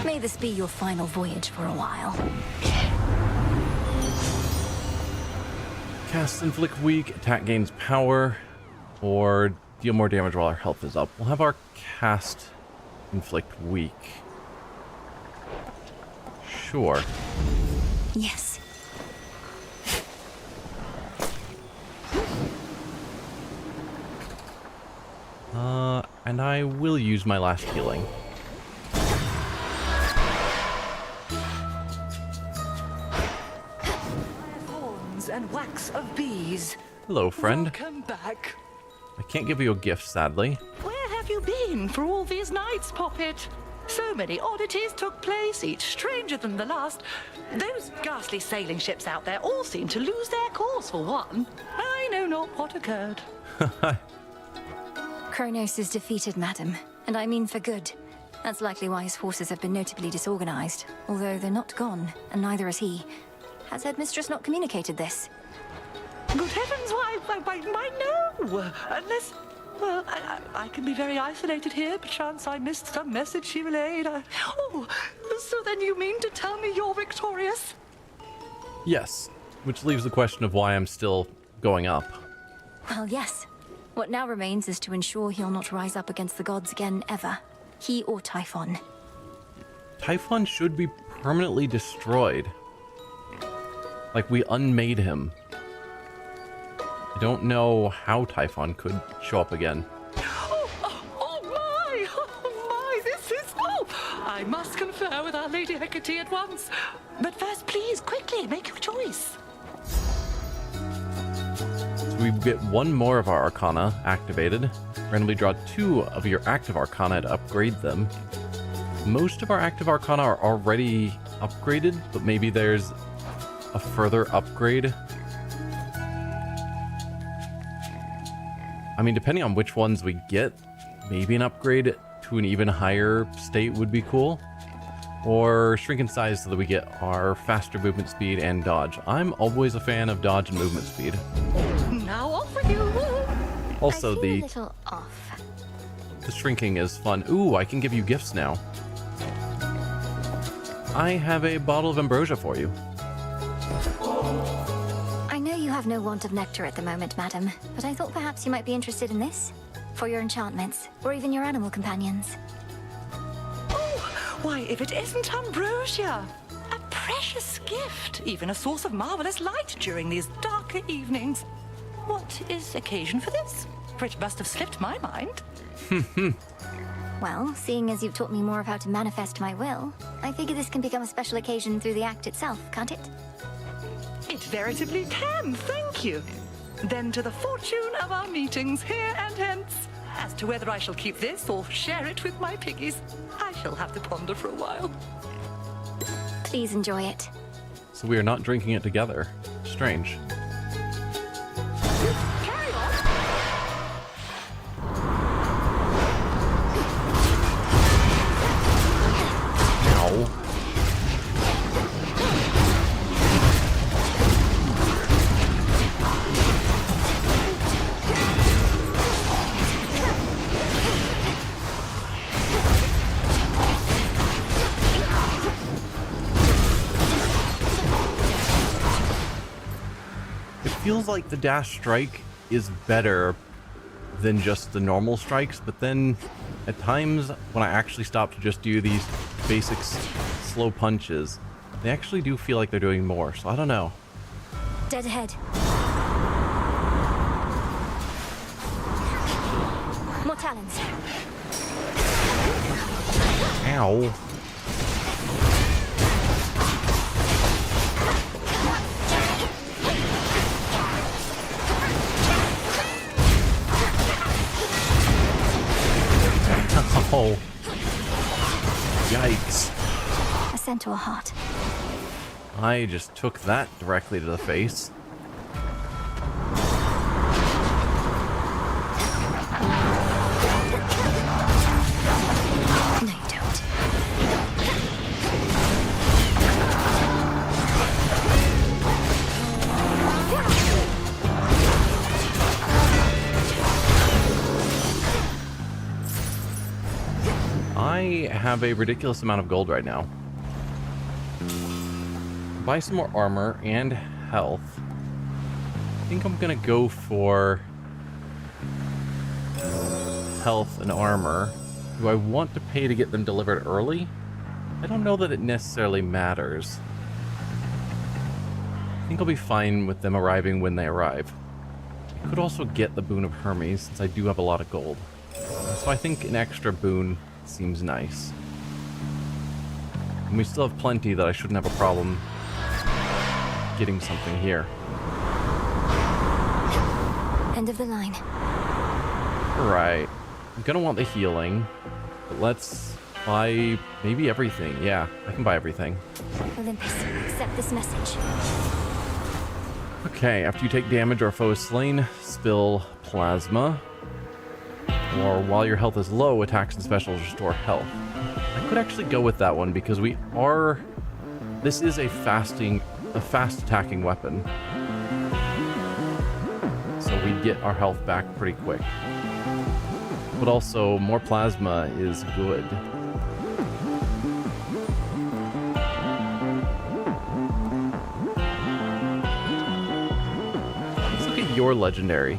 May this be your final voyage for a while. Cast inflict weak, attack gains power, or deal more damage while our health is up. We'll have our cast inflict weak. Sure. Yes. And I will use my last healing. Thorns and wax of bees. Hello, friend. Welcome back. I can't give you a gift, sadly. Where have you been for all these nights, Poppet? So many oddities took place, each stranger than the last. Those ghastly sailing ships out there all seem to lose their course for one. I know not what occurred. Kronos is defeated, madam, and I mean for good. That's likely why his forces have been notably disorganized, although they're not gone, and neither is he. Has Headmistress not communicated this? Good heavens, why no! Unless, well, I can be very isolated here. Perchance I missed some message she relayed. Oh, so then you mean to tell me you're victorious? Yes, which leaves the question of why I'm still going up. Well, yes. What now remains is to ensure he'll not rise up against the gods again, ever. He or Typhon. Typhon should be permanently destroyed. Like, we unmade him. I don't know how Typhon could show up again. Oh my, this is... Oh, I must confer with our Lady Hecate at once. But first, please, quickly, make your choice. So we get one more of our Arcana activated. Randomly draw 2 of your active Arcana to upgrade them. Most of our active Arcana are already upgraded, but maybe there's a further upgrade. I mean, depending on which ones we get, maybe an upgrade to an even higher state would be cool. Or shrink in size so that we get our faster movement speed and dodge. I'm always a fan of dodge and movement speed. Now off with you. Also, I feel a little off. The shrinking is fun. Ooh, I can give you gifts now. I have a bottle of ambrosia for you. I know you have no want of nectar at the moment, madam, but I thought perhaps you might be interested in this. For your enchantments, or even your animal companions. Why, if it isn't ambrosia, a precious gift, even a source of marvelous light during these darker evenings. What is occasion for this? For it must have slipped my mind. Well, seeing as you've taught me more of how to manifest my will, I figure this can become a special occasion through the act itself, can't it? It veritably can, thank you. Then to the fortune of our meetings here and hence. As to whether I shall keep this or share it with my piggies, I shall have to ponder for a while. Please enjoy it. So we are not drinking it together. Strange. Carry on. Ow. Feels like the dash strike is better than just the normal strikes, but then at times when I actually stop to just do these basic slow punches, they actually do feel like they're doing more, so I don't know. Dead ahead. More talons. Ow. Oh. Yikes. A centaur heart. I just took that directly to the face. No, you don't. I have a ridiculous amount of gold right now. Buy some more armor and health. I think I'm gonna go for health and armor. Do I want to pay to get them delivered early? I don't know that it necessarily matters. I think I'll be fine with them arriving when they arrive. I could also get the Boon of Hermes since I do have a lot of gold. So I think an extra boon seems nice. And we still have plenty that I shouldn't have a problem getting something here. End of the line. Right. I'm gonna want the healing, but let's buy maybe everything. Yeah, I can buy everything. Olympus, accept this message. Okay, after you take damage or a foe is slain, spill plasma. Or while your health is low, attacks and specials restore health. I could actually go with that one because we are... This is a fast attacking weapon. So we get our health back pretty quick. But also, more plasma is good. Let's look at your legendary.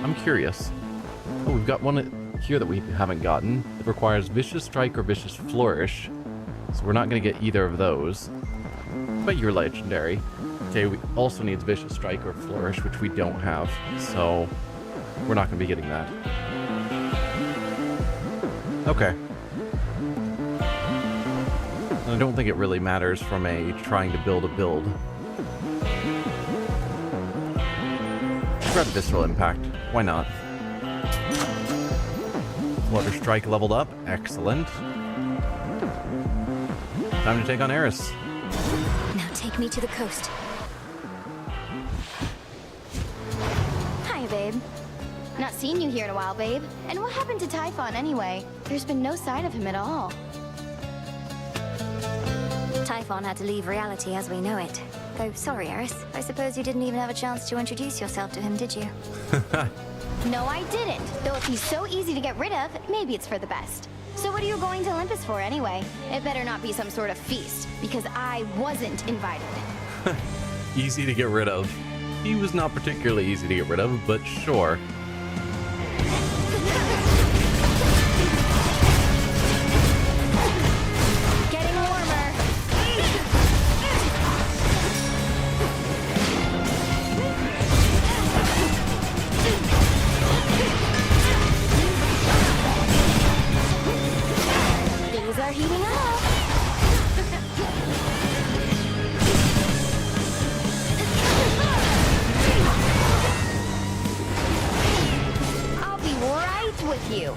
I'm curious. Oh, we've got one here that we haven't gotten. It requires Vicious Strike or Vicious Flourish. So we're not going to get either of those. But you're legendary. Okay, we also needs Vicious Strike or Flourish, which we don't have. So we're not going to be getting that. Okay. And I don't think it really matters from a trying to build a build. Grab Visceral Impact. Why not? Flutter Strike leveled up. Excellent. Time to take on Eris. Now take me to the coast. Hi, babe. Not seen you here in a while, babe. And what happened to Typhon anyway? There's been no sign of him at all. Typhon had to leave reality as we know it. Though, sorry, Eris. I suppose you didn't even have a chance to introduce yourself to him, did you? No, I didn't. Though if he's so easy to get rid of, maybe it's for the best. So what are you going to Olympus for anyway? It better not be some sort of feast, because I wasn't invited. Easy to get rid of. He was not particularly easy to get rid of, but sure. Getting warmer. Things are heating up. I'll be right with you.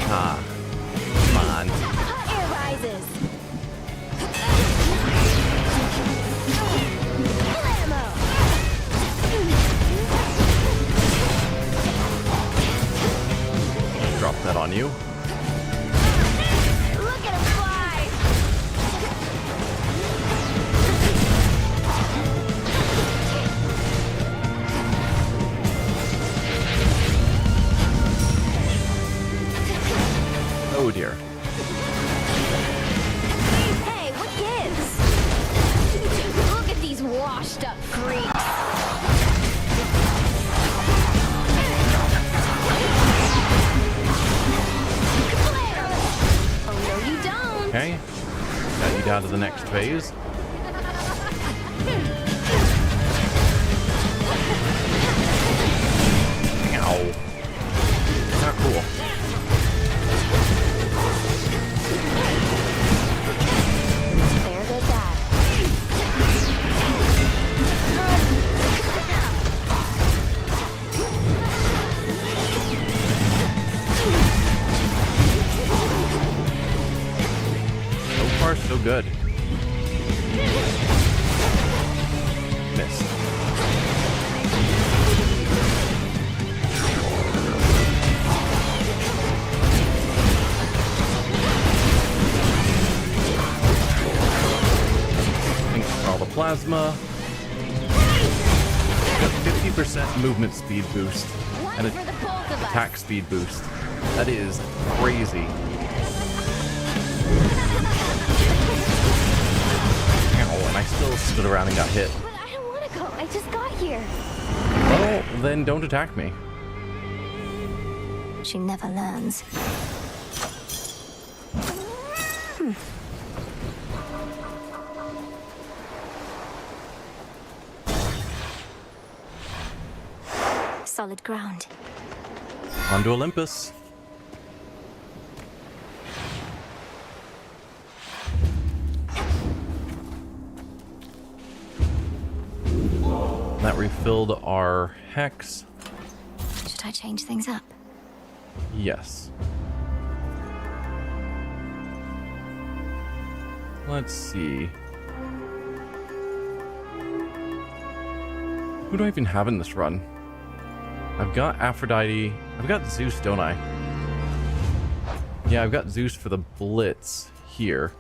Ah. Come on. Hot air rises. Drop that on you. Look at him fly. Oh dear. Hey, what gives? Look at these washed up freaks. Oh, no, you don't. Okay. Got you down to the next phase. Ow. Not cool. so good. Missed. Thanks for all the plasma. Got 50% movement speed boost and an attack speed boost. That is crazy. Ow, and I still stood around and got hit. But I don't want to go. I just got here. Well, then don't attack me. She never learns. Solid ground. On to Olympus. That refilled our hex. Should I change things up? Yes. Let's see. Who do I even have in this run? I've got Aphrodite. I've got Zeus, don't I? Yeah, I've got Zeus for the Blitz here.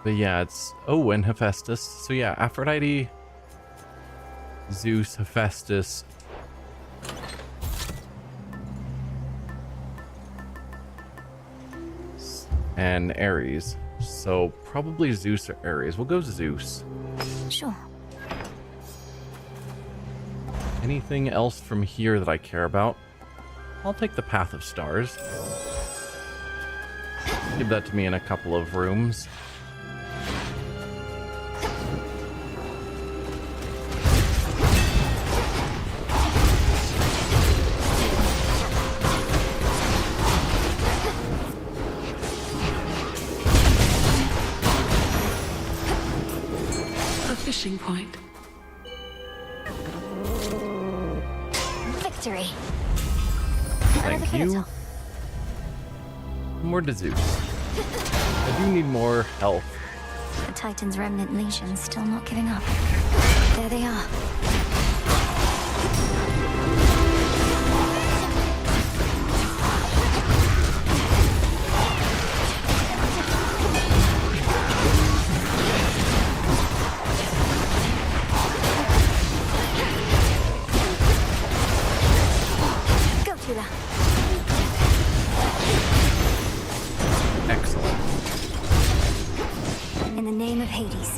But yeah, it's... Oh, and Hephaestus. So yeah, Aphrodite, Zeus, Hephaestus. And Ares. So probably Zeus or Ares. We'll go Zeus. Sure. Anything else from here that I care about? I'll take the Path of Stars. Give that to me in a couple of rooms. A fishing point. Victory. Thank you. More to Zeus. I do need more health. The Titan's remnant legions still not giving up. There they are. Excellent. In the name of Hades.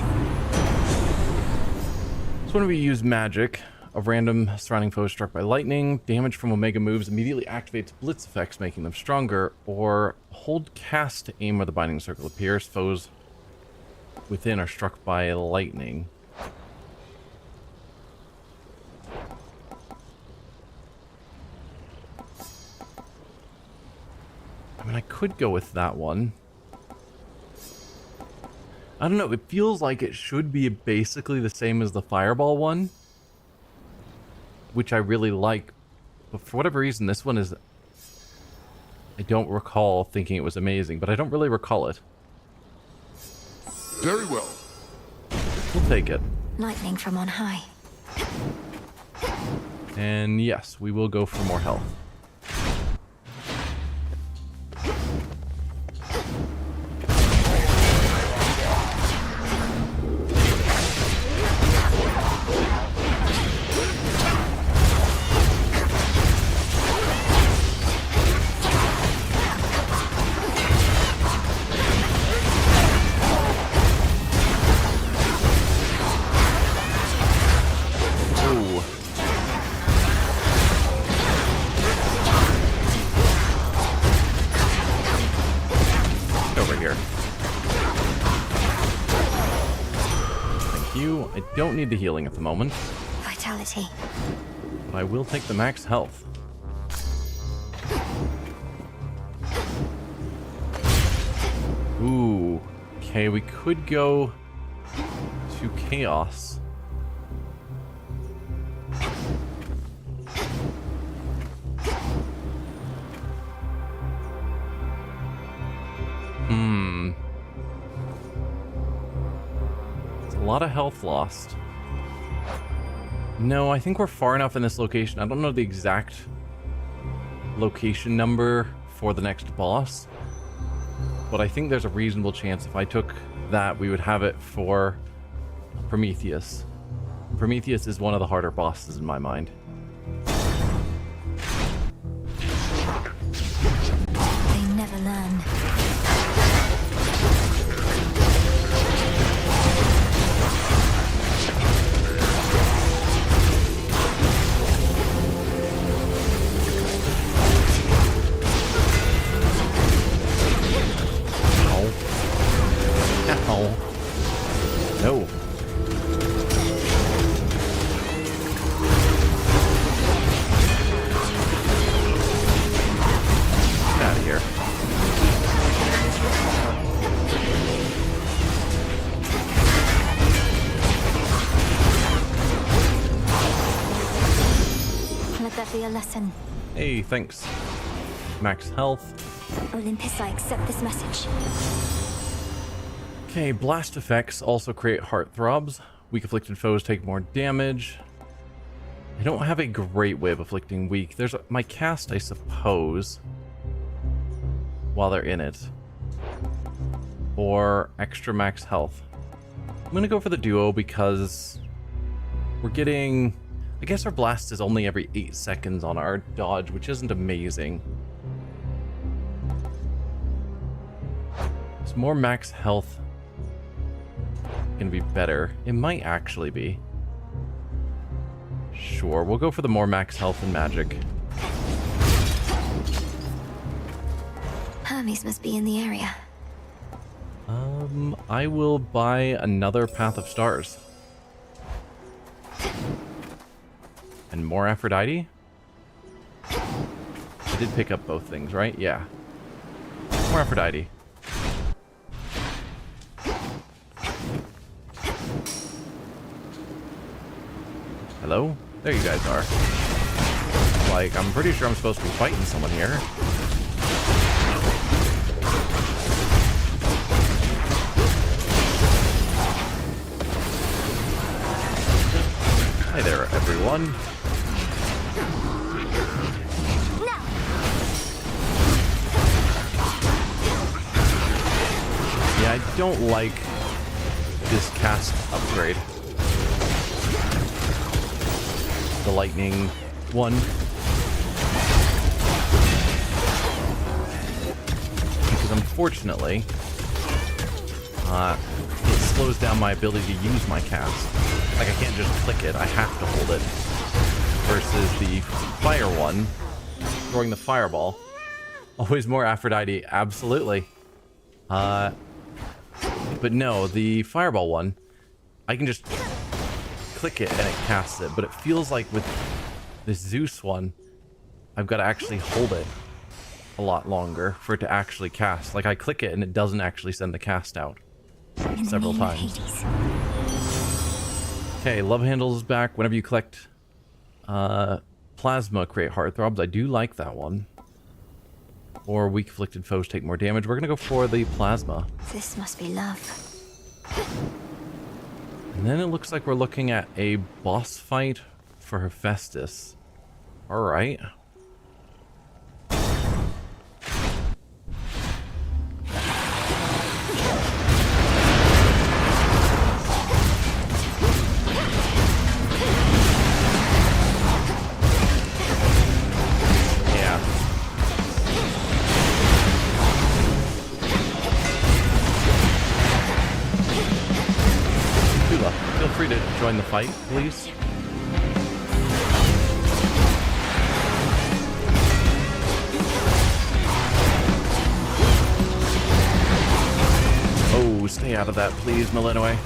So when we use magic, a random surrounding foe struck by lightning, damage from Omega moves immediately activates blitz effects, making them stronger, or hold cast to aim where the binding circle appears. Foes within are struck by lightning. I mean, I could go with that one. I don't know, it feels like it should be basically the same as the Fireball one, which I really like, but for whatever reason, this one is... I don't recall thinking it was amazing, but I don't really recall it. Very well. We'll take it. Lightning from on high. And yes, we will go for more health. I don't need the healing at the moment. Vitality. But I will take the max health. Ooh. Okay, we could go to Chaos. lot of health lost. No, I think we're far enough in this location. I don't know the exact location number for the next boss, but I think there's a reasonable chance if I took that, we would have it for Prometheus. Prometheus is one of the harder bosses in my mind. They never learn. Ow. No. Get out of here. Let that be a lesson. Hey, thanks. Max health. Olympus, I accept this message. Okay, blast effects also create heartthrobs. Weak afflicted foes take more damage. I don't have a great way of afflicting weak. There's my cast, I suppose, while they're in it. Or extra max health. I'm gonna go for the duo because we're getting... I guess our blast is only every 8 seconds on our dodge, which isn't amazing. It's more max health. Gonna be better. It might actually be. Sure, we'll go for the more max health and magic. Hermes must be in the area. I will buy another Path of Stars. And more Aphrodite? I did pick up both things, right? Yeah. More Aphrodite. Hello? There you guys are. Like, I'm pretty sure I'm supposed to be fighting someone here. Hi there, everyone. Yeah, I don't like this cast upgrade. The lightning one. Because unfortunately, it slows down my ability to use my cast. Like, I can't just click it, I have to hold it. Versus the fire one, throwing the fireball. Always more Aphrodite, absolutely. But no, the fireball one, I can just click it and it casts it, but it feels like with this Zeus one, I've got to actually hold it a lot longer for it to actually cast. Like, I click it and it doesn't actually send the cast out several times. Okay, Love Handles is back. Whenever you collect plasma, create heartthrobs. I do like that one. Or weak afflicted foes take more damage. We're gonna go for the plasma. This must be love. And then it looks like we're looking at a boss fight for Hephaestus. Alright. Feel free to join the fight, please. Oh, stay out of that, please, Malinois.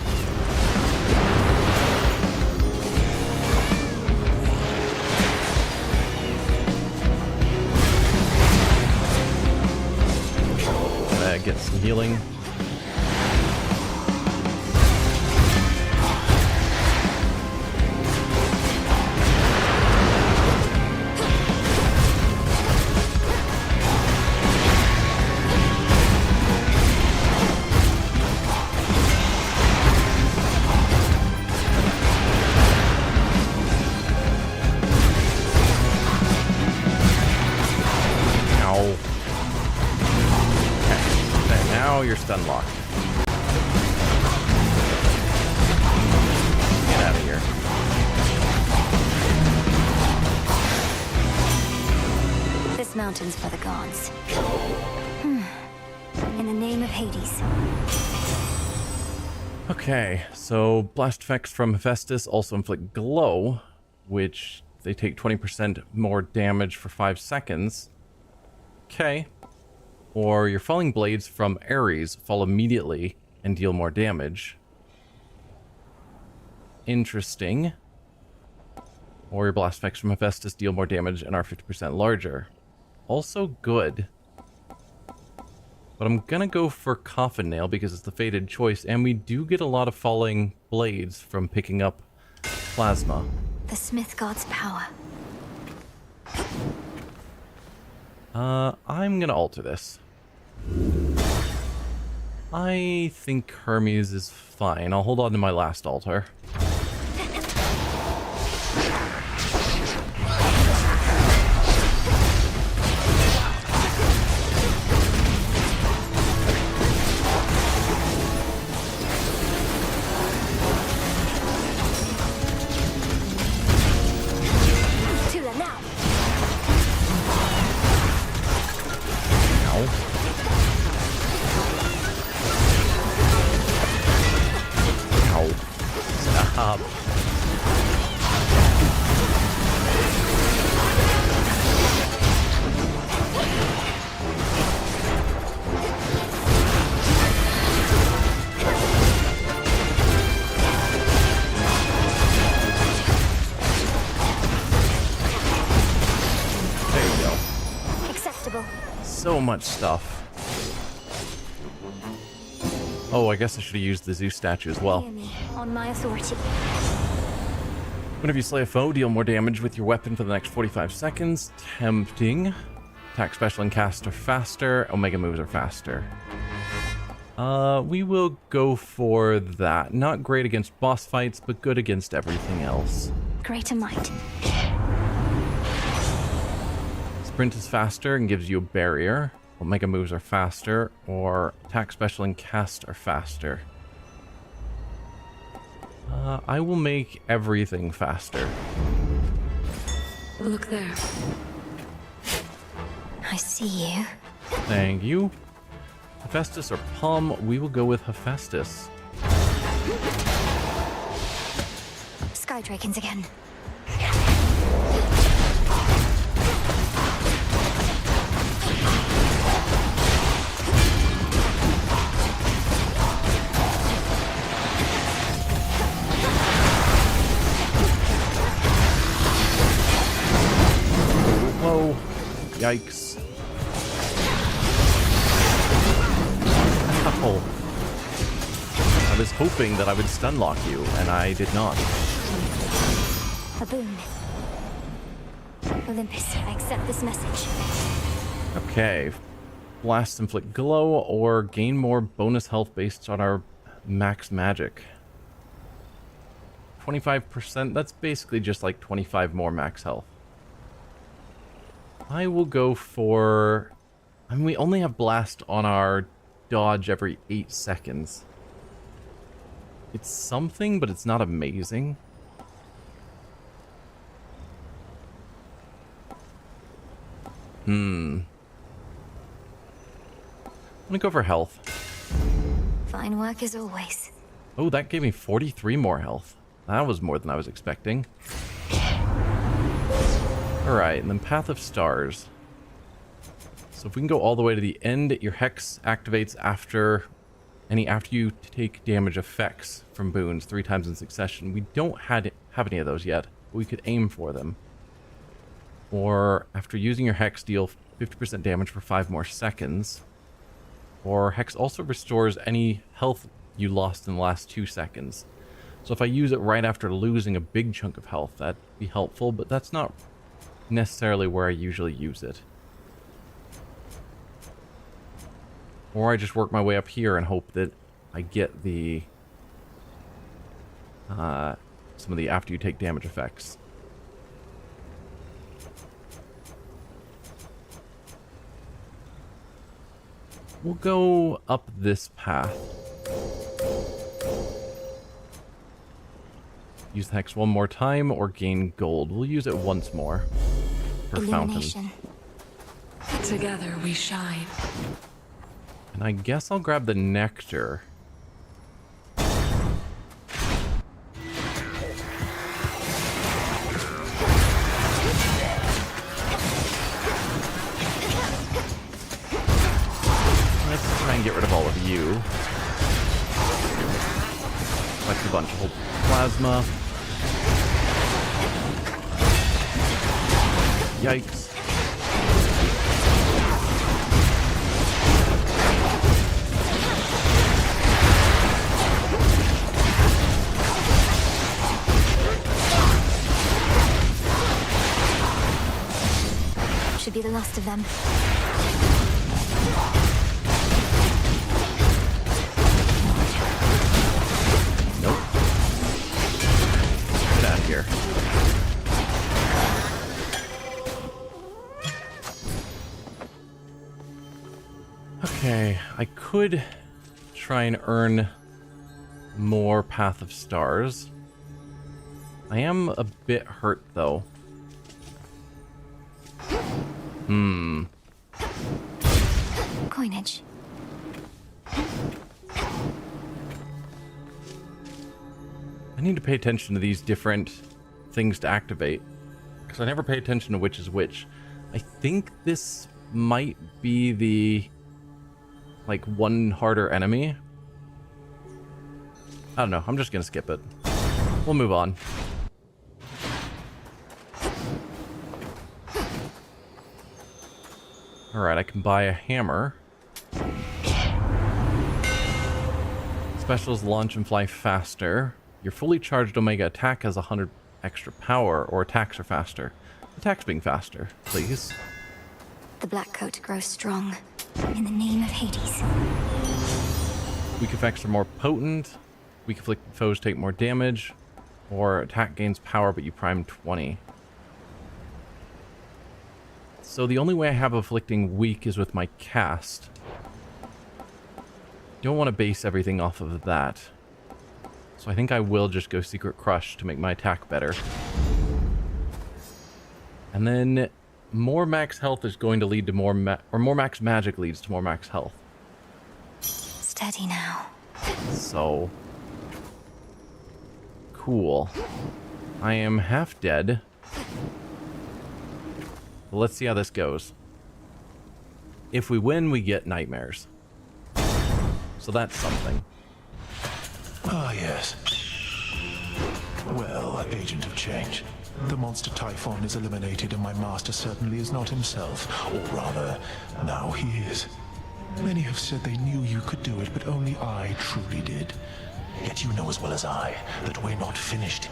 Get some healing. you're stun locked. Get out of here. This mountain's for the gods. In the name of Hades. Okay, so blast effects from Hephaestus also inflict glow, which they take 20% more damage for 5 seconds. Okay. Or your falling blades from Ares fall immediately and deal more damage. Interesting. Or your blast effects from Hephaestus deal more damage and are 50% larger. Also good. But I'm gonna go for Coffin Nail because it's the fated choice, and we do get a lot of falling blades from picking up plasma. The Smith God's power. I'm gonna alter this. I think Hermes is fine. I'll hold on to my last altar. So much stuff. Oh, I guess I should have used the Zeus statue as well. Hear me, on my authority. Whenever you slay a foe, deal more damage with your weapon for the next 45 seconds. Tempting. Attack, special, and cast are faster. Omega moves are faster. We will go for that. Not great against boss fights, but good against everything else. Greater might. Sprint is faster and gives you a barrier. Omega moves are faster, or attack, special, and cast are faster. I will make everything faster. Look there. I see you. Thank you. Hephaestus or Palm, we will go with Hephaestus. Sky Drakens again. Whoa. Yikes. Ow. I was hoping that I would stun lock you, and I did not. A boon. Olympus, I accept this message. Okay. Blast, inflict glow, or gain more bonus health based on our max magic. 25%, that's basically just like 25 more max health. I will go for... I mean, we only have blast on our dodge every 8 seconds. It's something, but it's not amazing. I'm gonna go for health. Fine work as always. Oh, that gave me 43 more health. That was more than I was expecting. Alright, and then Path of Stars. So if we can go all the way to the end, your Hex activates after you take damage effects from boons 3 times in succession. We don't have any of those yet, but we could aim for them. Or after using your Hex, deal 50% damage for 5 more seconds. Or Hex also restores any health you lost in the last 2 seconds. So if I use it right after losing a big chunk of health, that'd be helpful, but that's not necessarily where I usually use it. Or I just work my way up here and hope that I get the some of the after you take damage effects. We'll go up this path. Use the hex one more time or gain gold. We'll use it once more for fountain. Together we shine. And I guess I'll grab the nectar. Let's try and get rid of all of you. Collect a bunch of plasma. Yikes. Should be the last of them. Nope. Get out of here. Okay, I could try and earn more Path of Stars. I am a bit hurt, though. Coinage. I need to pay attention to these different things to activate, because I never pay attention to which is which. I think this might be the, like, one harder enemy. I don't know. I'm just gonna skip it. We'll move on. Alright, I can buy a hammer. Specials launch and fly faster. Your fully charged Omega attack has 100 extra power, or attacks are faster. Attacks being faster, please. The black coat grows strong. In the name of Hades. Weak effects are more potent. Weak afflicted foes take more damage. Or attack gains power, but you prime 20. So the only way I have afflicting weak is with my cast. Don't want to base everything off of that. So I think I will just go Secret Crush to make my attack better. And then more max health is going to lead to more more max magic leads to more max health. Steady now. So cool. I am half dead. But let's see how this goes. If we win, we get nightmares. So that's something. Ah, yes. Well, Agent of Change. The monster Typhon is eliminated and my master certainly is not himself. Or rather, now he is. Many have said they knew you could do it, but only I truly did. Yet you know as well as I that we're not finished.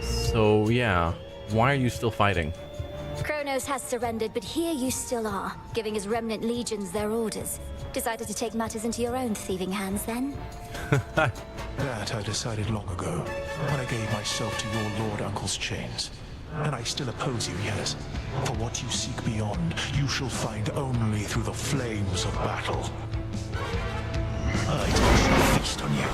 So, yeah. Why are you still fighting? Kronos has surrendered, but here you still are, giving his remnant legions their orders. Decided to take matters into your own thieving hands, then? That I decided long ago, when I gave myself to your Lord Uncle's chains. And I still oppose you, yes. For what you seek beyond, you shall find only through the flames of battle. I shall feast on you.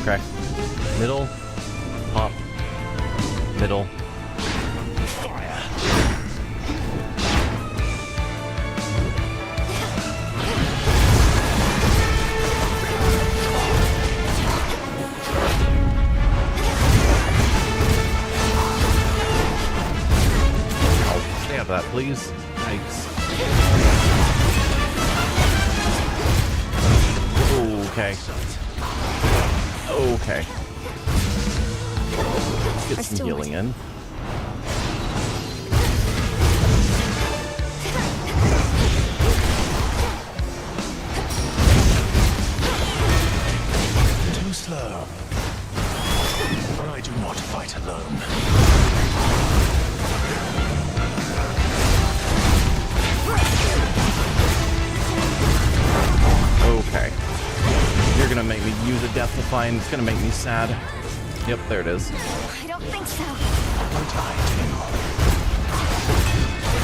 Okay. Middle. Pop. Middle. Fire. Stay out of that, please. Thanks. Okay. Okay. Get some healing in. Too slow. I do not fight alone. Okay. You're gonna make me use a death define. It's gonna make me sad. Yep, there it is. I don't think so.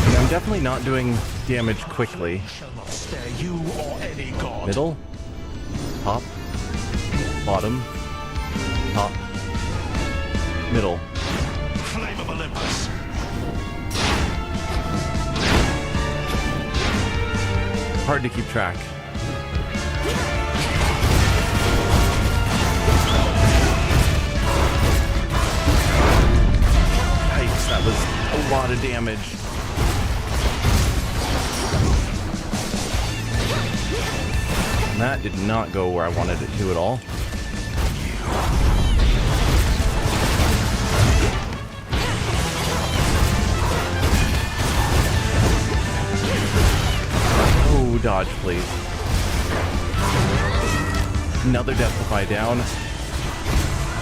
And I'm definitely not doing damage quickly. Spare you or any god. Middle. Top. Bottom. Top. Middle. Flame of Olympus. Hard to keep track. Yikes, that was a lot of damage. And that did not go where I wanted it to at all. Oh, dodge, please. Another Deathify down.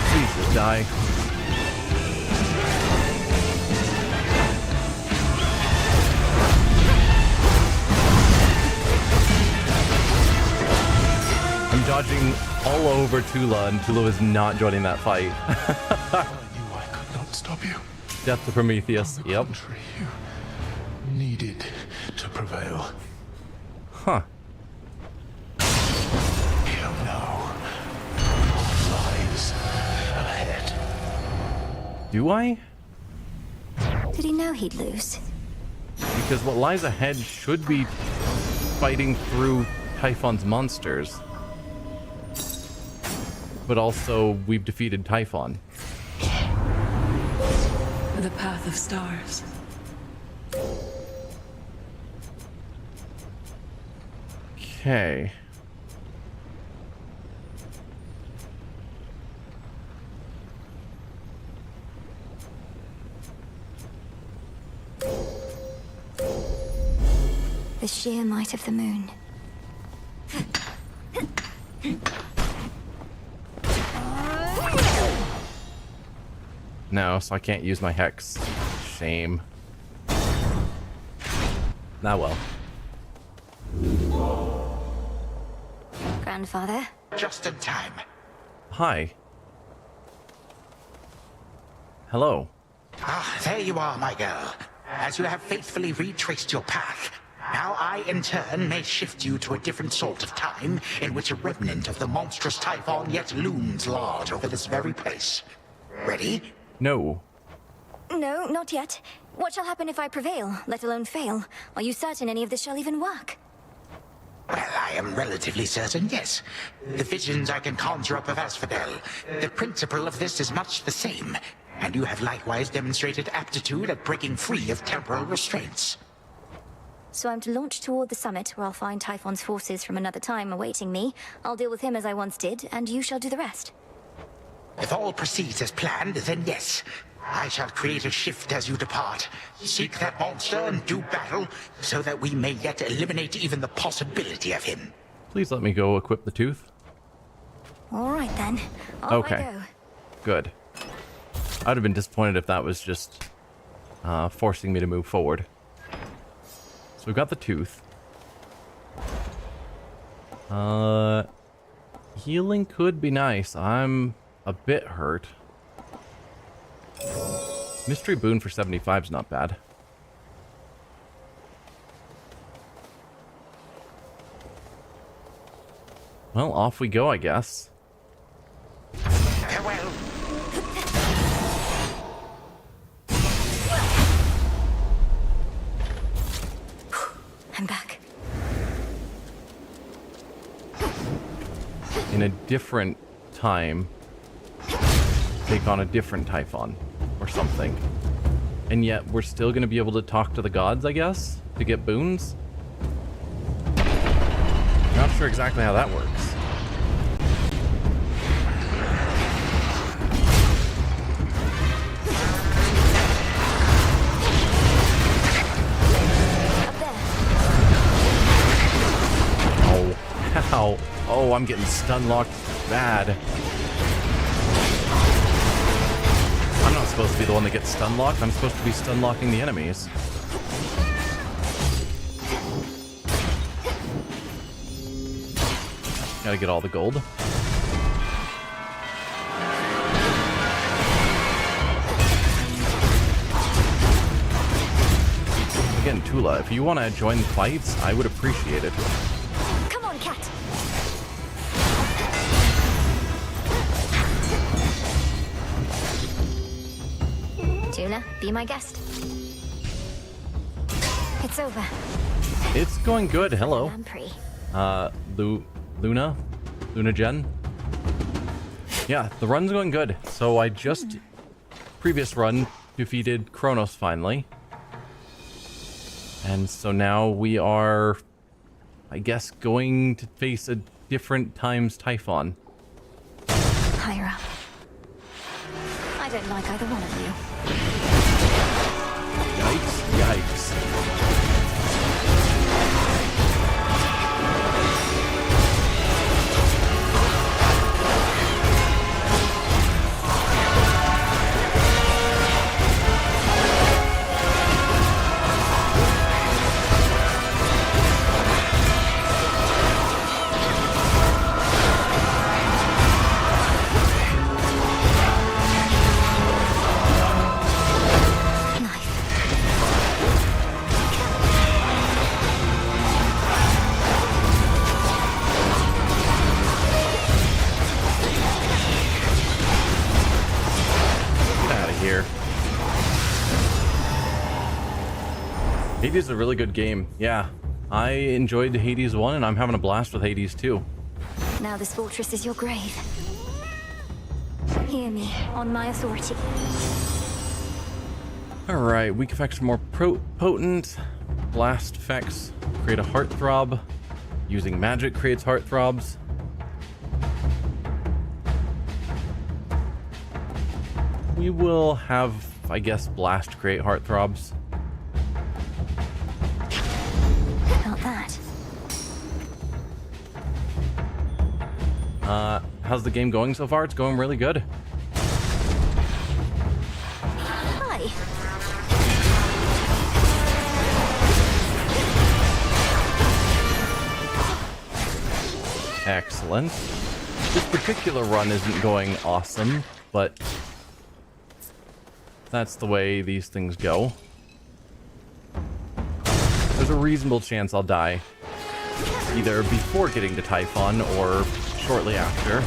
Please just die. I'm dodging all over Tula, and Tula is not joining that fight. I could not stop you. Death to Prometheus. Yep. You needed to prevail. Huh. You know what lies ahead. Do I? Did he know he'd lose? Because what lies ahead should be fighting through Typhon's monsters. But also, we've defeated Typhon. The path of stars. Okay. The sheer might of the moon. No, so I can't use my hex. Shame. Nah, well. Grandfather? Just in time. Hi. Hello. Ah, there you are, my girl. As you have faithfully retraced your path, now I, in turn, may shift you to a different sort of time in which a remnant of the monstrous Typhon yet looms large over this very place. Ready? No. No, not yet. What shall happen if I prevail, let alone fail? Are you certain any of this shall even work? Well, I am relatively certain, yes. The visions I can conjure up of Asphodel, the principle of this is much the same, and you have likewise demonstrated aptitude at breaking free of temporal restraints. So I'm to launch toward the summit, where I'll find Typhon's forces from another time awaiting me. I'll deal with him as I once did, and you shall do the rest. If all proceeds as planned, then yes. I shall create a shift as you depart. Seek that monster and do battle, so that we may yet eliminate even the possibility of him. Please let me go equip the tooth. All right, then. Off I go. Good. I'd have been disappointed if that was just forcing me to move forward. So we've got the tooth. Healing could be nice. I'm a bit hurt. Mystery boon for 75 is not bad. Well, off we go, I guess. Farewell. I'm back. In a different time, take on a different Typhon or something. And yet we're still going to be able to talk to the gods, I guess, to get boons. Not sure exactly how that works. I'm getting stun locked bad. I'm not supposed to be the one that gets stun locked. I'm supposed to be stun locking the enemies. Gotta get all the gold. Again, Tula, if you want to join fights, I would appreciate it. Come on, cat. Tula, be my guest. It's over. It's going good. Hello. Lamprey. Luna Jen. Yeah, the run's going good. So I just previous run defeated Kronos finally. And so now we are, I guess, going to face a different times Typhon. Higher up. I don't like either one of you. Yikes, yikes. Hades is a really good game. Yeah, I enjoyed Hades 1 and I'm having a blast with Hades 2. Now this fortress is your grave. Hear me, on my authority. Alright, weak effects are more potent. Blast effects create a heartthrob. Using magic creates heartthrobs. We will have, I guess, blast create heartthrobs. Not that. How's the game going so far? It's going really good. Hi. Excellent. This particular run isn't going awesome, but that's the way these things go. There's a reasonable chance I'll die. Either before getting to Typhon or shortly after.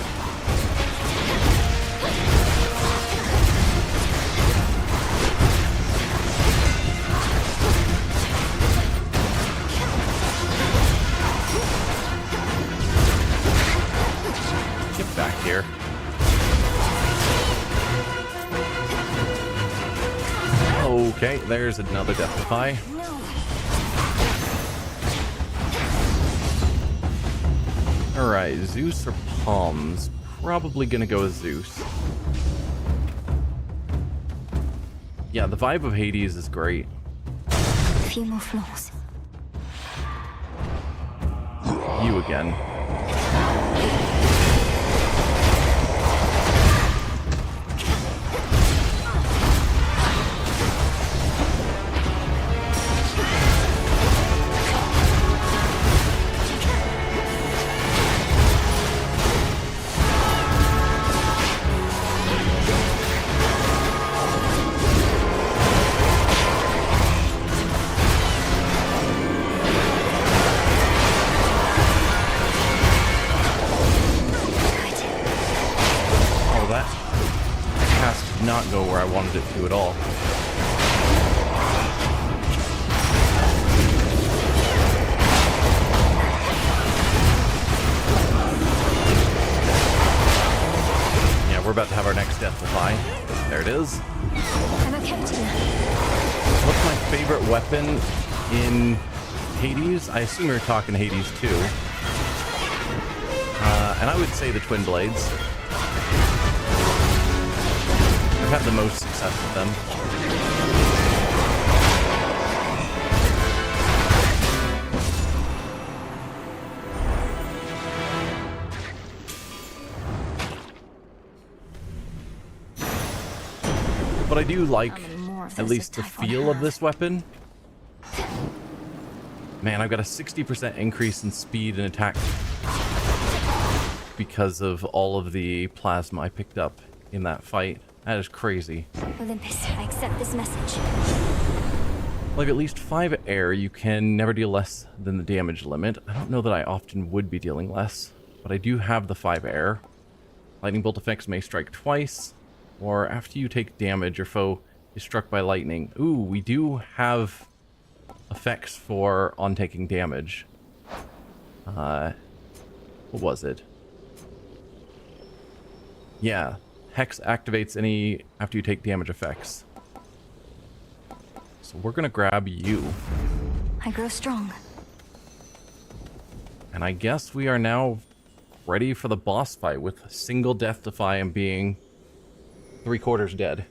Get back here. Okay, there's another Deathify. Alright, Zeus or Palms? Probably gonna go with Zeus. Yeah, the vibe of Hades is great. A few more floors. You again. Not go where I wanted it to at all. Yeah, we're about to have our next Deathify. There it is. I'm okay, Tina. What's my favorite weapon in Hades? I assume you're talking Hades 2. And I would say the Twin Blades. I've had the most success with them. do like How many more of at those least does the Typhon feel of have? this weapon. Man, I've got a 60% increase in speed and attack because of all of the plasma I picked up in that fight. That is crazy. Olympus, I accept this message. Like at least 5 air, you can never deal less than the damage limit. I don't know that I often would be dealing less, but I do have the 5 air. Lightning bolt effects may strike twice, or after you take damage, your foe is struck by lightning. Ooh, we do have effects for on taking damage. What was it? Yeah, Hex activates any after you take damage effects. So we're gonna grab you. I grow strong. And I guess we are now ready for the boss fight with a single death defy and being 3/4 dead.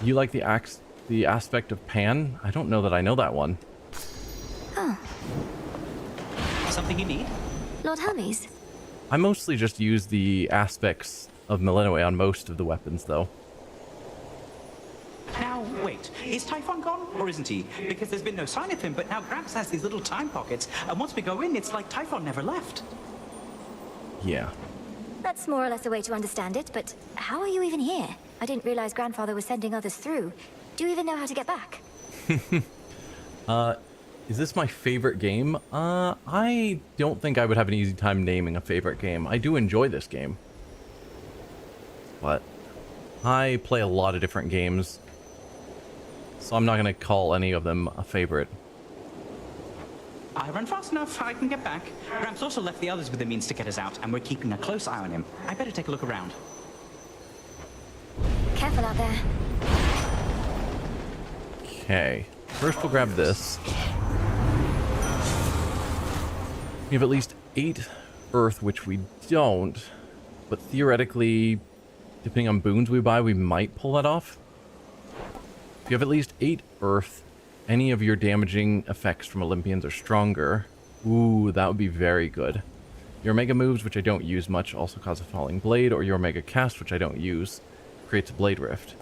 You like the aspect of Pan? I don't know that I know that one. Oh, Something you need? Lord Hermes. I mostly just use the aspects of Millenway on most of the weapons, though. Now, wait. Is Typhon gone, or isn't he? Because there's been no sign of him, but now Gramps has these little time pockets, and once we go in, it's like Typhon never left. Yeah. That's more or less a way to understand it, but how are you even here? I didn't realize Grandfather was sending others through. Do you even know how to get back? Is this my favorite game? I don't think I would have an easy time naming a favorite game. I do enjoy this game. But I play a lot of different games, so I'm not going to call any of them a favorite. I run fast enough, I can get back. Gramps also left the others with the means to get us out, and we're keeping a close eye on him. I better take a look around. Careful out there. Okay. First we'll grab this. We have at least 8 earth, which we don't. But theoretically, depending on boons we buy, we might pull that off. If you have at least 8 earth, any of your damaging effects from Olympians are stronger. Ooh, that would be very good. Your Omega moves, which I don't use much, also cause a falling blade, or your Omega cast, which I don't use, creates a blade rift.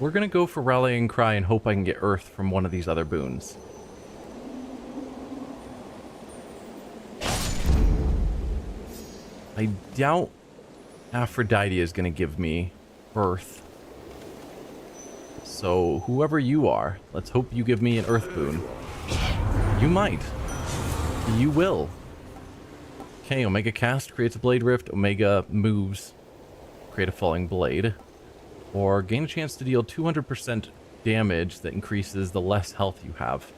We're gonna go for Rallying Cry and hope I can get earth from one of these other boons. I doubt Aphrodite is gonna give me earth. So whoever you are, let's hope you give me an earth boon. You might. You will. Okay, Omega cast creates a blade rift. Omega moves create a falling blade. Or gain a chance to deal 200% damage that increases the less health you have.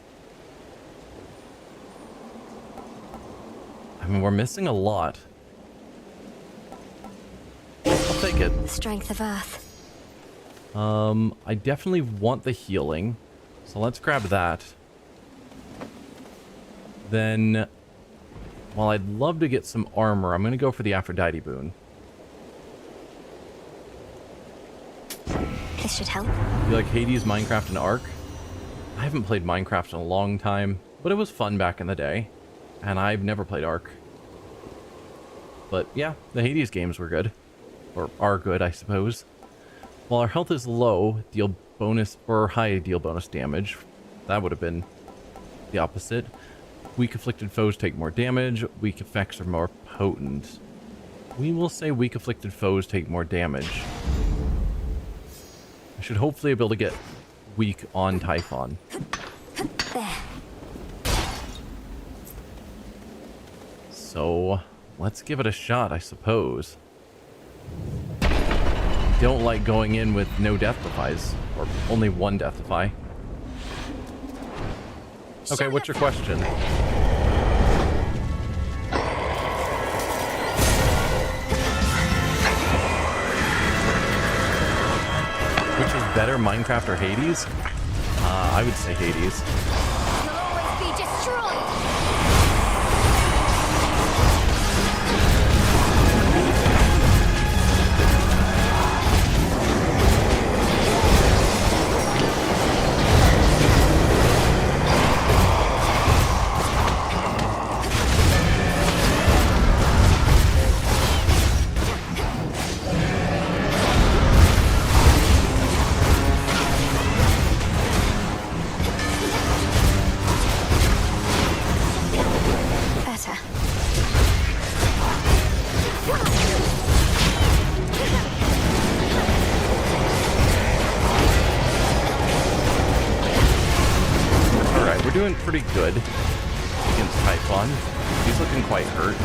I mean, we're missing a lot. I'll take it. The strength of Earth. I definitely want the healing, so let's grab that. Then, while I'd love to get some armor, I'm going to go for the Aphrodite boon. This should help. You like Hades, Minecraft, and Ark? I haven't played Minecraft in a long time, but it was fun back in the day, and I've never played Ark. But yeah, the Hades games were good. Or are good, I suppose. While our health is low, deal bonus or high deal bonus damage. That would have been the opposite. Weak afflicted foes take more damage. Weak effects are more potent. We will say weak afflicted foes take more damage. I should hopefully be able to get weak on Typhon. There. So let's give it a shot, I suppose. Don't like going in with no death defies, or only one death defy. Okay, what's your question? Which is better, Minecraft or Hades? I would say Hades. You'll always be destroyed! went pretty good against Typhon. He's looking quite hurt.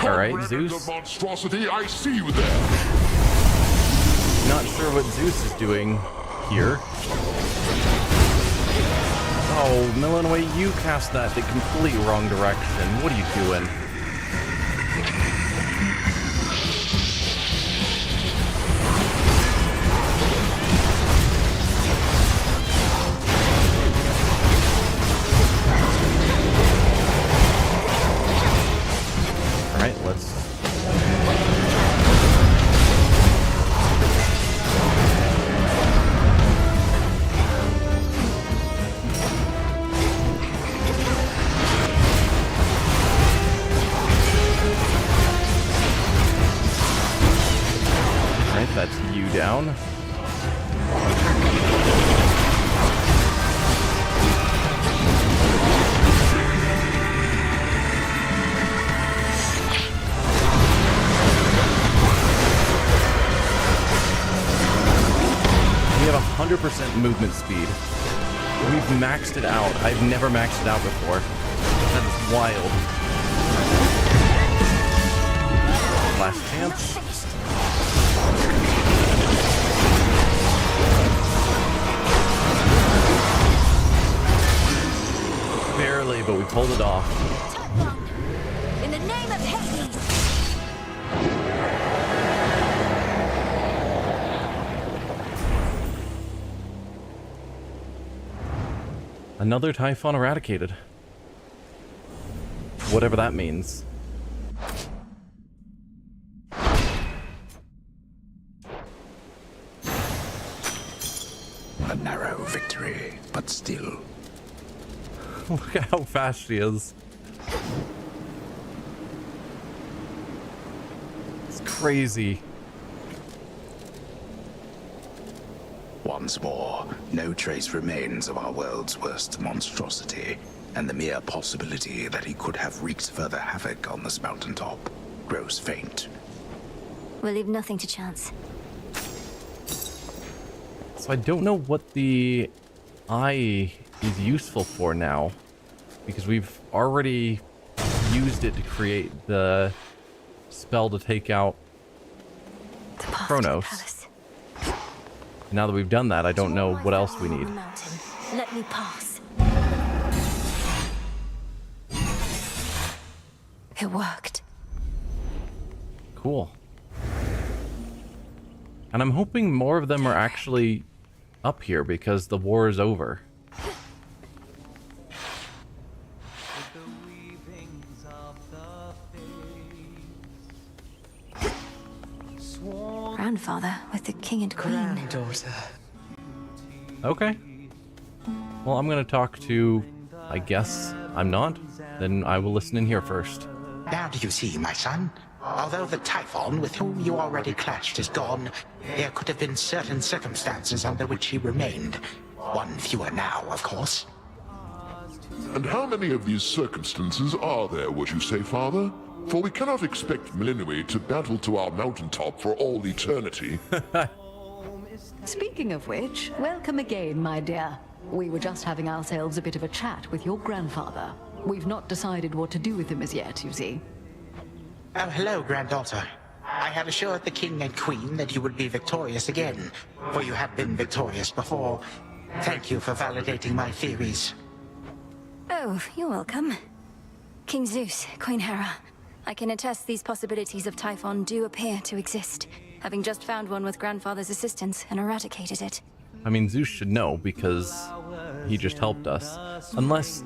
Alright, Zeus. The monstrosity, I see you there. Not sure what Zeus is doing here. Oh, Millenway, you cast that the complete wrong direction. What are you doing? Alright, let's... Alright, that's you down. We have 100% movement speed. We've maxed it out. I've never maxed it out before. That is wild. Last chance. Barely, but we pulled it off. In the name of Hades! Another Typhon eradicated. Whatever that means. A narrow victory, but still. Look at how fast she is. It's crazy. Once more, no trace remains of our world's worst monstrosity, and the mere possibility that he could have wreaked further havoc on this mountaintop grows faint. We'll leave nothing to chance. So I don't know what the eye is useful for now, because we've already used it to create the spell to take out Kronos. Now that we've done that, I don't know what else we need. Let me pass. It worked. Cool. And I'm hoping more of them are actually up here because the war is over. Grandfather with the king and queen. Granddaughter. Okay. Well, I'm going to talk to... I guess I'm not. Then I will listen in here first. Now do you see, my son? Although the Typhon with whom you already clashed is gone, there could have been certain circumstances under which he remained. One fewer now, of course. And how many of these circumstances are there, would you say, Father? For we cannot expect Millenway to battle to our mountaintop for all eternity. Speaking of which, welcome again, my dear. We were just having ourselves a bit of a chat with your grandfather. We've not decided what to do with him as yet, you see. Oh, hello, granddaughter. I had assured the king and queen that you would be victorious again, for you have been victorious before. Thank you for validating my theories. Oh, you're welcome. King Zeus, Queen Hera. I can attest these possibilities of Typhon do appear to exist, having just found one with Grandfather's assistance and eradicated it. I mean, Zeus should know because he just helped us. Unless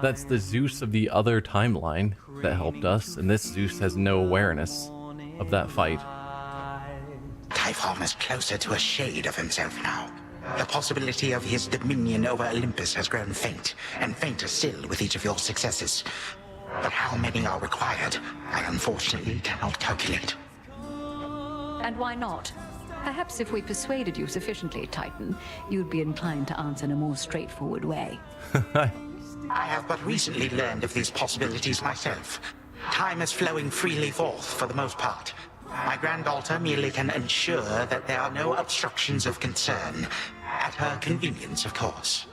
that's the Zeus of the other timeline that helped us, and this Zeus has no awareness of that fight. Typhon is closer to a shade of himself now. The possibility of his dominion over Olympus has grown faint, and fainter still with each of your successes. But how many are required, I unfortunately cannot calculate. And why not? Perhaps if we persuaded you sufficiently, Titan, you'd be inclined to answer in a more straightforward way. I have but recently learned of these possibilities myself. Time is flowing freely forth for the most part. My granddaughter merely can ensure that there are no obstructions of concern. At her convenience, of course.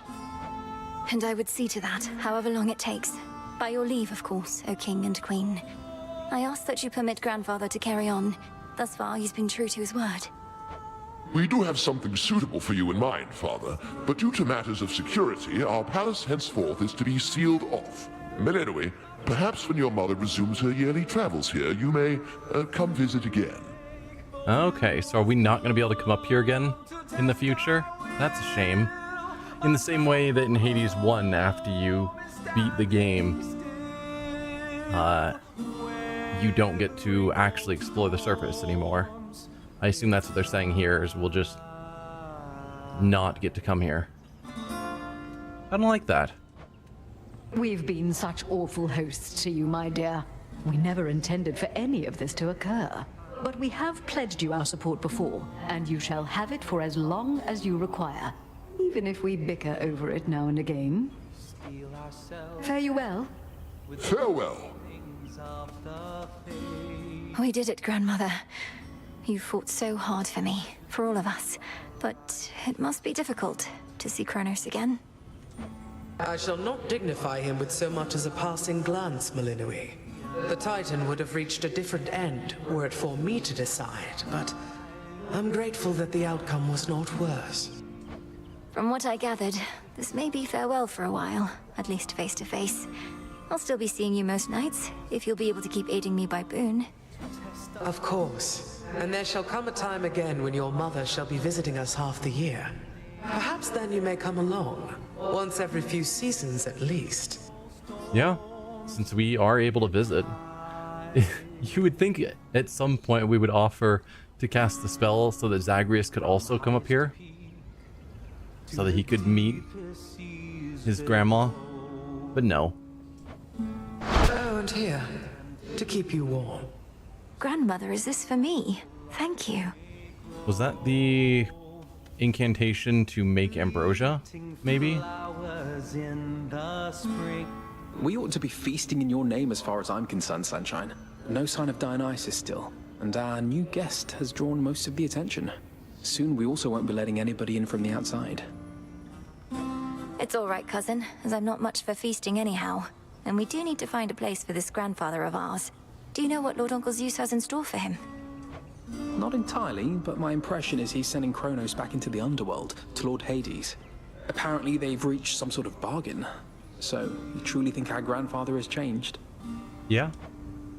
And I would see to that, however long it takes. By your leave, of course, O King and Queen. I ask that you permit Grandfather to carry on. Thus far, he's been true to his word. We do have something suitable for you in mind, Father, but due to matters of security, our palace henceforth is to be sealed off. But anyway, perhaps when your mother resumes her yearly travels here, you may come visit again. Okay, so are we not going to be able to come up here again in the future? That's a shame. In the same way that in Hades 1, after you beat the game, you don't get to actually explore the surface anymore. I assume that's what they're saying here, is we'll just not get to come here. I don't like that. We've been such awful hosts to you, my dear. We never intended for any of this to occur. But we have pledged you our support before, and you shall have it for as long as you require, even if we bicker over it now and again. Fare you well. Farewell. We did it, Grandmother. You fought so hard for me, for all of us. But it must be difficult to see Kronos again. I shall not dignify him with so much as a passing glance, Malinui. The Titan would have reached a different end were it for me to decide, but I'm grateful that the outcome was not worse. From what I gathered, this may be farewell for a while, at least face to face. I'll still be seeing you most nights, if you'll be able to keep aiding me by boon. Of course. And there shall come a time again when your mother shall be visiting us half the year. Perhaps then you may come along, once every few seasons at least. Yeah, since we are able to visit. You would think at some point we would offer to cast the spell so that Zagreus could also come up here. So that he could meet his grandma. But no. Oh, and here, to keep you warm. Grandmother, is this for me? Thank you. Was that the incantation to make ambrosia, maybe? We ought to be feasting in your name as far as I'm concerned, Sunshine. No sign of Dionysus still, and our new guest has drawn most of the attention. Soon we also won't be letting anybody in from the outside. It's all right, cousin, as I'm not much for feasting anyhow. And we do need to find a place for this grandfather of ours. Do you know what Lord Uncle Zeus has in store for him? Not entirely, but my impression is he's sending Kronos back into the Underworld, to Lord Hades. Apparently they've reached some sort of bargain. So, you truly think our grandfather has changed? Yeah.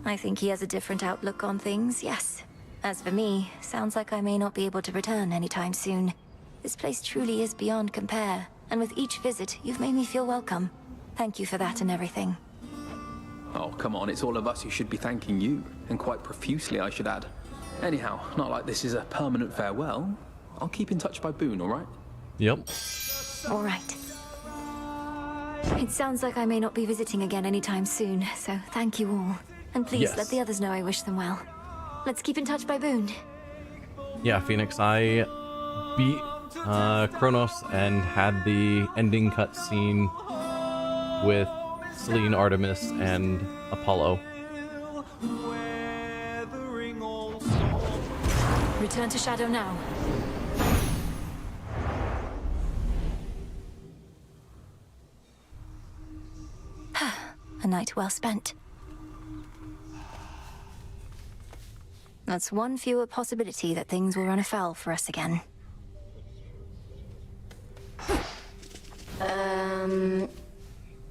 I think he has a different outlook on things, yes. As for me, sounds like I may not be able to return anytime soon. This place truly is beyond compare, and with each visit, you've made me feel welcome. Thank you for that and everything. Oh, come on, it's all of us who should be thanking you, and quite profusely, I should add. Anyhow, not like this is a permanent farewell. I'll keep in touch by boon, all right? Yep. All right. It sounds like I may not be visiting again anytime soon, so thank you all. And please let the others know I wish them well. Let's keep in touch by boon. Yeah, Phoenix, I beat Kronos and had the ending cutscene with Selene, Artemis, and Apollo. Return to Shadow now. A night well spent. That's one fewer possibility that things will run afoul for us again.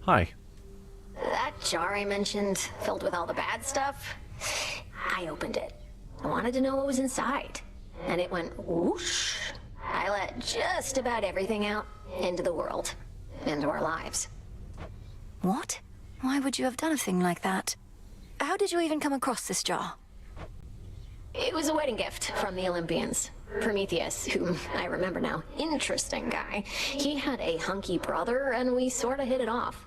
Hi. That jar I mentioned, filled with all the bad stuff, I opened it. I wanted to know what was inside. And it went whoosh. I let just about everything out into the world, into our lives. What? Why would you have done a thing like that? How did you even come across this jar? It was a wedding gift from the Olympians. Prometheus, who I remember now, interesting guy. He had a hunky brother, and we sort of hit it off.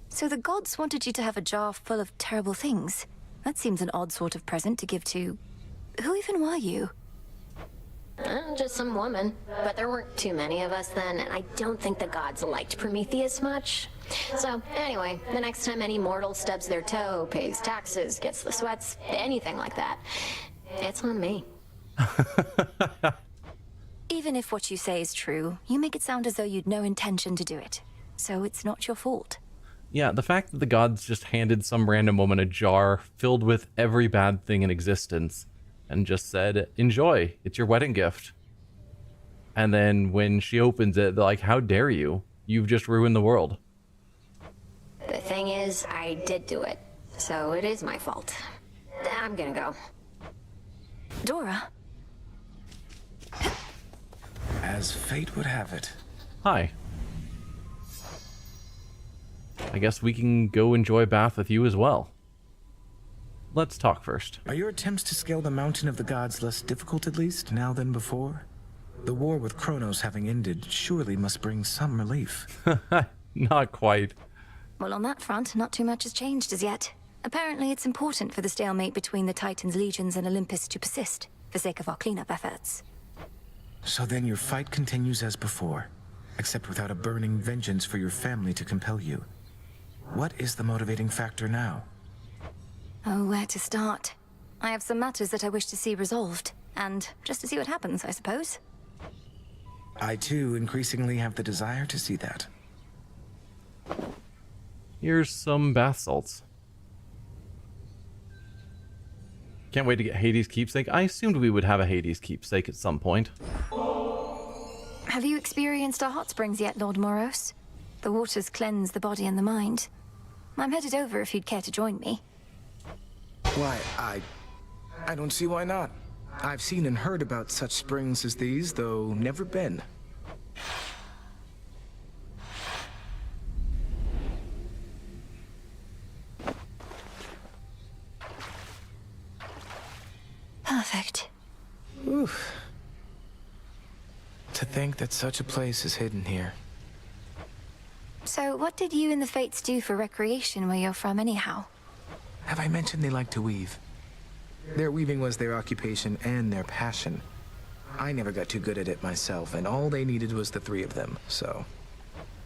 So the gods wanted you to have a jar full of terrible things. That seems an odd sort of present to give to... Who even were you? Just some woman. But there weren't too many of us then, and I don't think the gods liked Prometheus much. So, anyway, the next time any mortal stubs their toe, pays taxes, gets the sweats, anything like that, it's on me. Even if what you say is true, you make it sound as though you'd no intention to do it. So it's not your fault. Yeah, the fact that the gods just handed some random woman a jar filled with every bad thing in existence and just said, enjoy, it's your wedding gift. And then when she opens it, they're like, how dare you? You've just ruined the world. The thing is, I did do it, so it is my fault. I'm gonna go. Dora? As fate would have it. Hi. I guess we can go enjoy a bath with you as well. Let's talk first. Are your attempts to scale the mountain of the gods less difficult at least, now than before? The war with Kronos having ended surely must bring some relief. Not quite. Well, on that front, not too much has changed as yet. Apparently, it's important for the stalemate between the Titans' legions and Olympus to persist, for sake of our cleanup efforts. So then your fight continues as before, except without a burning vengeance for your family to compel you. What is the motivating factor now? Oh, where to start? I have some matters that I wish to see resolved, and just to see what happens, I suppose. I too increasingly have the desire to see that. Here's some bath salts. Can't wait to get Hades' keepsake. I assumed we would have a Hades keepsake at some point. Have you experienced our hot springs yet, Lord Moros? The waters cleanse the body and the mind. I'm headed over if you'd care to join me. Why, I don't see why not. I've seen and heard about such springs as these, though never been. Perfect. Oof. To think that such a place is hidden here. So, what did you and the Fates do for recreation where you're from anyhow? Have I mentioned they like to weave? Their weaving was their occupation and their passion. I never got too good at it myself, and all they needed was the three of them, so...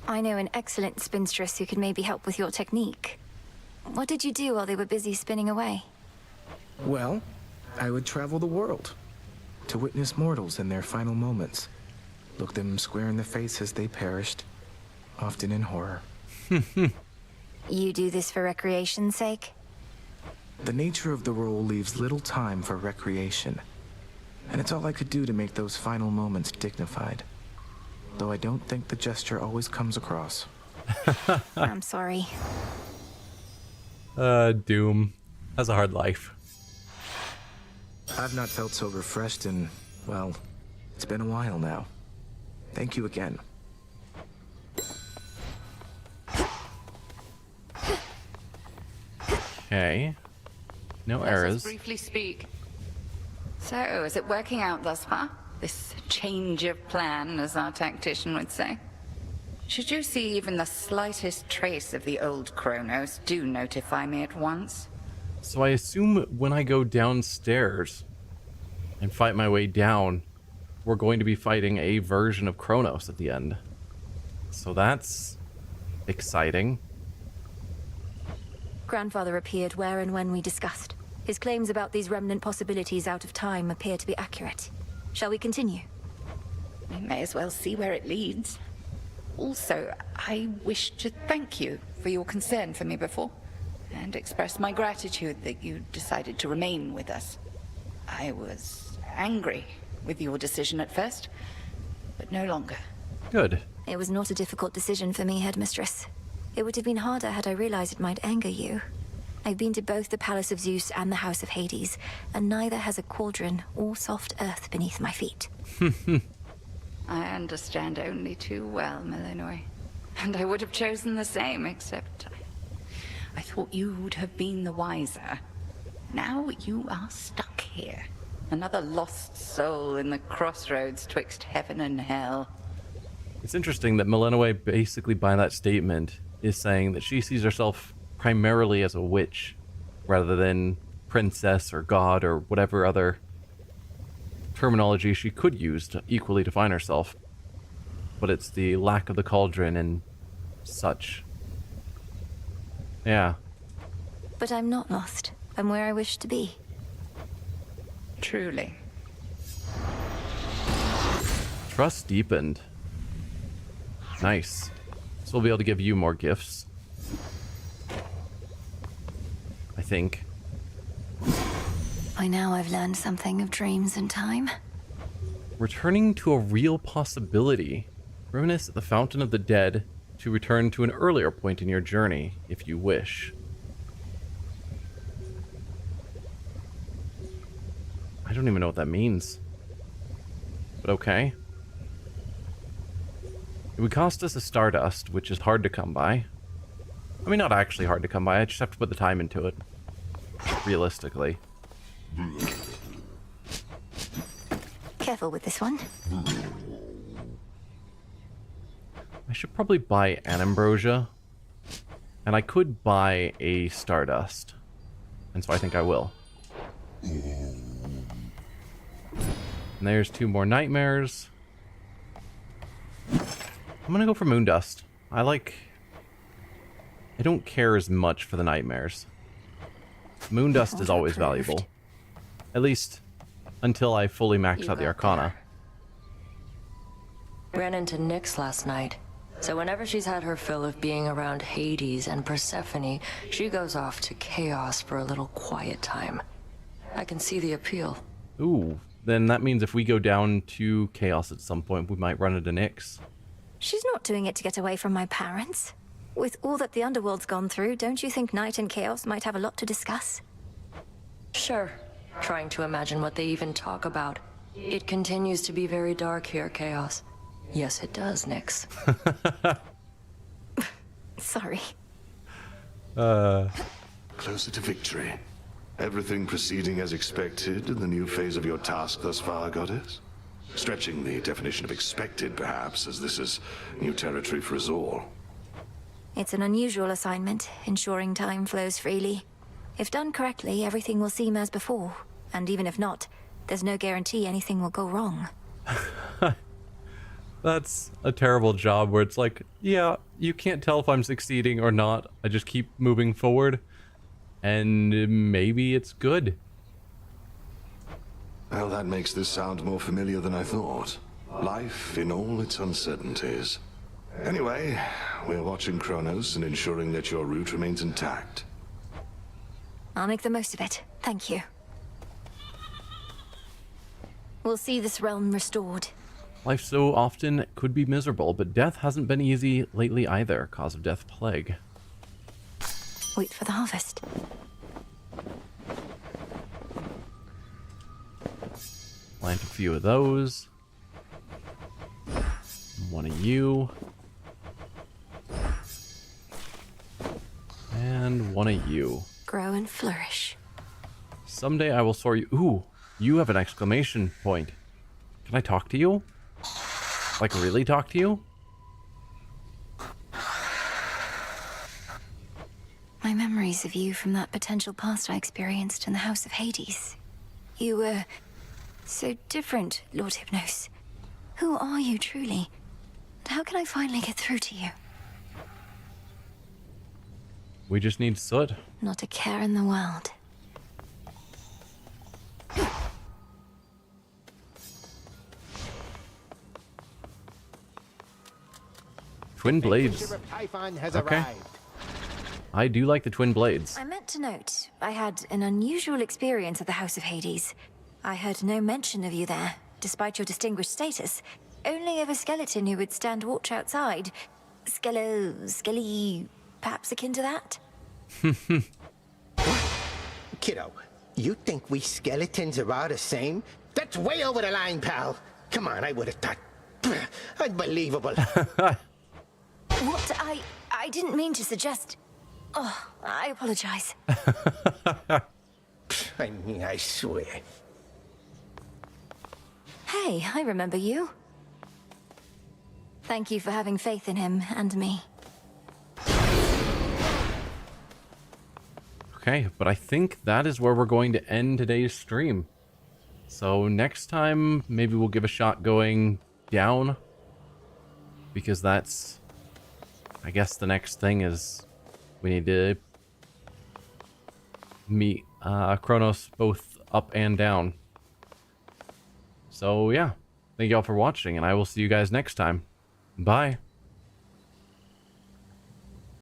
I know an excellent spinstress who could maybe help with your technique. What did you do while they were busy spinning away? Well, I would travel the world to witness mortals in their final moments. Look them square in the face as they perished, often in horror. You do this for recreation's sake? The nature of the role leaves little time for recreation, and it's all I could do to make those final moments dignified. Though I don't think the gesture always comes across. I'm sorry. Doom has a hard life. I've not felt so refreshed in, well, it's been a while now. Thank you again. Okay. No Let us errors. briefly speak. So, is it working out thus far? This change of plan, as our tactician would say? Should you see even the slightest trace of the old Kronos, do notify me at once. So I assume when I go downstairs and fight my way down, we're going to be fighting a version of Kronos at the end. So that's exciting. Grandfather appeared where and when we discussed. His claims about these remnant possibilities out of time appear to be accurate. Shall we continue? We may as well see where it leads. Also, I wish to thank you for your concern for me before, and express my gratitude that you decided to remain with us. I was angry with your decision at first, but no longer. Good. It was not a difficult decision for me, Headmistress. It would have been harder had I realized it might anger you. I've been to both the Palace of Zeus and the House of Hades, and neither has a cauldron or soft earth beneath my feet. I understand only too well, Millenoi. And I would have chosen the same, except I thought you would have been the wiser. Now you are stuck here. Another lost soul in the crossroads twixt heaven and hell. It's interesting that Millenoi basically by that statement is saying that she sees herself primarily as a witch rather than princess or god or whatever other terminology she could use to equally define herself. But it's the lack of the cauldron and such. Yeah. But I'm not lost. I'm where I wish to be. Truly. Trust deepened. Nice. So we'll be able to give you more gifts. I think. By now I've learned something of dreams and time. Returning to a real possibility. Reminisce at the Fountain of the Dead to return to an earlier point in your journey, if you wish. I don't even know what that means. But okay. It would cost us a Stardust, which is hard to come by. I mean, not actually hard to come by, I just have to put the time into it. Realistically. Careful with this one. I should probably buy an Ambrosia. And I could buy a Stardust. And so I think I will. And there's 2 more Nightmares. I'm gonna go for Moondust. I don't care as much for the Nightmares. Moondust is always valuable. At least until I fully max out the Arcana. Ran into Nyx last night. So whenever she's had her fill of being around Hades and Persephone, she goes off to Chaos for a little quiet time. I can see the appeal. Ooh, then that means if we go down to Chaos at some point, we might run into Nyx. She's not doing it to get away from my parents. With all that the Underworld's gone through, don't you think Night and Chaos might have a lot to discuss? Sure. Trying to imagine what they even talk about. It continues to be very dark here, Chaos. Yes, it does, Nyx. Sorry. Closer to victory. Everything proceeding as expected in the new phase of your task thus far, Goddess? Stretching the definition of expected, perhaps, as this is new territory for us all. It's an unusual assignment, ensuring time flows freely. If done correctly, everything will seem as before. And even if not, there's no guarantee anything will go wrong. That's a terrible job where it's like, yeah, you can't tell if I'm succeeding or not. I just keep moving forward. And maybe it's good. Well, that makes this sound more familiar than I thought. Life in all its uncertainties. Anyway, we're watching Kronos and ensuring that your route remains intact. I'll make the most of it. Thank you. We'll see this realm restored. Life so often could be miserable, but death hasn't been easy lately either. Cause of death plague. Wait for the harvest. Plant a few of those. One of you. And one of you. Grow and flourish. Someday I will soar you. Ooh, you have an exclamation point. Can I talk to you? Like, really talk to you? My memories of you from that potential past I experienced in the House of Hades. You were so different, Lord Hypnos. Who are you truly? And how can I finally get through to you? We just need soot. Not a care in the world. Twin blades. Okay. I do like the twin blades. I meant to note, I had an unusual experience at the House of Hades. I heard no mention of you there, despite your distinguished status. Only of a skeleton who would stand watch outside. Skelly, perhaps akin to that? Kiddo, you think we skeletons are all the same? That's way over the line, pal. Come on, I would have thought. Unbelievable. What? I didn't mean to suggest... Oh, I apologize. I mean, I swear. Hey, I remember you. Thank you for having faith in him and me. Okay, but I think that is where we're going to end today's stream. So next time, maybe we'll give a shot going down. Because that's... I guess the next thing is we need to meet Kronos both up and down. So yeah, thank you all for watching, and I will see you guys next time. Bye.